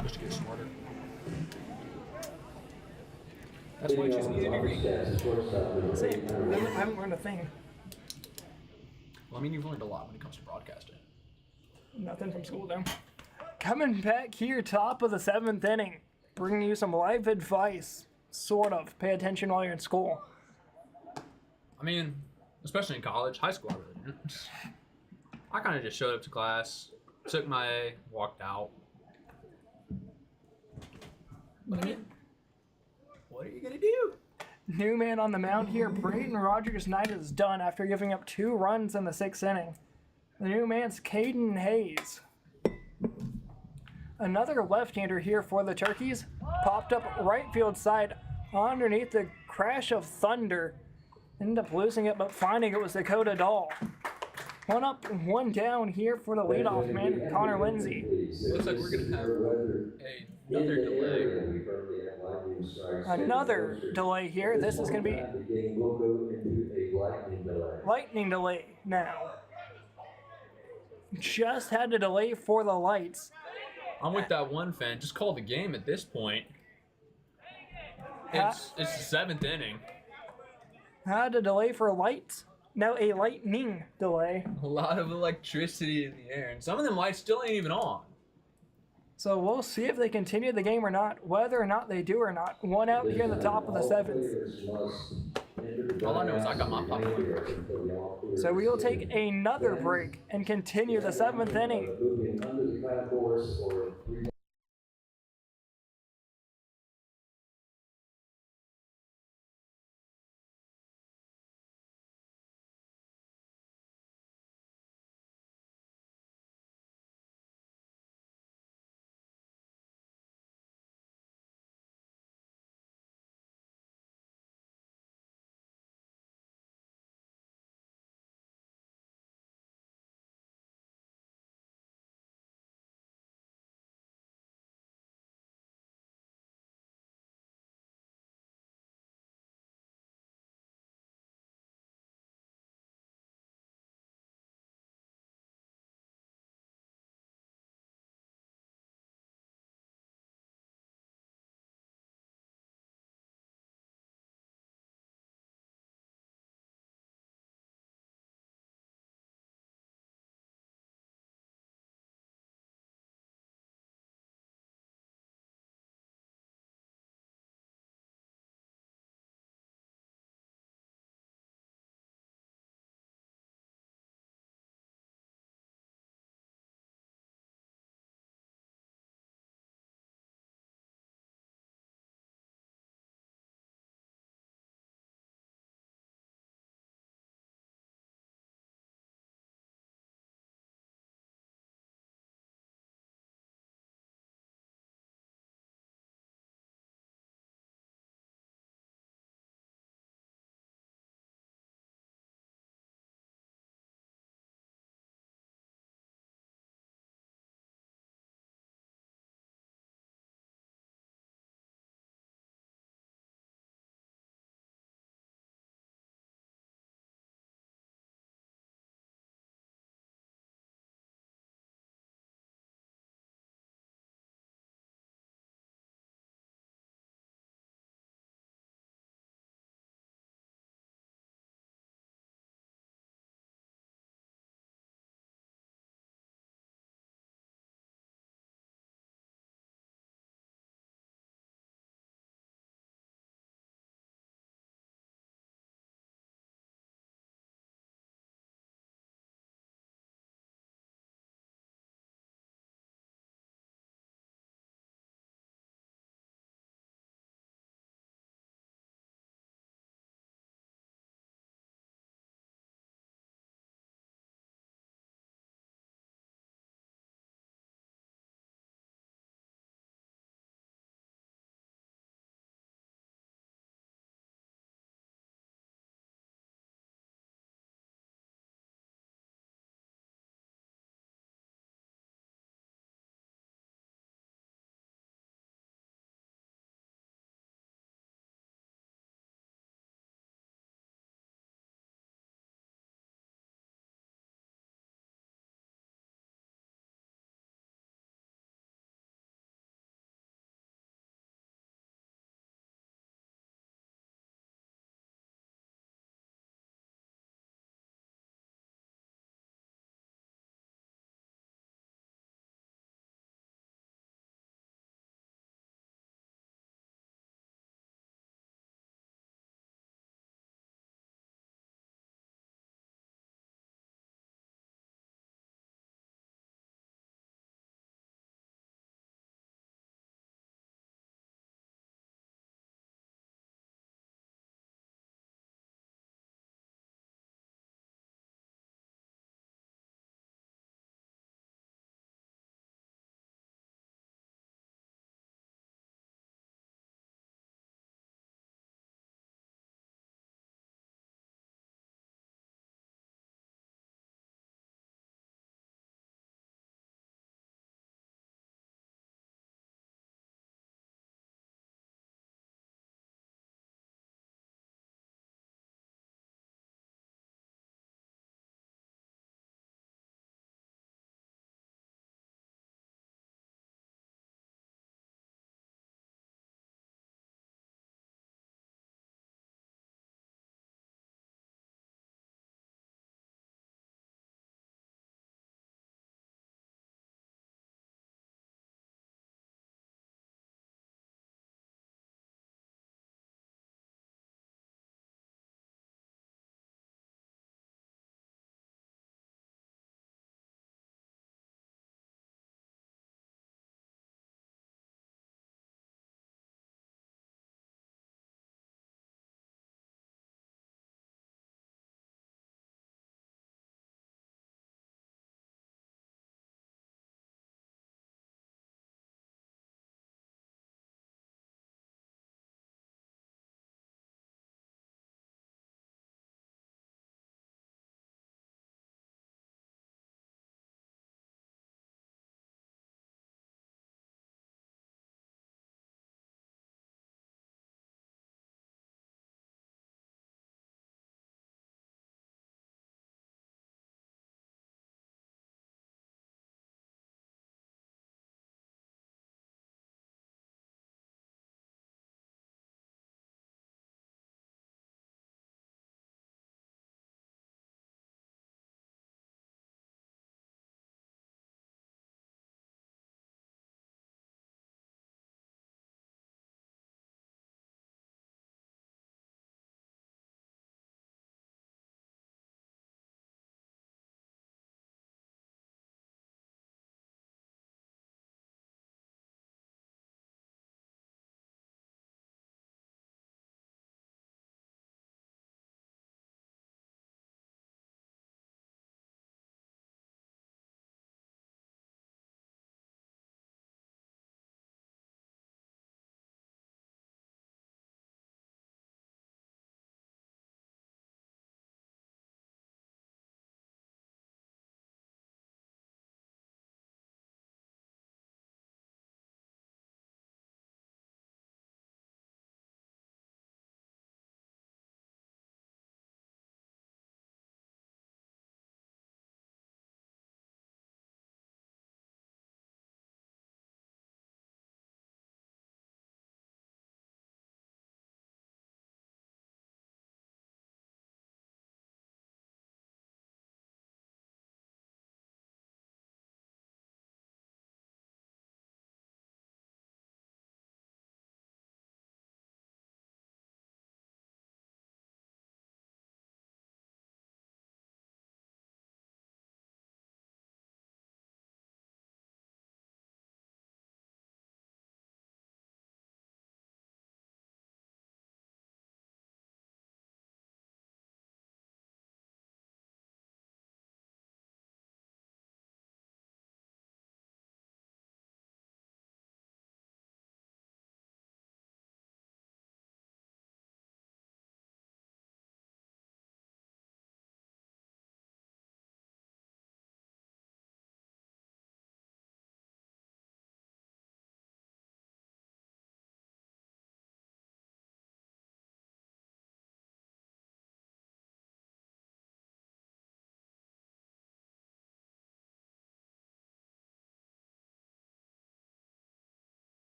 supposed to get smarter. That's why I choose an easy degree. See, I haven't learned a thing. Well, I mean, you've learned a lot when it comes to broadcasting. Nothing from school, though. Coming back here, top of the 7th inning, bringing you some life advice. Sort of. Pay attention while you're in school. I mean, especially in college, high school, I really didn't. I kind of just showed up to class, took my A, walked out. But I mean, what are you going to do? New man on the mound here, Brayden Rogers' night is done after giving up 2 runs in the 6th inning. The new man's Caden Hayes. Another left-hander here for the Turkeys. Popped up right field side underneath the crash of thunder. Ended up losing it, but finding it was Dakota Dahl. 1 up, 1 down here for the leadoff man, Connor Lindsay. Looks like we're going to have another delay. Another delay here. This is going to be lightning delay now. Just had to delay for the lights. I'm with that one fan. Just call the game at this point. It's the 7th inning. Had to delay for lights. Now a lightning delay. A lot of electricity in the air, and some of them lights still ain't even on. So we'll see if they continue the game or not, whether or not they do or not. 1 out here in the top of the 7th. All I know is I got my pop. So we will take another break and continue the 7th inning.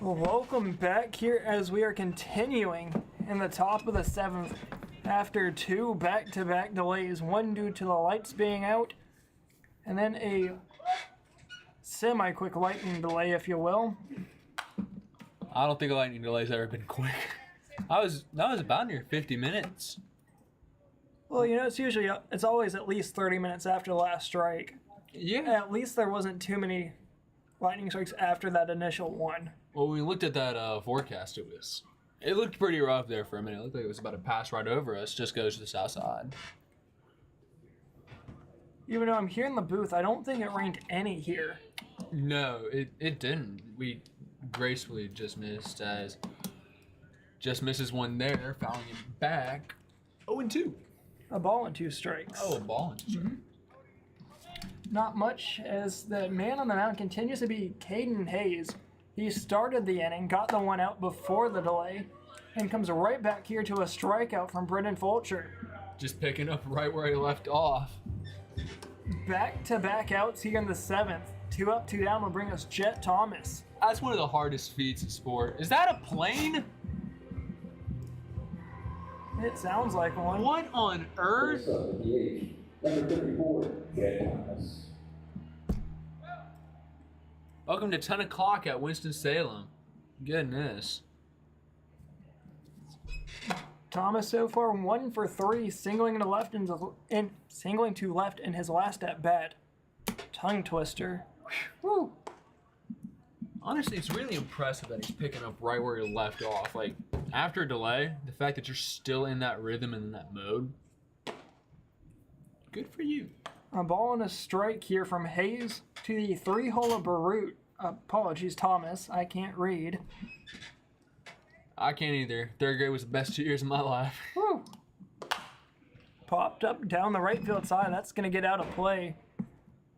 Well, welcome back here as we are continuing in the top of the 7th after 2 back-to-back delays, one due to the lights being out, and then a semi-quick lightning delay, if you will. I don't think a lightning delay's ever been quick. That was about near 50 minutes. Well, you know, it's always at least 30 minutes after the last strike. Yeah. At least there wasn't too many lightning strikes after that initial one. Well, when we looked at that forecast, it looked pretty rough there for a minute. It looked like it was about to pass right over us. Just goes to the south side. Even though I'm here in the booth, I don't think it rained any here. No, it didn't. We gracefully just missed just misses one there, fouling it back. 0-2. A ball and 2 strikes. Oh, a ball and 2 strikes. Not much, as the man on the mound continues to be Caden Hayes. He started the inning, got the one out before the delay, and comes right back here to a strikeout from Brendan Fulcher. Just picking up right where he left off. Back-to-back outs here in the 7th. 2 up, 2 down will bring us Jet Thomas. That's one of the hardest feats in sport. Is that a plane? It sounds like one. What on earth? First up at the age, number 34, Jet Thomas. Welcome to 10 o'clock at Winston-Salem. Goodness. Thomas so far 1 for 3, singling to left in his last at bat. Tongue twister. Woo. Honestly, it's really impressive that he's picking up right where he left off. Like, after a delay, the fact that you're still in that rhythm and in that mode, good for you. A ball and a strike here from Hayes to the 3-hole of Barute. Apologies, Thomas. I can't read. I can't either. 3rd grade was the best 2 years of my life. Woo. Popped up down the right field side. That's going to get out of play.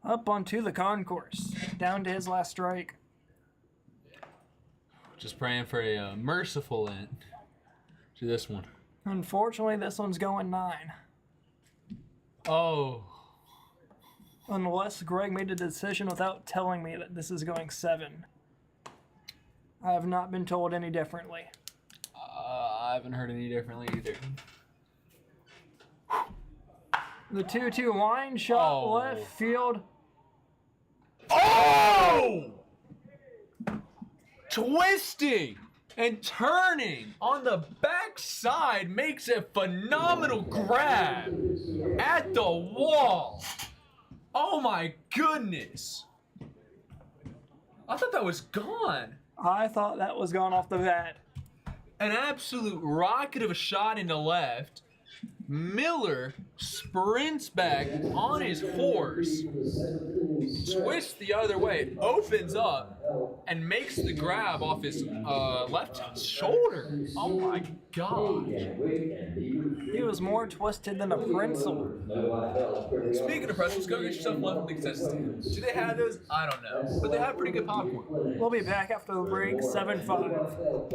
Up onto the concourse. Down to his last strike. Just praying for a merciful end to this one. Unfortunately, this one's going 9. Oh. Unless Greg made a decision without telling me that this is going 7. I have not been told any differently. I haven't heard any differently either. The 2-2 line shot left field. Oh! Twisting and turning on the backside makes a phenomenal grab at the wall. Oh my goodness. I thought that was gone. I thought that was gone off the bat. An absolute rocket of a shot into left. Miller sprints back on his horse, twists the other way, opens up, and makes the grab off his left shoulder. Oh my gosh. He was more twisted than a pretzel. Speaking of pretzels, go get yourself one from the concession stand. Do they have those? I don't know. But they have pretty good popcorn. We'll be back after the break, 7-5.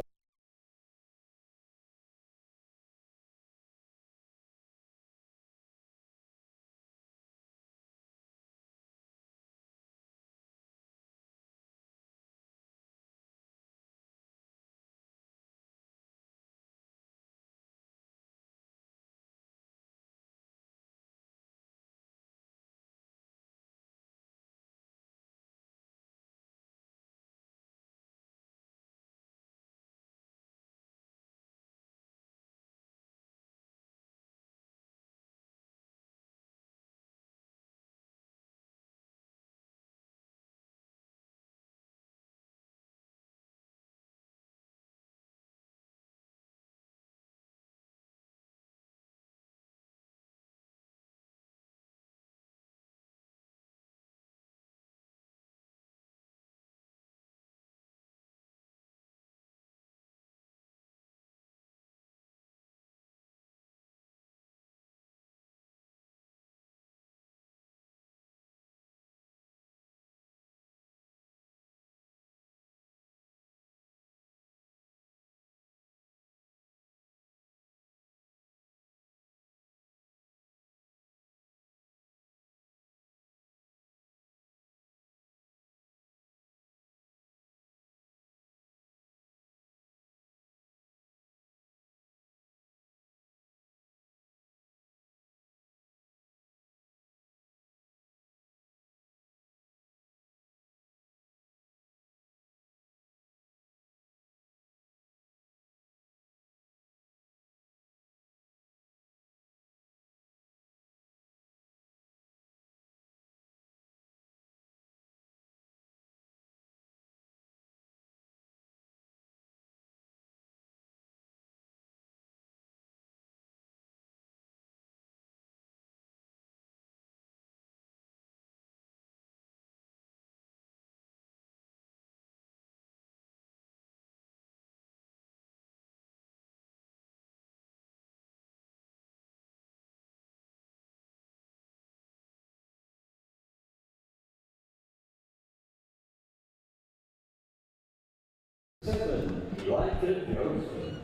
7, Elijah Joseph.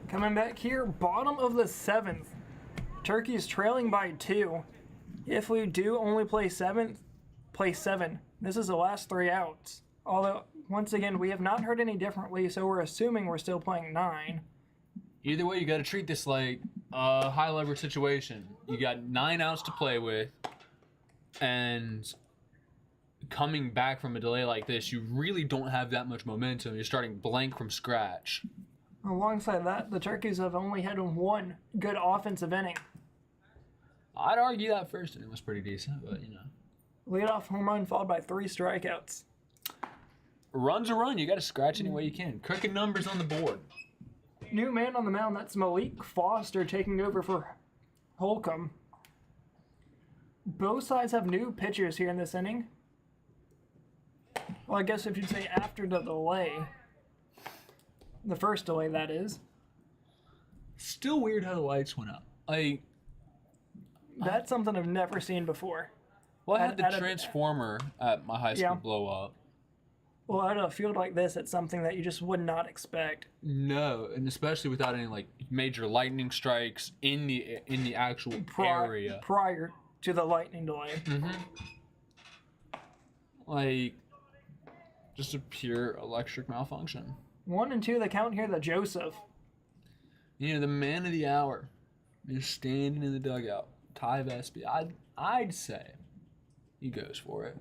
Coming back here, bottom of the 7th. Turkey's trailing by 2. If we do only play 7th, play 7. This is the last 3 outs. Although, once again, we have not heard any differently, so we're assuming we're still playing 9. Either way, you got to treat this like a high leverage situation. You got 9 outs to play with, and coming back from a delay like this, you really don't have that much momentum. You're starting blank from scratch. Alongside that, the Turkeys have only had 1 good offensive inning. I'd argue that first inning was pretty decent, but you know. Leadoff home run followed by 3 strikeouts. A run's a run. You got to scratch any way you can. Crooked numbers on the board. New man on the mound, that's Malik Foster taking over for Holcomb. Both sides have new pitchers here in this inning. Well, I guess if you'd say after the delay. The first delay, that is. Still weird how the lights went up. That's something I've never seen before. Well, I had the transformer at my high school blow up. Well, at a field like this, it's something that you just would not expect. No, and especially without any like major lightning strikes in the actual area prior to the lightning delay. Like just a pure electric malfunction. 1 and 2 the count here to Joseph. You know, the man of the hour is standing in the dugout. Ty Vespi. I'd say he goes for it.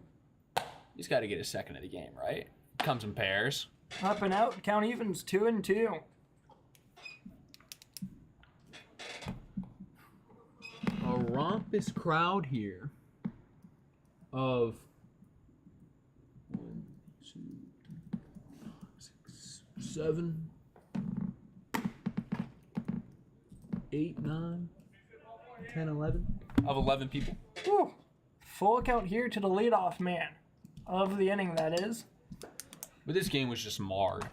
He's got to get a second of the game, right? Comes in pairs. Up and out, count evens 2 and 2. A raucous crowd here of 1, 2, 6, 7, 8, 9, 10, 11. Of 11 people. Whew. Full count here to the leadoff man of the inning, that is. But this game was just marred.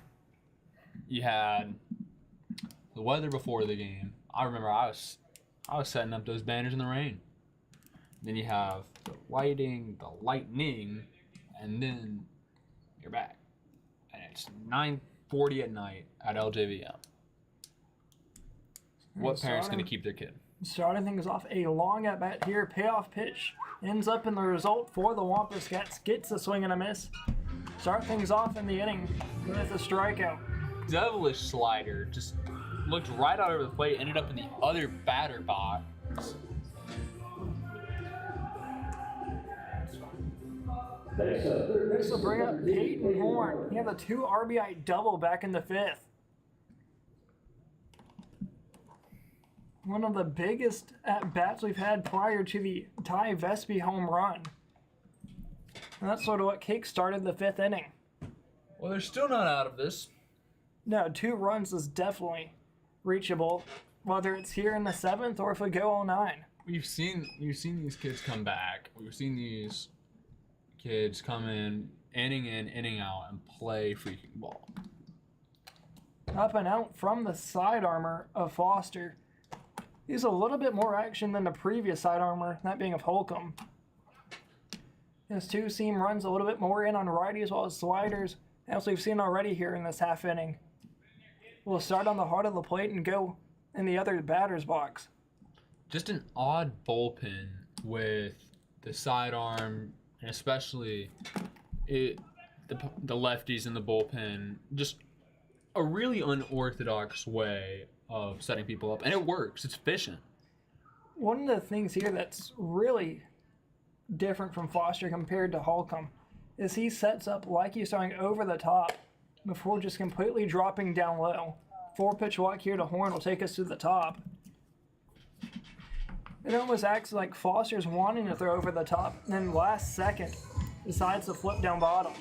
You had the weather before the game. I remember I was setting up those banners in the rain. Then you have the lightning, and then you're back. And it's 9:40 at night at LJVM. What parent's going to keep their kid? Starting things off, a long at bat here, payoff pitch ends up in the result for the Wampus Cats. Gets a swing and a miss. Start things off in the inning with a strikeout. Devilish slider just looked right out over the plate, ended up in the other batter box. This will bring up Peyton Horn. He had a 2 RBI double back in the 5th. One of the biggest at-bats we've had prior to the Ty Vespi home run. And that's sort of what kick-started the 5th inning. Well, they're still not out of this. No, 2 runs is definitely reachable, whether it's here in the 7th or if we go all 9. We've seen these kids come back. We've seen these kids come in, inning out, and play freaking ball. Up and out from the side armor of Foster. He's a little bit more action than the previous side armor, that being of Holcomb. His 2-seam runs a little bit more in on righty as well as sliders, as we've seen already here in this half inning. We'll start on the heart of the plate and go in the other batter's box. Just an odd bullpen with the sidearm, and especially the lefties in the bullpen. Just a really unorthodox way of setting people up, and it works. It's efficient. One of the things here that's really different from Foster compared to Holcomb is he sets up like he's throwing over the top before just completely dropping down low. 4-pitch walk here to Horn will take us to the top. It almost acts like Foster's wanting to throw over the top, and then last second decides to flip down bottom.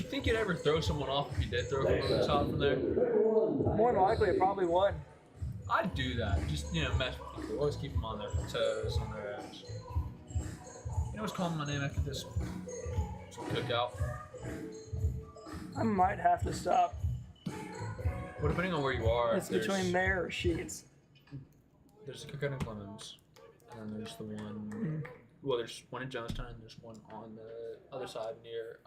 You think you'd ever throw someone off if you did throw them over the top from there? More than likely, it probably would. I'd do that. Just, mess with people. Always keep them on their toes, on their edge. You know what's calling my name after this cookout? I might have to stop. Well, depending on where you are. It's between there or Sheets. There's a cookout in Clemens. And then there's the one... Well, there's one in Jonestown. There's one on the other side near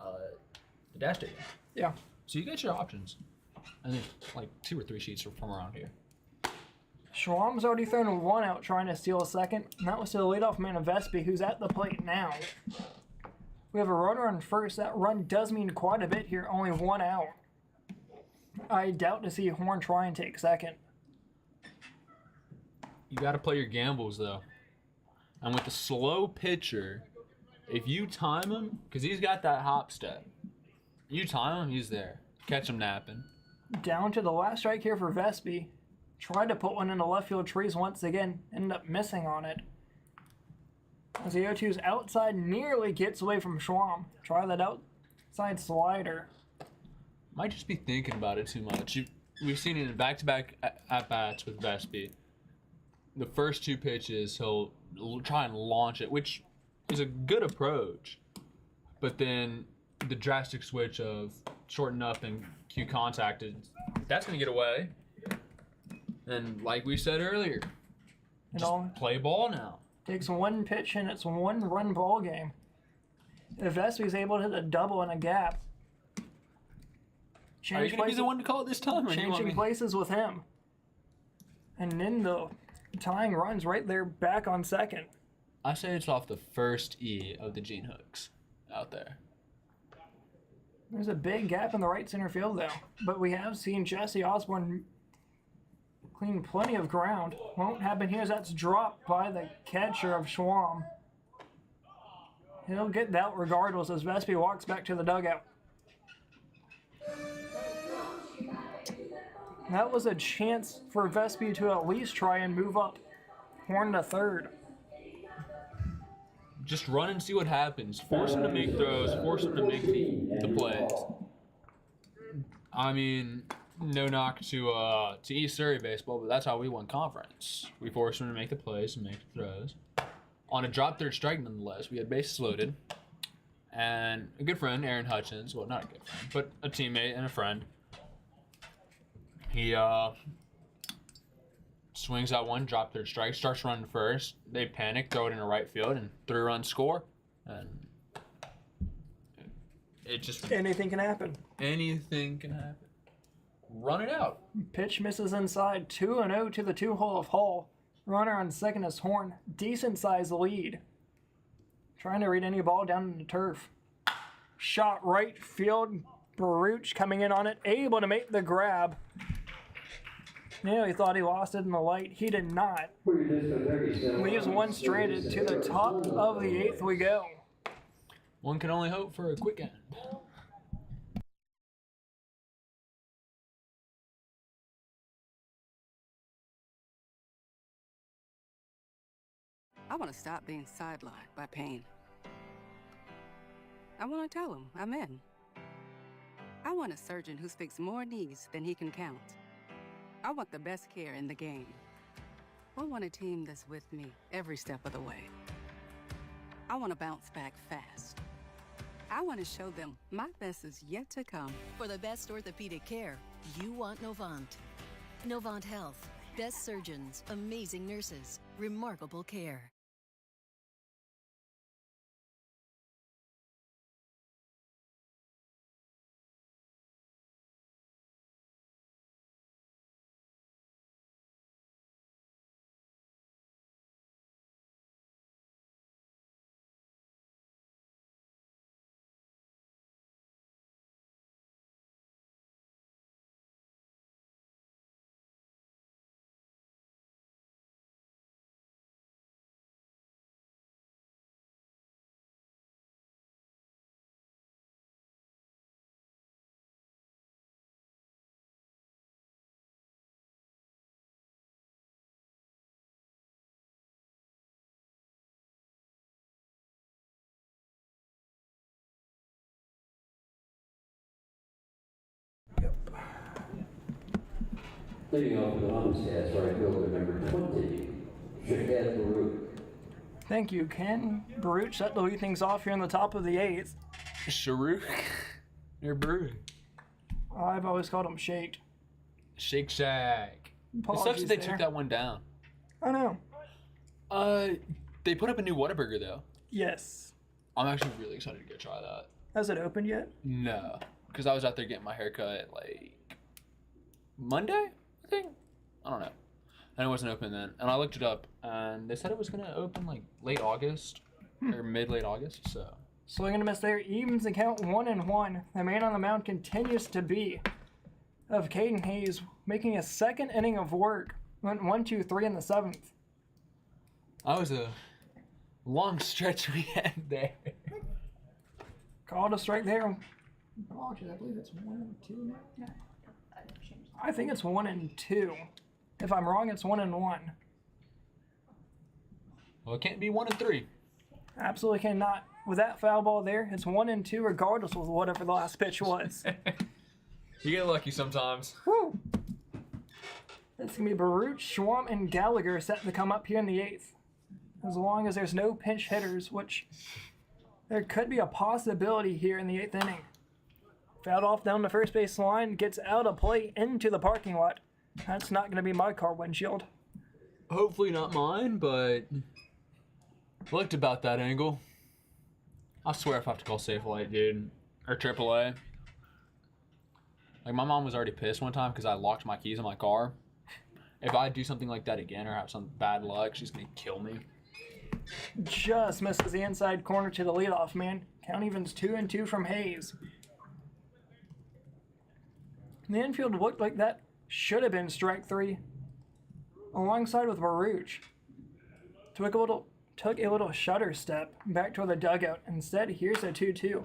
the Dash Stadium. Yeah. So you got your options. I think like 2 or 3 sheets are from around here. Schwalm's already thrown one out trying to steal a second, and that was to the leadoff man of Vespi, who's at the plate now. We have a runner on first. That run does mean quite a bit here, only 1 out. I doubt to see Horn try and take second. You got to play your gambles, though. And with the slow pitcher, if you time him, because he's got that hop step, you time him, he's there. Catch him napping. Down to the last strike here for Vespi. Tried to put one into left field trees once again, ended up missing on it. As the 0-2's outside nearly gets away from Schwalm. Try that outside slider. Might just be thinking about it too much. We've seen it in back-to-back at-bats with Vespi. The first 2 pitches, he'll try and launch it, which is a good approach. But then the drastic switch of shorten up and cue contact, that's going to get away. And like we said earlier, just play ball now. Takes 1 pitch and it's 1-run ball game. If Vespi's able to hit a double in a gap, are you going to be the one to call it this time? Or changing places with him. And then the tying runs right there back on second. I say it's off the first E of the Gene Hooks out there. There's a big gap in the right center field though. But we have seen Jesse Osborne clean plenty of ground. Won't happen here as that's dropped by the catcher of Schwalm. He'll get that regardless as Vespi walks back to the dugout. That was a chance for Vespi to at least try and move up Horn to third. Just run and see what happens. Force him to make throws. Force him to make the plays. I mean, no knock to East Surrey baseball, but that's how we won conference. We forced him to make the plays and make the throws. On a drop third strike, nonetheless, we had bases loaded. And a good friend, Aaron Hutchins, well, not a good friend, but a teammate and a friend. He swings out one, drop third strike, starts running first. They panic, throw it into right field, and 3-run score. And it just... anything can happen. Anything can happen. Run it out. Pitch misses inside. 2-0 to the 2-hole of Hall. Runner on second is Horn. Decent size lead. Trying to read any ball down in the turf. Shot right field. Baruch coming in on it. Able to make the grab. Nearly thought he lost it in the light. He did not. Leaves one stranded. To the top of the 8th we go. One can only hope for a quick end. I want to stop being sidelined by pain. I want to tell him I'm in. I want a surgeon who speaks more knees than he can count. I want the best care in the game. I want a team that's with me every step of the way. I want to bounce back fast. I want to show them my best is yet to come. For the best orthopedic care, you want Novant. Novant Health. Best surgeons, amazing nurses, remarkable care. Leading off the Homestead, right fielder number 20, Shakad Baruch. Thank you, Ken. Baruch set to lead things off here in the top of the 8th. Sharuk? Or Baruch? I've always called him Shaked. Shake Shack. It sucks Apologies that they there. took that one down. I know. They put up a new Whataburger, though. Yes. I'm actually really excited to go try that. Has it opened yet? No, because I was out there getting my haircut like Monday, I think. I don't know. And it wasn't open then. And I looked it up, and they said it was going to open like late August or mid-late August. So Swing and a miss there. Evens the count 1-1. The man on the mound continues to be of Caden Hayes, making a second inning of work. Went 1-2-3 in the 7th. that was a long stretch we had there. Called a strike there. Oh, I believe it's 1-2. Yeah. I think it's 1-2. If I'm wrong, it's 1-1. Well, it can't be 1-3. Absolutely cannot. With that foul ball there, it's 1-2 regardless of whatever the last pitch was. You get lucky sometimes. Woo! It's going to be Baruch, Schwam, and Gallagher set to come up here in the 8th. As long as there's no pinch hitters, which there could be a possibility here in the 8th inning. Fouled off down the first base line, gets out of play into the parking lot. That's not going to be my car windshield. Hopefully not mine, but looked about that angle. I swear if I have to call Safe Light, dude, or AAA. Like, my mom was already pissed one time because I locked my keys in my car. If I do something like that again or have some bad luck, she's going to kill me. Just misses the inside corner to the leadoff man. Count evens 2-2 from Hayes. The infield looked like that should have been strike 3. Alongside with Baruch. Took a little shutter step back toward the dugout. Instead, here's a 2-2.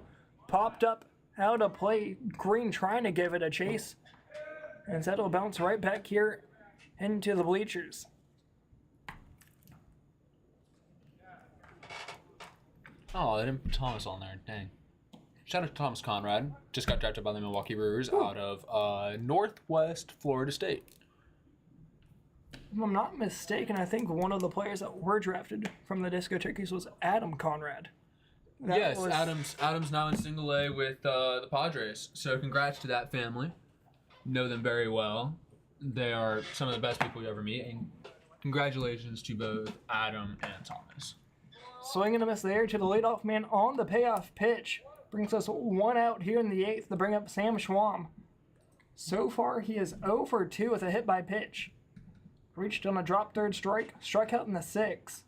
Popped up out of play. Green trying to give it a chase. Instead, it'll bounce right back here into the bleachers. Oh, they didn't put Thomas on there. Dang. Shout out to Thomas Conrad. Just got drafted by the Milwaukee Brewers out of Northwest Florida State. If I'm not mistaken, I think one of the players that were drafted from the Disco Turkeys was Adam Conrad. Yes, Adam's now in single A with the Padres. So congrats to that family. Know them very well. They are some of the best people you ever meet. And congratulations to both Adam and Thomas. Swinging a miss there to the leadoff man on the payoff pitch. Brings us one out here in the 8th to bring up Sam Schwam. So far, he is 0 for 2 with a hit by pitch. Reached on a drop third strike, struck out in the 6th.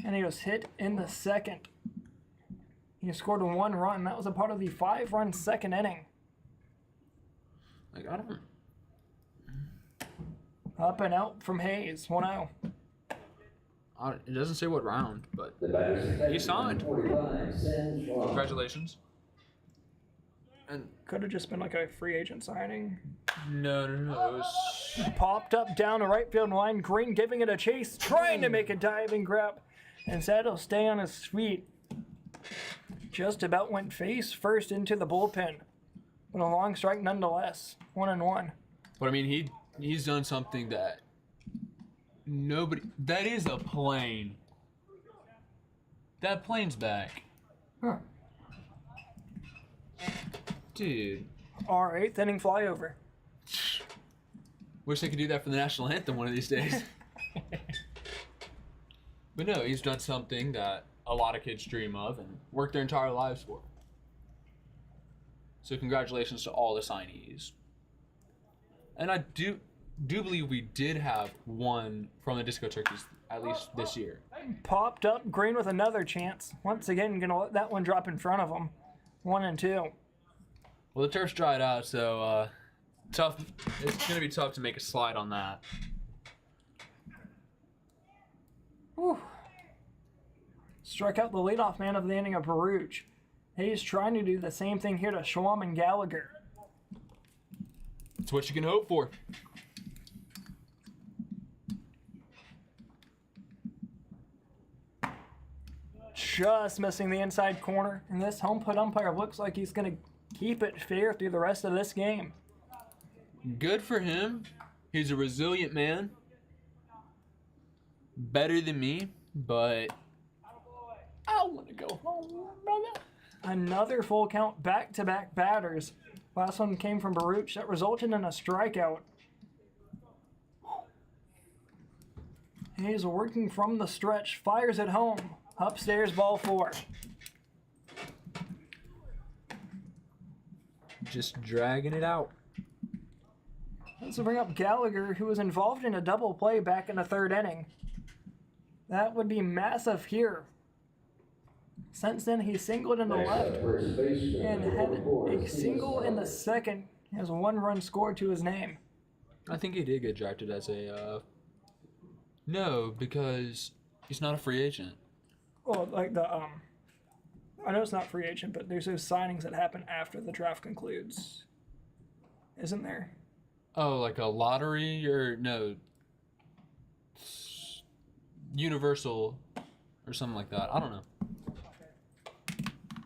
And he was hit in the 2nd. He scored 1 run. That was a part of the 5-run second inning. Like, I don't... Up and out from Hayes, 1-0. It doesn't say what round, but he signed. Congratulations. And could have just been like a free agent signing. No. It was... Popped up down the right field line. Green giving it a chase, trying to make a diving grab. Instead, he'll stay on his feet. Just about went face first into the bullpen. But a long strike nonetheless. 1-1. But I mean, he's done something that nobody... That is a plane. That plane's back. Huh. Dude. Our 8th inning flyover. Wish they could do that for the national anthem one of these days. But no, he's done something that a lot of kids dream of and work their entire lives for. So congratulations to all the signees. And I do believe we did have one from the Disco Turkeys, at least this year. Popped up, Green with another chance. Once again, gonna let that one drop in front of him. 1-2. Well, the turf's dried out, so tough. It's gonna be tough to make a slide on that. Whew. Struck out the leadoff man of the inning of Baruch. He's trying to do the same thing here to Schwam and Gallagher. That's what you can hope for. Just missing the inside corner, and this home plate umpire looks like he's going to keep it fair through the rest of this game. Good for him. He's a resilient man. Better than me, but I want to go home, brother. Another full count back-to-back batters. Last one came from Baruch that resulted in a strikeout. He's working from the stretch, fires it home. Upstairs, ball 4. Just dragging it out. will bring up Gallagher, who was involved in a double play back in the third inning. That would be massive here. Since then, he singled in the left and had a single in the second. He has 1 run scored to his name. I think he did get drafted as a. No, because he's not a free agent. Well, like I know it's not free agent, but there's those signings that happen after the draft concludes. Isn't there? Oh, like a lottery or no? Universal or something like that. I don't know.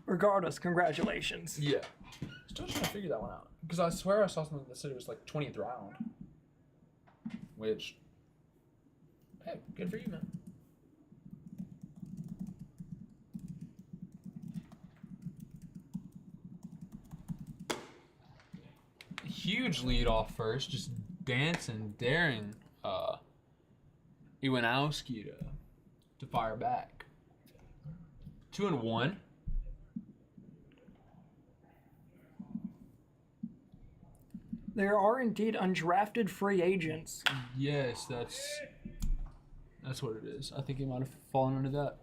Regardless, congratulations. Yeah. Still trying to figure that one out. Because I swear I saw something that said it was like 20th round. Which, hey, good for you, man. Huge lead off first, just dancing, daring Uwharrie to fire back. 2-1. There are indeed undrafted free agents. Yes, that's what it is. I think he might have fallen under that.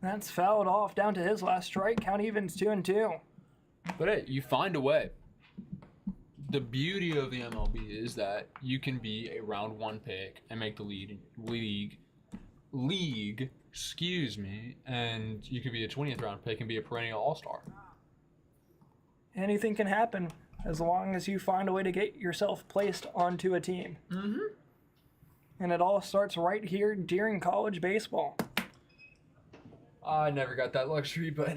That's fouled off down to his last strike. Count evens 2-2. But hey, you find a way. The beauty of the MLB is that you can be a round 1 pick and make the league, and you could be a 20th round pick and be a perennial all-star. Anything can happen as long as you find a way to get yourself placed onto a team. Mm-hmm. And it all starts right here during college baseball. I never got that luxury, but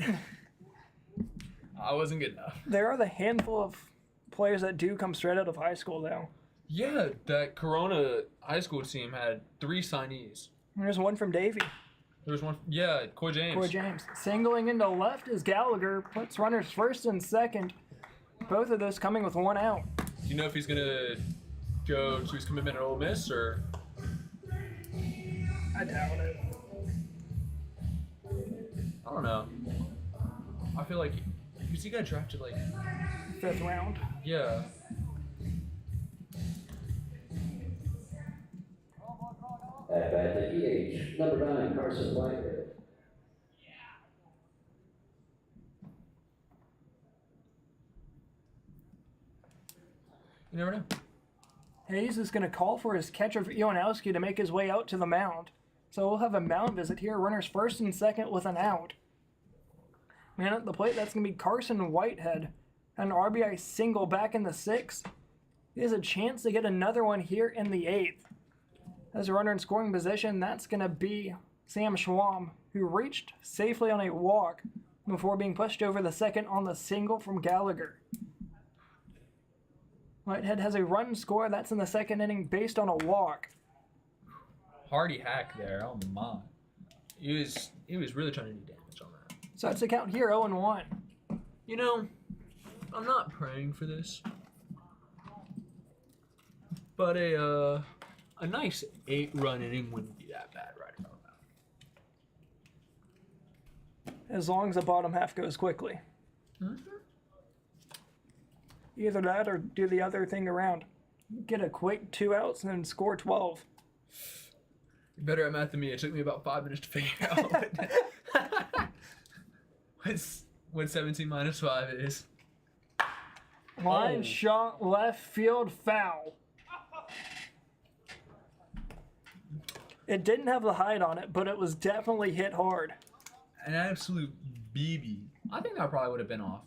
I wasn't good enough. There are the handful of players that do come straight out of high school, though. Yeah, that Corona high school team had 3 signees. There's one from Davie. There was one, yeah, Coy James. Coy James. Singling into left is Gallagher, puts runners first and second. Both of those coming with 1 out. Do you know if he's going to go to his commitment at Ole Miss, or? I doubt it. I don't know. I feel like, because he got drafted like 5th round. Yeah. At bat the DH, number 9, Carson Whitehead. You never know. Hayes is going to call for his catcher Uwharrie to make his way out to the mound. So we'll have a mound visit here. Runners first and second with an out. Man at the plate, that's going to be Carson Whitehead. An RBI single back in the 6th. He has a chance to get another one here in the 8th. As a runner in scoring position, that's going to be Sam Schwam, who reached safely on a walk before being pushed over the second on the single from Gallagher. Whitehead has a run score that's in the 2nd inning based on a walk. Hardy hack there, oh my. He was really trying to do damage on that. So that's the count here, 0-1. You know, I'm not praying for this, but a nice 8-run inning wouldn't be that bad right about now. As long as the bottom half goes quickly. Mm-hmm. Either that or do the other thing around. Get a quick 2 outs and then score 12. You're better at math than me. It took me about 5 minutes to figure out what 17 minus 5 is. Line shot, left field, foul. It didn't have the height on it, but it was definitely hit hard. An absolute BB. I think that probably would have been off.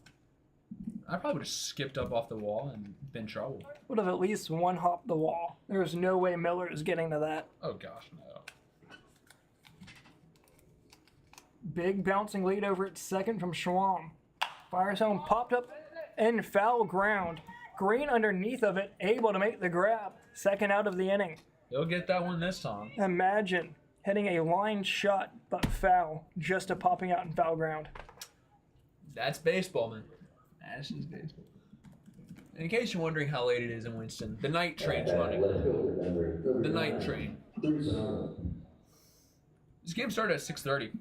I probably would have skipped up off the wall and been in trouble. Would have at least one hopped the wall. There's no way Miller is getting to that. Oh gosh, no. Big bouncing lead over at second from Schwam. Fires home, popped up in foul ground. Green underneath of it, able to make the grab. Second out of the inning. He'll get that one this time. Imagine hitting a line shot, but foul, just to popping out in foul ground. That's baseball, man. That's just baseball. In case you're wondering how late it is in Winston, the night train's running. The night train. This game started at 6:30.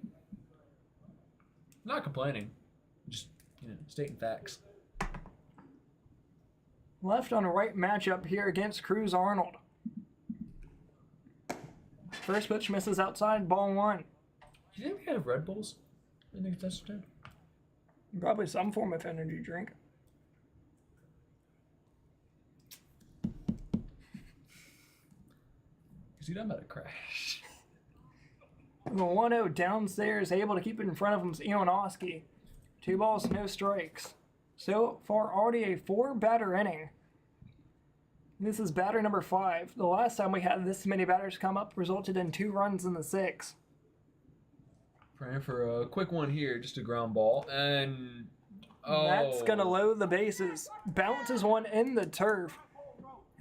Not complaining. Just, stating facts. left on right matchup here against Cruz Arnold. First pitch misses outside, ball 1. Do you think we have Red Bulls in the contestant? Probably some form of energy drink. Because you done about to crash. The 1-0 downstairs, able to keep it in front of him is Ionoski. 2 balls, no strikes. So far, already a 4-batter inning. This is batter number 5. The last time we had this many batters come up resulted in 2 runs in the 6th. Praying for a quick one here, just a ground ball. And That's going to load the bases. Bounces one in the turf.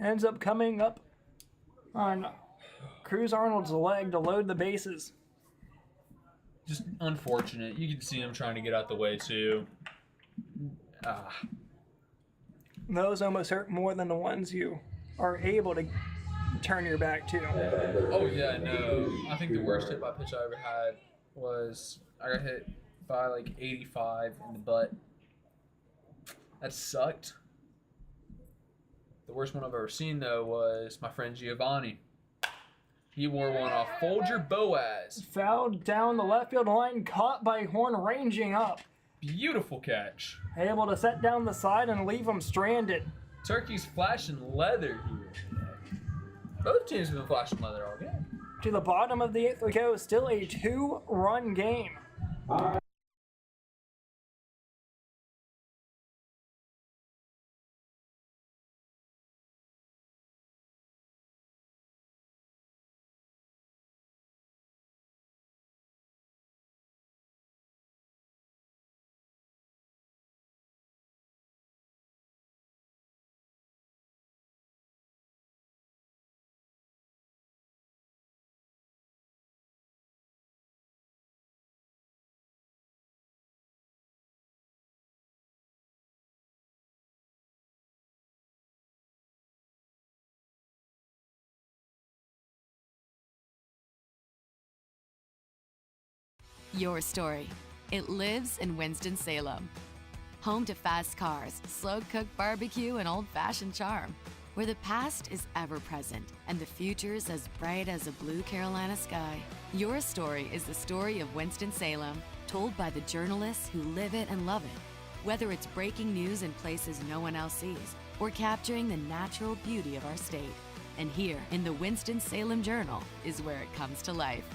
Ends up coming up on Cruz Arnold's leg to load the bases. Just unfortunate. You can see him trying to get out the way, too. Those almost hurt more than the ones you are able to turn your back to. Oh, yeah, no. I think the worst hit by pitch I ever had was I got hit by like 85 in the butt. That sucked. The worst one I've ever seen, though, was my friend Giovanni. He wore one off Folger Boaz. Fouled down the left field line, caught by Horn ranging up. Beautiful catch. Able to set down the side and leave him stranded. Turkey's flashing leather here. Both teams have been flashing leather all game. To the bottom of the 8th we go, still a 2-run game. Your story. It lives in Winston-Salem. Home to fast cars, slow-cooked barbecue, and old-fashioned charm. Where the past is ever present and the future's as bright as a blue Carolina sky. Your story is the story of Winston-Salem, told by the journalists who live it and love it. Whether it's breaking news in places no one else sees or capturing the natural beauty of our state. And here in the Winston-Salem Journal is where it comes to life.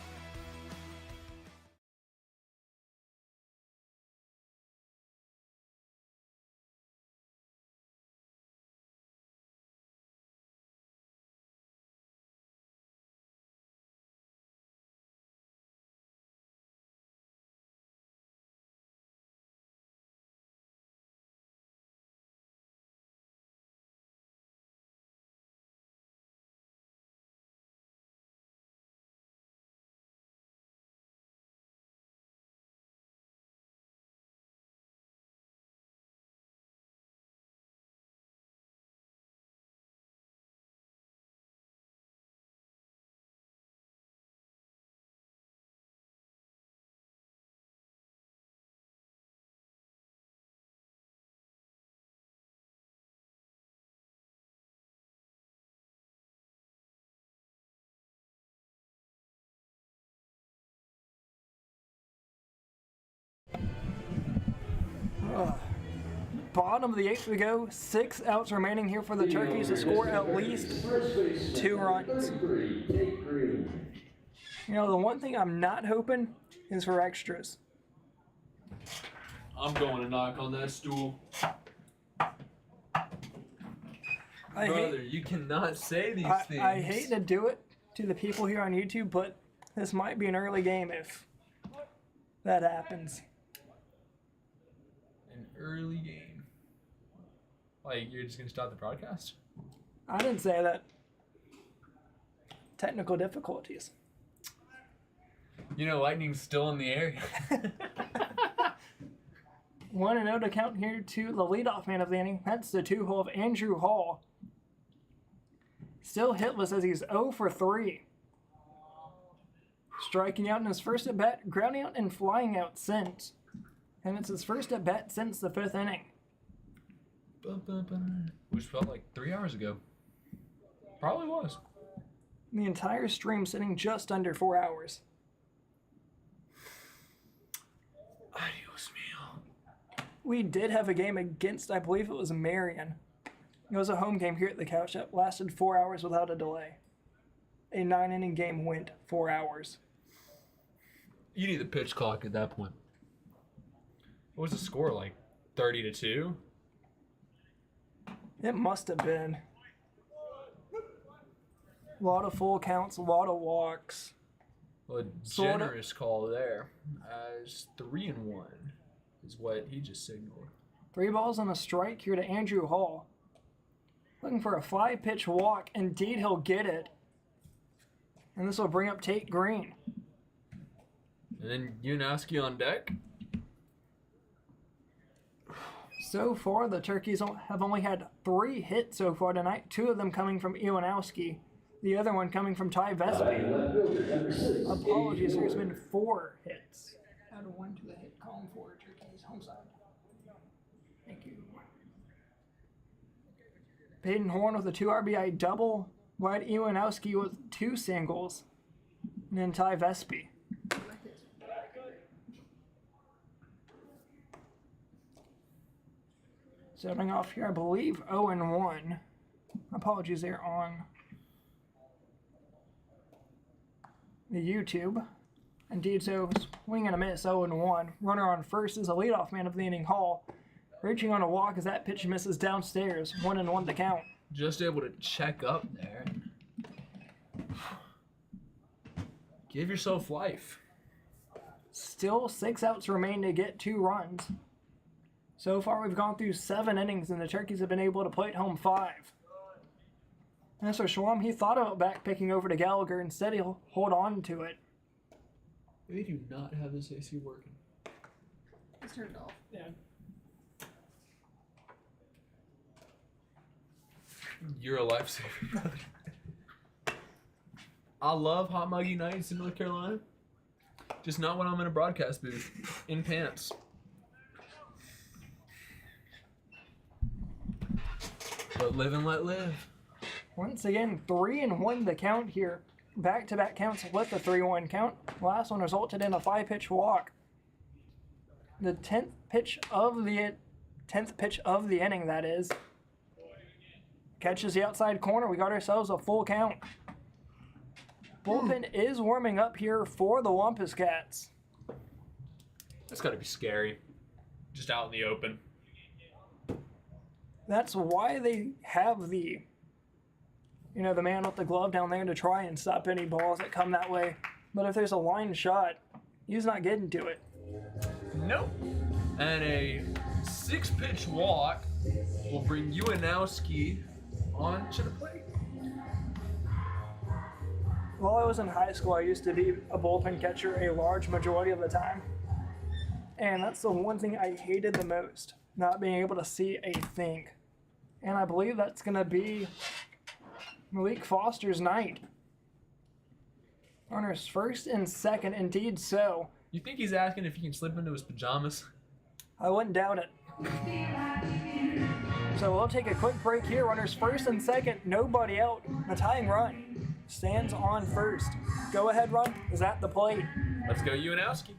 Bottom of the 8th we go. 6 outs remaining here for the Turkeys to score at least 2 runs. You know, the one thing I'm not hoping is for extras. I'm going to knock on that stool. Brother, you cannot say these things. I hate to do it to the people here on YouTube, but this might be an early game if that happens. An early game. Like, you're just going to stop the broadcast? I didn't say that. Technical difficulties. You know, lightning's still in the area. 1-0 to count here to the leadoff man of the inning. That's the 2-hole of Andrew Hall. Still hitless as he's 0 for 3. Striking out in his first at bat, grounding out and flying out since. And it's his first at bat since the 5th inning. Which felt like 3 hours ago. Probably was. The entire stream sitting just under 4 hours. Adios, mio. We did have a game against, I believe it was Marion. It was a home game here at the couch that lasted 4 hours without a delay. A 9-inning game went 4 hours. You need the pitch clock at that point. What was the score, like 30-2? It must have been. A lot of full counts, a lot of walks. Well, a generous call there. As 3-1 is what he just signaled. 3 balls and a strike here to Andrew Hall. Looking for a 5-pitch walk. Indeed, he'll get it. And this will bring up Tate Green. And then Uwharrie on deck. So far, the Turkeys have only had 3 hits so far tonight. 2 of them coming from Uwharrie. The other one coming from Ty Vespi. Apologies, there's been 4 hits. Add 1 to the hit column for Turkeys home side. Thank you. Peyton Horn with a 2 RBI double. Wyatt Uwharrie with 2 singles. And then Ty Vespi. Starting off here, I believe 0-1. Apologies there on the YouTube. Indeed, so swing and a miss, 0-1. Runner on first is a leadoff man of the inning, Hall. Reaching on a walk as that pitch misses downstairs. 1-1 the count. Just able to check up there. Give yourself life. Still 6 outs remain to get 2 runs. So far, we've gone through 7 innings, and the Turkeys have been able to plate home 5. And so Schwam, he thought about backpicking over to Gallagher. Instead, he'll hold on to it. They do not have this AC working. Let's turn it off. Yeah. You're a lifesaver, brother. I love hot muggy nights in North Carolina. Just not when I'm in a broadcast booth. In pants. But live and let live. Once again, 3-1 the count here. Back-to-back counts with the 3-1 count. Last one resulted in a 5-pitch walk. The 10th pitch of the inning, that is. Catches the outside corner. We got ourselves a full count. Bullpen is warming up here for the Wampus Cats. That's got to be scary. Just out in the open. That's why they have the man with the glove down there to try and stop any balls that come that way. But if there's a line shot, he's not getting to it. Nope. And a 6-pitch walk will bring Uwharrie on to the plate. While I was in high school, I used to be a bullpen catcher a large majority of the time. And that's the one thing I hated the most, not being able to see a thing. And I believe that's going to be Malik Foster's night. Runners first and second, indeed so. You think he's asking if he can slip into his pajamas? I wouldn't doubt it. So we'll take a quick break here. Runners first and second, nobody out. The tying run stands on first. Go ahead run is at the plate. Let's go Uwharrie.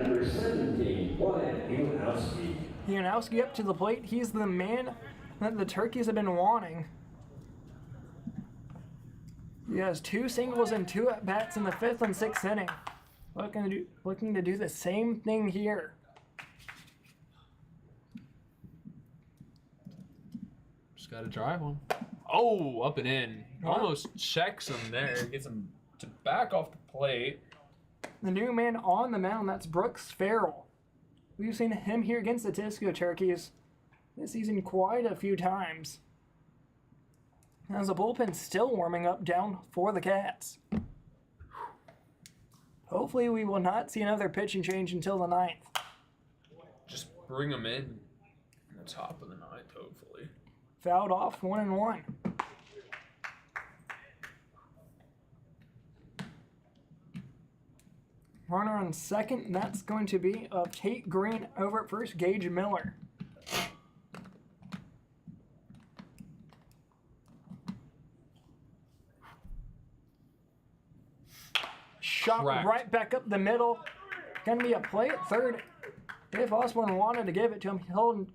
Number 17, Wyatt Uwharrie. Uwharrie up to the plate. He's the man that the Turkeys have been wanting. He has 2 singles and 2 at-bats in the 5th and 6th inning. Looking to do the same thing here. Just got to drive one. Oh, up and in. Almost checks him there. Gets him to back off the plate. The new man on the mound, that's Brooks Farrell. We've seen him here against the Tisco Turkeys this season quite a few times. As the bullpen's still warming up down for the Cats. Hopefully we will not see another pitching change until the 9th. Just bring him in the top of the 9th, hopefully. Fouled off, 1-1. Runner on second, and that's going to be of Tate Green over at first, Gage Miller. Shot right back up the middle. Gonna be a play at third. If Osborne wanted to give it to him, he'll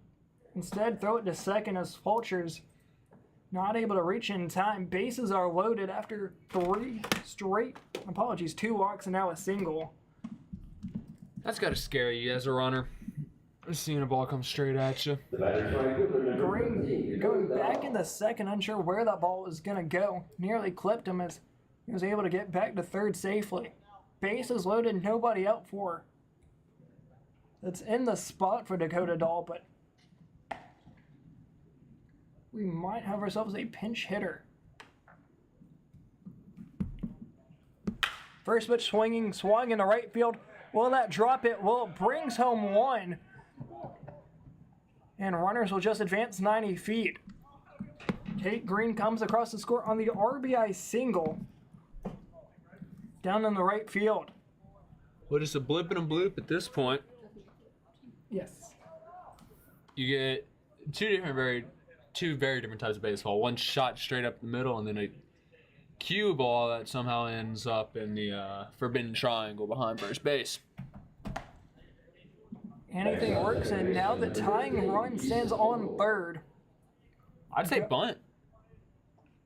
instead throw it to second as Fulcher's not able to reach in time. Bases are loaded after 2 walks and now a single. That's got to scare you as a runner. Seeing a ball come straight at you. Green going back in the second, unsure where that ball was going to go. Nearly clipped him as he was able to get back to third safely. Bases loaded, nobody out for. That's in the spot for Dakota Dahl, but we might have ourselves a pinch hitter. First pitch swinging, swung into right field. Will that drop it? Well, it brings home 1. And runners will just advance 90 feet. Tate Green comes across the score on the RBI single. Down in the right field. What is a blip and a bloop at this point? Yes. You get two very different types of baseball. One shot straight up the middle, and then a cue ball that somehow ends up in the forbidden triangle behind first base. Anything works, and now the tying run stands on third. I'd say bunt.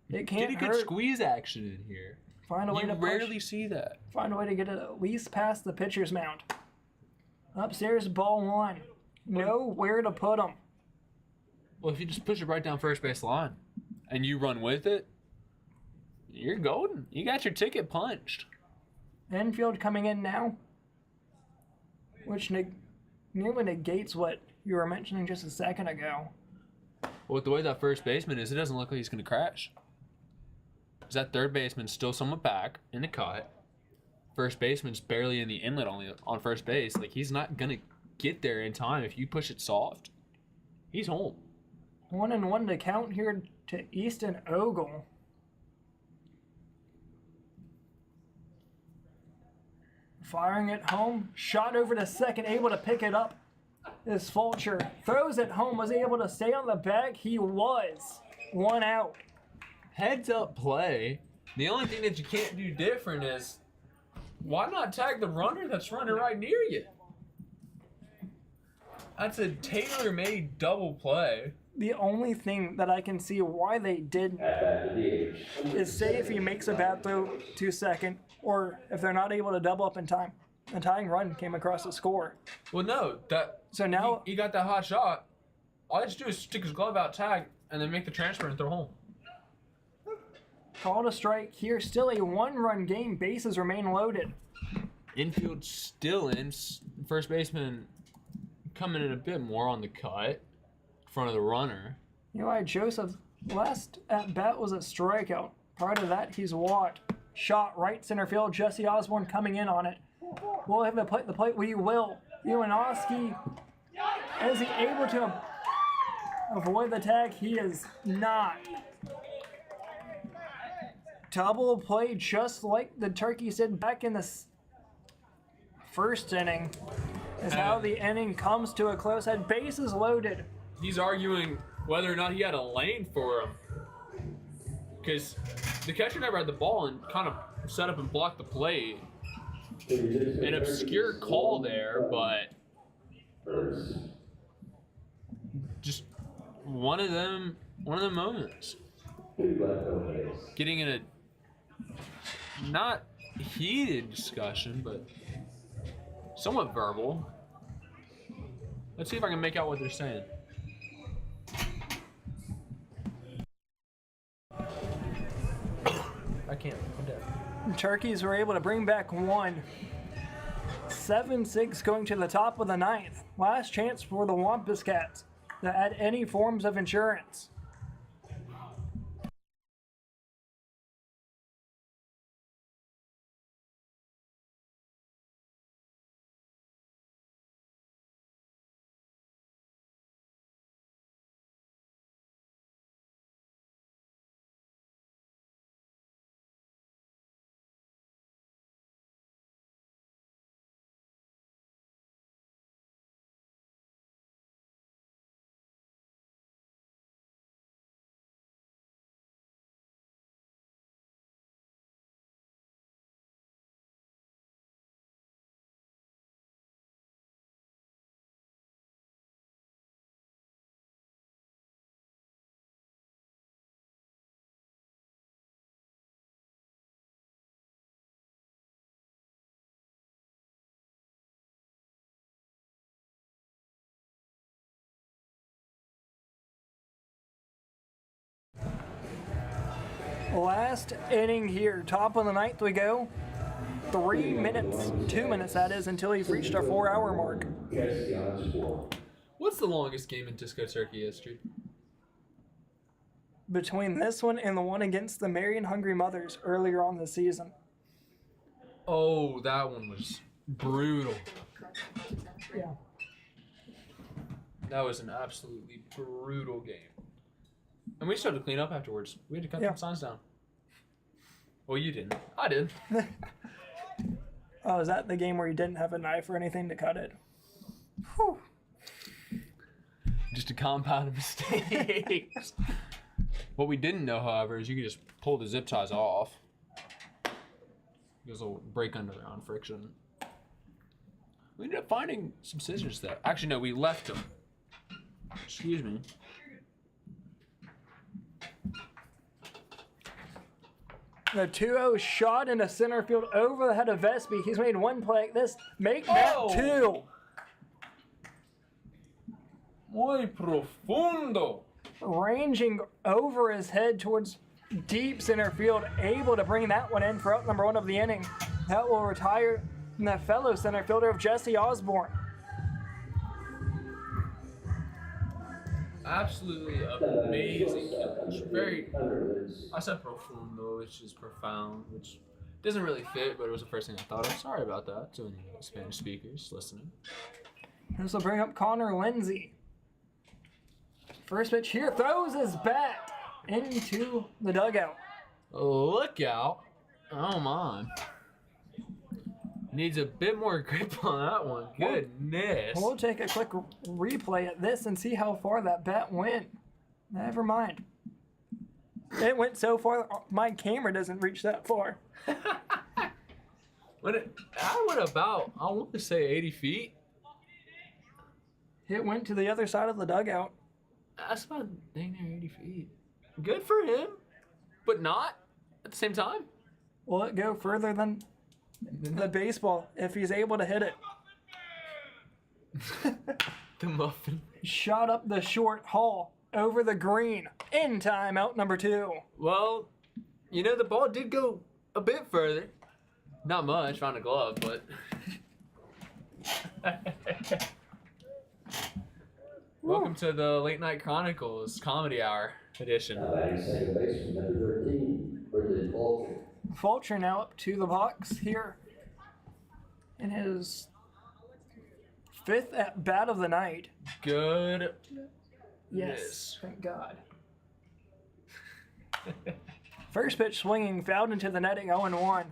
It can't Get a good hurt. squeeze action in here. Find a way You to push. rarely see that. Find a way to get it at least past the pitcher's mound. Upstairs, ball 1. Know where to put them. Well, if you just push it right down first base line and you run with it, you're golden. You got your ticket punched. Infield coming in now, which nearly negates what you were mentioning just a second ago. Well, with the way that first baseman is, it doesn't look like he's going to crash. Because that third baseman's still somewhat back in the cut. First baseman's barely in the inlet on first base. Like, he's not going to get there in time if you push it soft. He's home. 1-1 to count here to Easton Ogle. Firing it home, shot over to second, able to pick it up. Is Fulcher throws it home, was he able to stay on the bag? He was. 1 out. Heads up play. The only thing that you can't do different is why not tag the runner that's running right near you? That's a tailor-made double play. The only thing that I can see why they did is say if he makes a bad throw to second, or if they're not able to double up in time. A tying run came across the score. Well, no. So now he got that hot shot. All he has to do is stick his glove out, tag, and then make the transfer and throw home. Called a strike here. Still a 1-run game. Bases remain loaded. Infield still in. First baseman coming in a bit more on the cut in front of the runner. Eli Joseph, last at bat was a strikeout. Prior to that, he's walked. Shot right center field. Jesse Osborne coming in on it. Will he have the plate? We will. Uwharrie, is he able to avoid the tag? He is not. Double play just like the Turkeys did back in the first inning is how the inning comes to a close. Had bases loaded. He's arguing whether or not he had a lane for him. Because the catcher never had the ball and kind of set up and blocked the plate. an obscure call there, but just one of them moments. Getting in a not heated discussion, but somewhat verbal. Let's see if I can make out what they're saying. I can't. I'm dead. Turkeys were able to bring back one. 7-6 going to the top of the ninth. Last chance for the Wampus Cats to add any forms of insurance. Last inning here, top of the ninth we go. 3 minutes, 2 minutes that is, until we've reached our 4-hour mark. What's the longest game in Disco Turkey history? Between this one and the one against the Marion Hungry Mothers earlier on the season. Oh, that one was brutal. Yeah. That was an absolutely brutal game. And we still had to clean up afterwards. We had to cut Yeah. some signs down. Well, you didn't. I did. Oh, is that the game where you didn't have a knife or anything to cut it? Whew. Just a compound of mistakes. What we didn't know, however, is you could just pull the zip ties off. There's a little break under there on friction. We ended up finding some scissors though. Actually, no, we left them. Excuse me. The 2-0 shot into center field over the head of Vespi. He's made one play like this. Make that two. Muy profundo. Ranging over his head towards deep center field. Able to bring that one in for out number one of the inning. That will retire the fellow center fielder of Jesse Osborne. Absolutely amazing catch. Very, I said profundo, which is profound, which doesn't really fit, but it was the first thing I thought of. Sorry about that to any Spanish speakers listening. This will bring up Connor Lindsay. First pitch here, throws his bat into the dugout. Look out. Oh my. Needs a bit more grip on that one. Goodness. We'll take a quick replay at this and see how far that bat went. Never mind. It went so far, my camera doesn't reach that far. I went about, I want to say 80 feet. It went to the other side of the dugout. That's about dang near 80 feet. Good for him, but not at the same time. Will it go further than the baseball if he's able to hit it? The muffin. Shot up the short hall over the green. In time, out number 2. Well, you know, the ball did go a bit further. Not much, found a glove, but. Welcome to the Late Night Chronicles Comedy Hour edition. Second baseman, number 13, Brendan Fulcher. Fulcher now up to the box here in his 5th at bat of the night. Good. Yes, thank God. First pitch swinging, fouled into the netting, 0-1.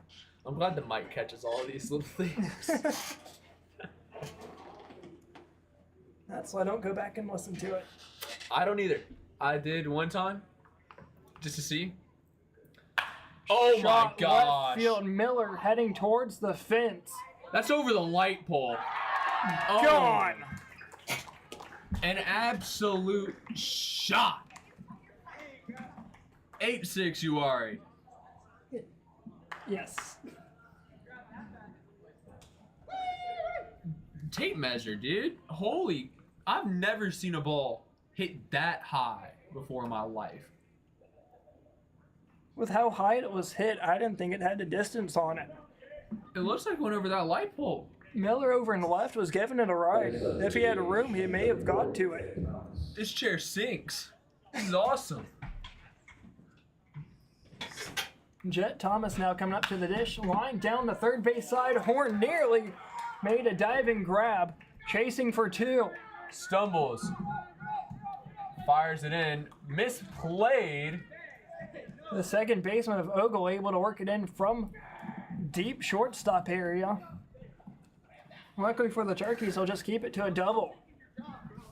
I'm glad the mic catches all of these little things. That's why I don't go back and listen to it. I don't either. I did one time, just to see. Oh Shot my left gosh. field. Miller heading towards the fence. That's over the light pole. Oh, Gone. an absolute shot. 8-6 Uwharrie. Yes. Tape measure, dude. Holy, I've never seen a ball hit that high before in my life. With how high it was hit, I didn't think it had the distance on it. It looks like it went over that light pole. Miller over in the left was giving it a ride. If he had room, he may have got to it. This chair sinks. This is awesome. Jet Thomas now coming up to the dish, line down the third base side. Horn nearly made a diving grab, chasing for two. Stumbles. Fires it in. Misplayed. The second baseman of Ogle able to work it in from deep shortstop area. Luckily for the Turkeys, they'll just keep it to a double.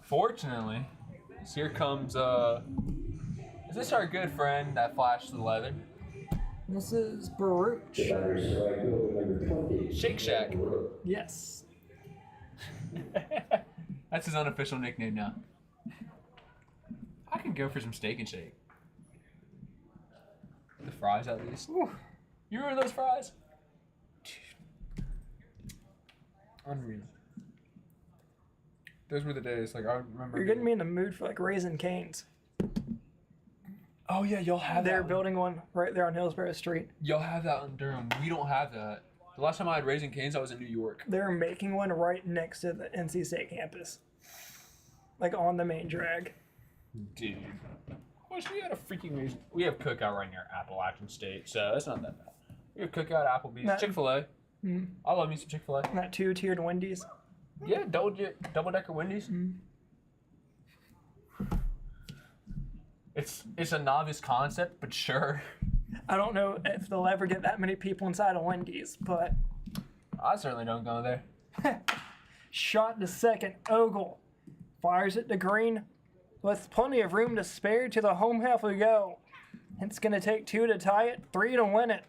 Fortunately, so here comes, is this our good friend that flashed the leather? This is Baruch. Shake Shack. Yes. That's his unofficial nickname now. I could go for some steak and shake. The fries, at least. Ooh. You remember those fries? Unreal. Those were the days. Like I remember. You're getting me in the mood for like Raisin Canes. Oh yeah, you'll have They're that. building one right there on Hillsborough Street. You'll have that in Durham. We don't have that. The last time I had Raisin Canes, I was in New York. They're making one right next to the NC State campus. Like on the main drag. Dude. Wish we had a freaking Raisin. We have Cookout right near Appalachian State, so that's not that bad. We have Cookout, Applebee's, That- Chick-fil-A. I love me some Chick-fil-A. That two-tiered Wendy's. Yeah, double-decker Wendy's. It's a novice concept, but sure. I don't know if they'll ever get that many people inside of Wendy's, but I certainly don't go there. shot to second. Ogle fires it to Green with plenty of room to spare. To the home half we go. It's going to take 2 to tie it, 3 to win it.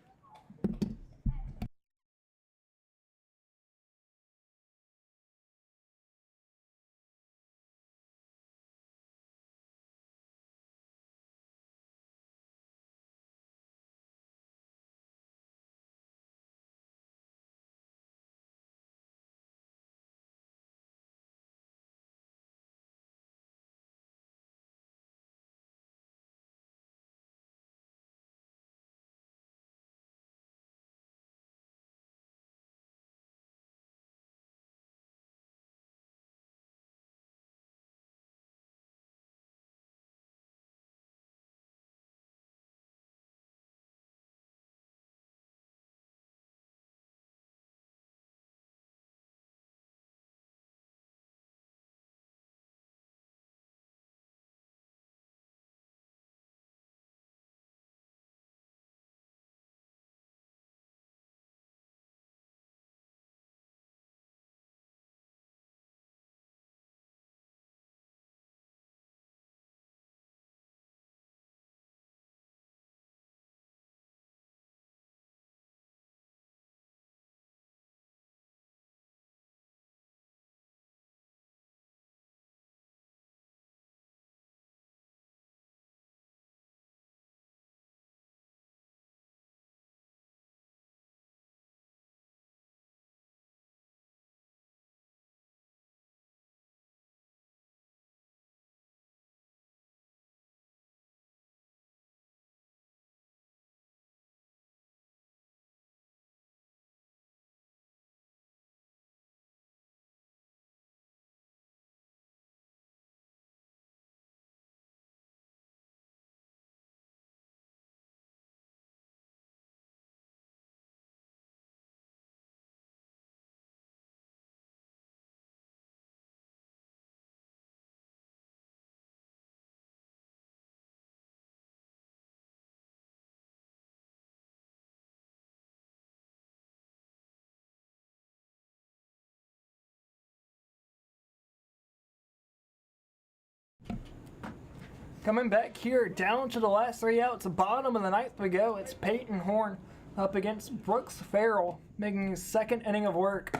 Coming back here, down to the last 3 outs, bottom of the ninth we go. It's Peyton Horn up against Brooks Farrell, making his second inning of work.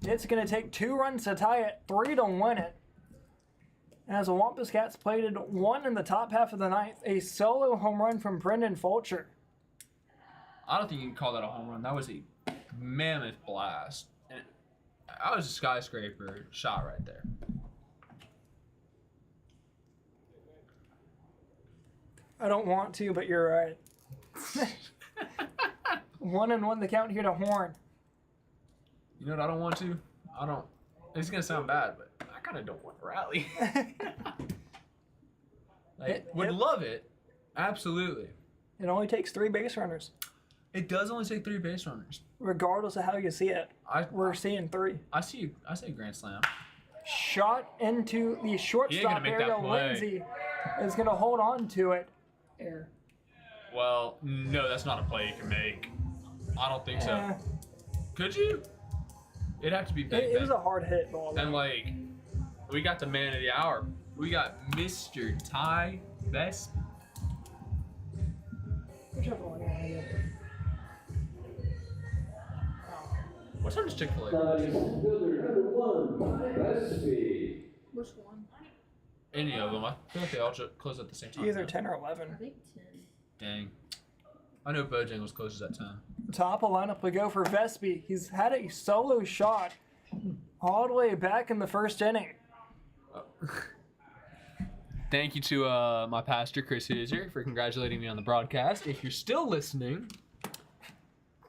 It's going to take 2 runs to tie it, 3 to win it. As the Wampus Cats plated 1 in the top half of the ninth, a solo home run from Brendan Fulcher. I don't think you can call that a home run. That was a mammoth blast. And that was a skyscraper shot right there. I don't want to, but you're right. 1-1 the count here to Horn. You know what I don't want to? It's going to sound bad, but I kind of don't want to rally. Would love it. Absolutely. It only takes 3 base runners. It does only take 3 base runners. Regardless of how you see it. We're seeing 3. I say grand slam. Shot into the shortstop area. Lindsay is going to hold on to it. Air. Well, no, that's not a play you can make. I don't think so. Could you? It'd have to be big. It was a hard hit ball. And like, we got the man of the hour. We got Mr. Ty Best. Whichever one you want to get. What time is Chick-fil-A? Fielder number 1, Westby. Which one? Any of them. I feel like they all close at the same time. Either 10 or 11. I think 10. Dang. I know Bojangles closes at 10. Top of lineup we go for Vespi. He's had a solo shot all the way back in the first inning. Thank you to my pastor, Chris Hooser, for congratulating me on the broadcast. If you're still listening,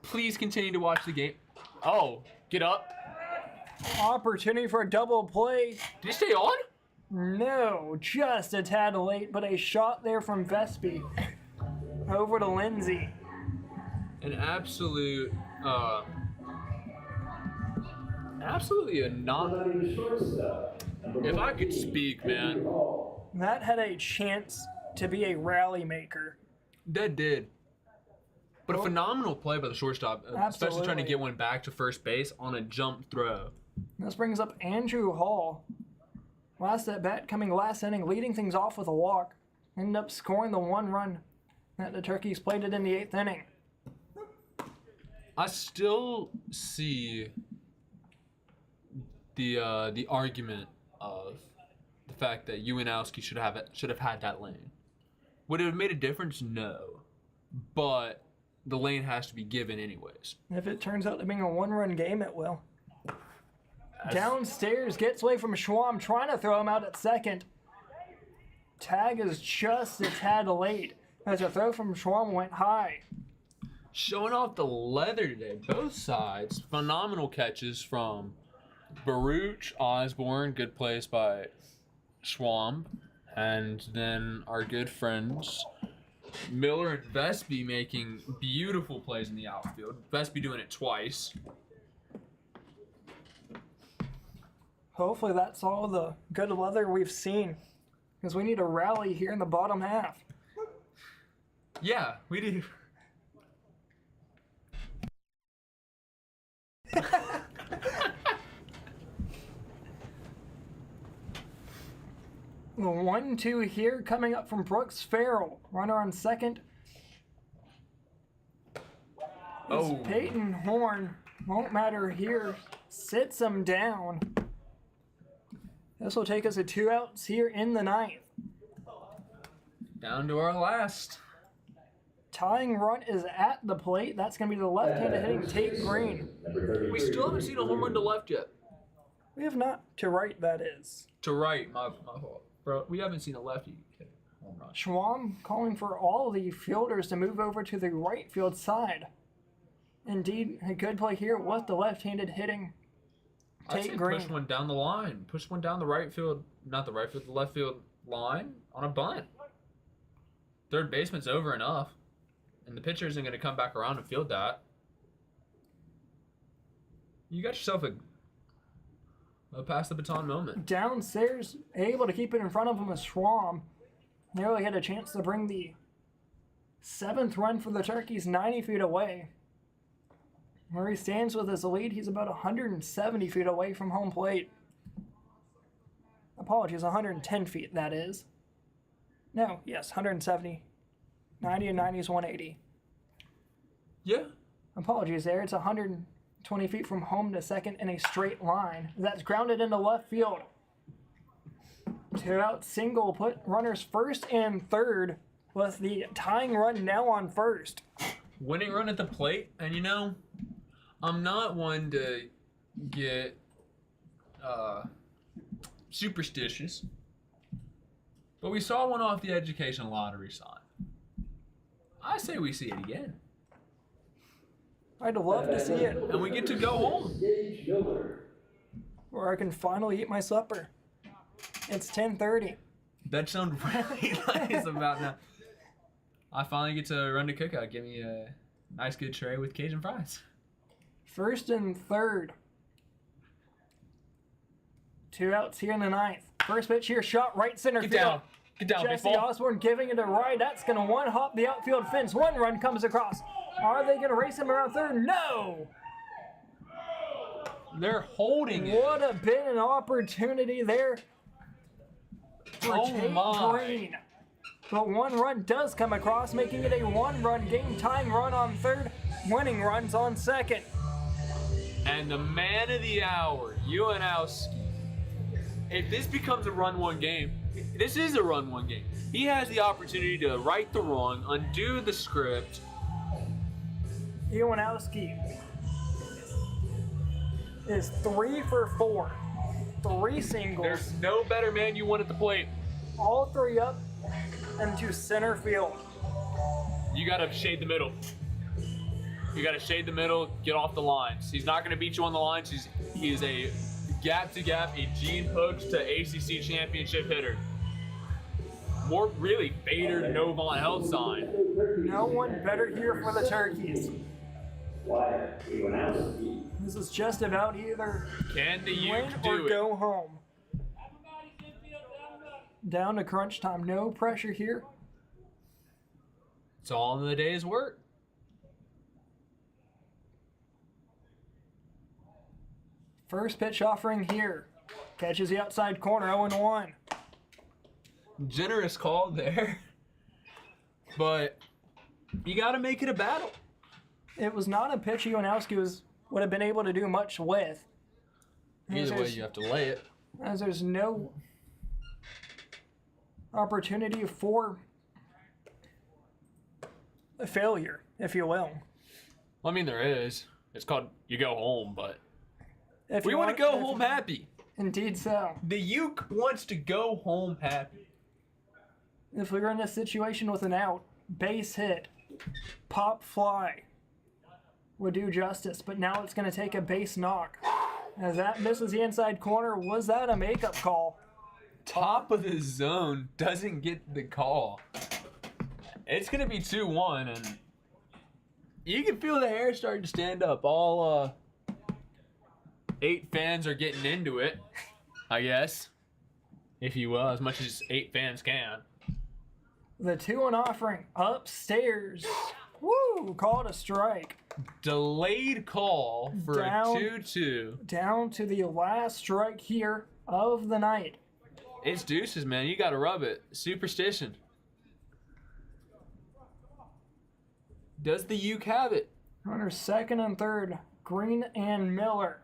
please continue to watch the game. Oh, get up. Opportunity for a double play. Did he stay on? No, just a tad late, but a shot there from Vespi over to Lindsay. An absolutely a non. If I could speak, man. That had a chance to be a rally maker. That did. But a phenomenal play by the shortstop, especially trying to get one back to first base on a jump throw. This brings up Andrew Hall. Last at bat, coming last inning, leading things off with a walk. Ended up scoring the 1 run that the Turkeys plated in the 8th inning. I still see the argument of the fact that Uwharrie should have had that lane. Would it have made a difference? No. But the lane has to be given anyways. If it turns out to being a 1-run game, it will. Downstairs, gets away from Schwam, trying to throw him out at second. Tag is just a tad late as a throw from Schwam went high. Showing off the leather today, both sides. Phenomenal catches from Baruch, Osborne, good plays by Schwam, and then our good friends Miller and Vespi making beautiful plays in the outfield. Vespi doing it twice. Hopefully that's all the good leather we've seen, because we need a rally here in the bottom half. Yeah, we do. The 1-2 here coming up from Brooks Farrell. Runner on second. Oh. Peyton Horn, won't matter here, sits him down. This will take us to 2 outs here in the 9th. Down to our last. Tying run is at the plate. That's going to be the left-handed hitting Tate Green. We still haven't seen a home run to left yet. We have not. To right, that is. To right, my fault. Bro, we haven't seen a lefty hit a home run. Schwam calling for all the fielders to move over to the right field side. Indeed, a good play here with the left-handed hitting I'd say Tate Green. push one down the line. Push one down the right field, not the right field, the left field line on a bunt. Third baseman's over enough. And the pitcher isn't going to come back around and field that. You got yourself a pass the baton moment. Downstairs, able to keep it in front of him is Schwam. Nearly had a chance to bring the 7th run for the Turkeys 90 feet away. Where he stands with his lead, he's about 170 feet away from home plate. Apologies, 110 feet, that is. No, yes, 170. 90 and 90 is 180. Yeah. Apologies there. It's 120 feet from home to second in a straight line. That's grounded into left field. 2 out single put runners first and third with the tying run now on first. Winning run at the plate, and you know, I'm not one to get superstitious, but we saw one off the education lottery side. I say we see it again. I'd love to see it. And we get to go home. Where I can finally eat my supper. It's 10:30. That sounds really nice about now. I finally get to run to cookout. Give me a nice good tray with Cajun fries. First and third. 2 outs here in the ninth. First pitch here, shot right center Get field. down. Get down, Jesse baseball. Osborne giving it a ride. That's going to one-hop the outfield fence. 1 run comes across. Are they going to race him around third? No! They're holding it. Would have been an opportunity there for Tate Green. But 1 run does come across, making it a 1-run game, tying run on third, winning runs on second. And the man of the hour, Uwharrie. If this becomes a run-1 game, this is a run-1 game. He has the opportunity to right the wrong, undo the script. Uwharrie is 3 for 4. 3 singles. There's no better man you want at the plate. All 3 up into center field. You gotta shade the middle. You gotta shade the middle, get off the lines. He's not gonna beat you on the lines. He is a gap-to-gap, a Gene Pokes to ACC championship hitter. More really Bader Novant health sign. No one better here for the Turkeys. This is just about either Can the win Utes or do it? go home. Down to crunch time. No pressure here. It's all in the day's work. First pitch offering here. Catches the outside corner, 0-1. Generous call there. But you got to make it a battle. It was not a pitch Uwharrie would have been able to do much with. Either way, you have to lay it. As there's no opportunity for a failure, if you will. Well, I mean, there is. It's called you go home, but If we you want to go home happy. Indeed so. The Uke wants to go home happy. If we were in a situation with an out, base hit, pop fly would do justice, but now it's going to take a base knock. As that misses the inside corner, was that a makeup call? Top of the zone doesn't get the call. It's going to be 2-1, and you can feel the hair starting to stand up. All 8 fans are getting into it, I guess, if you will, as much as 8 fans can. The 2-1 offering upstairs. Woo! Called a strike. Delayed call for a 2-2. Down to the last strike here of the night. It's deuces, man. You got to rub it. Superstition. Does the Uke have it? Runners second and third, Green and Miller.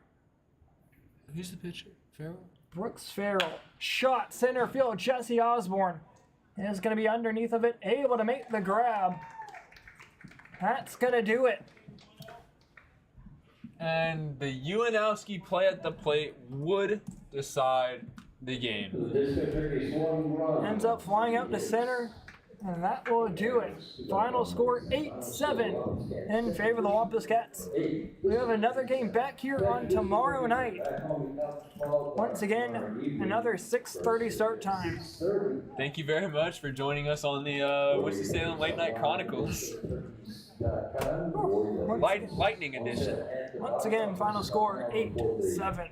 Who's the pitcher? Farrell? Brooks Farrell. Shot center field, Jesse Osborne. Is going to be underneath of it, able to make the grab. That's going to do it. And the Uwharrie play at the plate would decide the game. Ends up flying out to center, and that will do it. Final score 8-7 in favor of the Wampus Cats. We have another game back here on tomorrow night. Once again, another 6:30 start time. Thank you very much for joining us on the Winston-Salem Late Night Chronicles. Lightning edition. Once again, final score 8-7.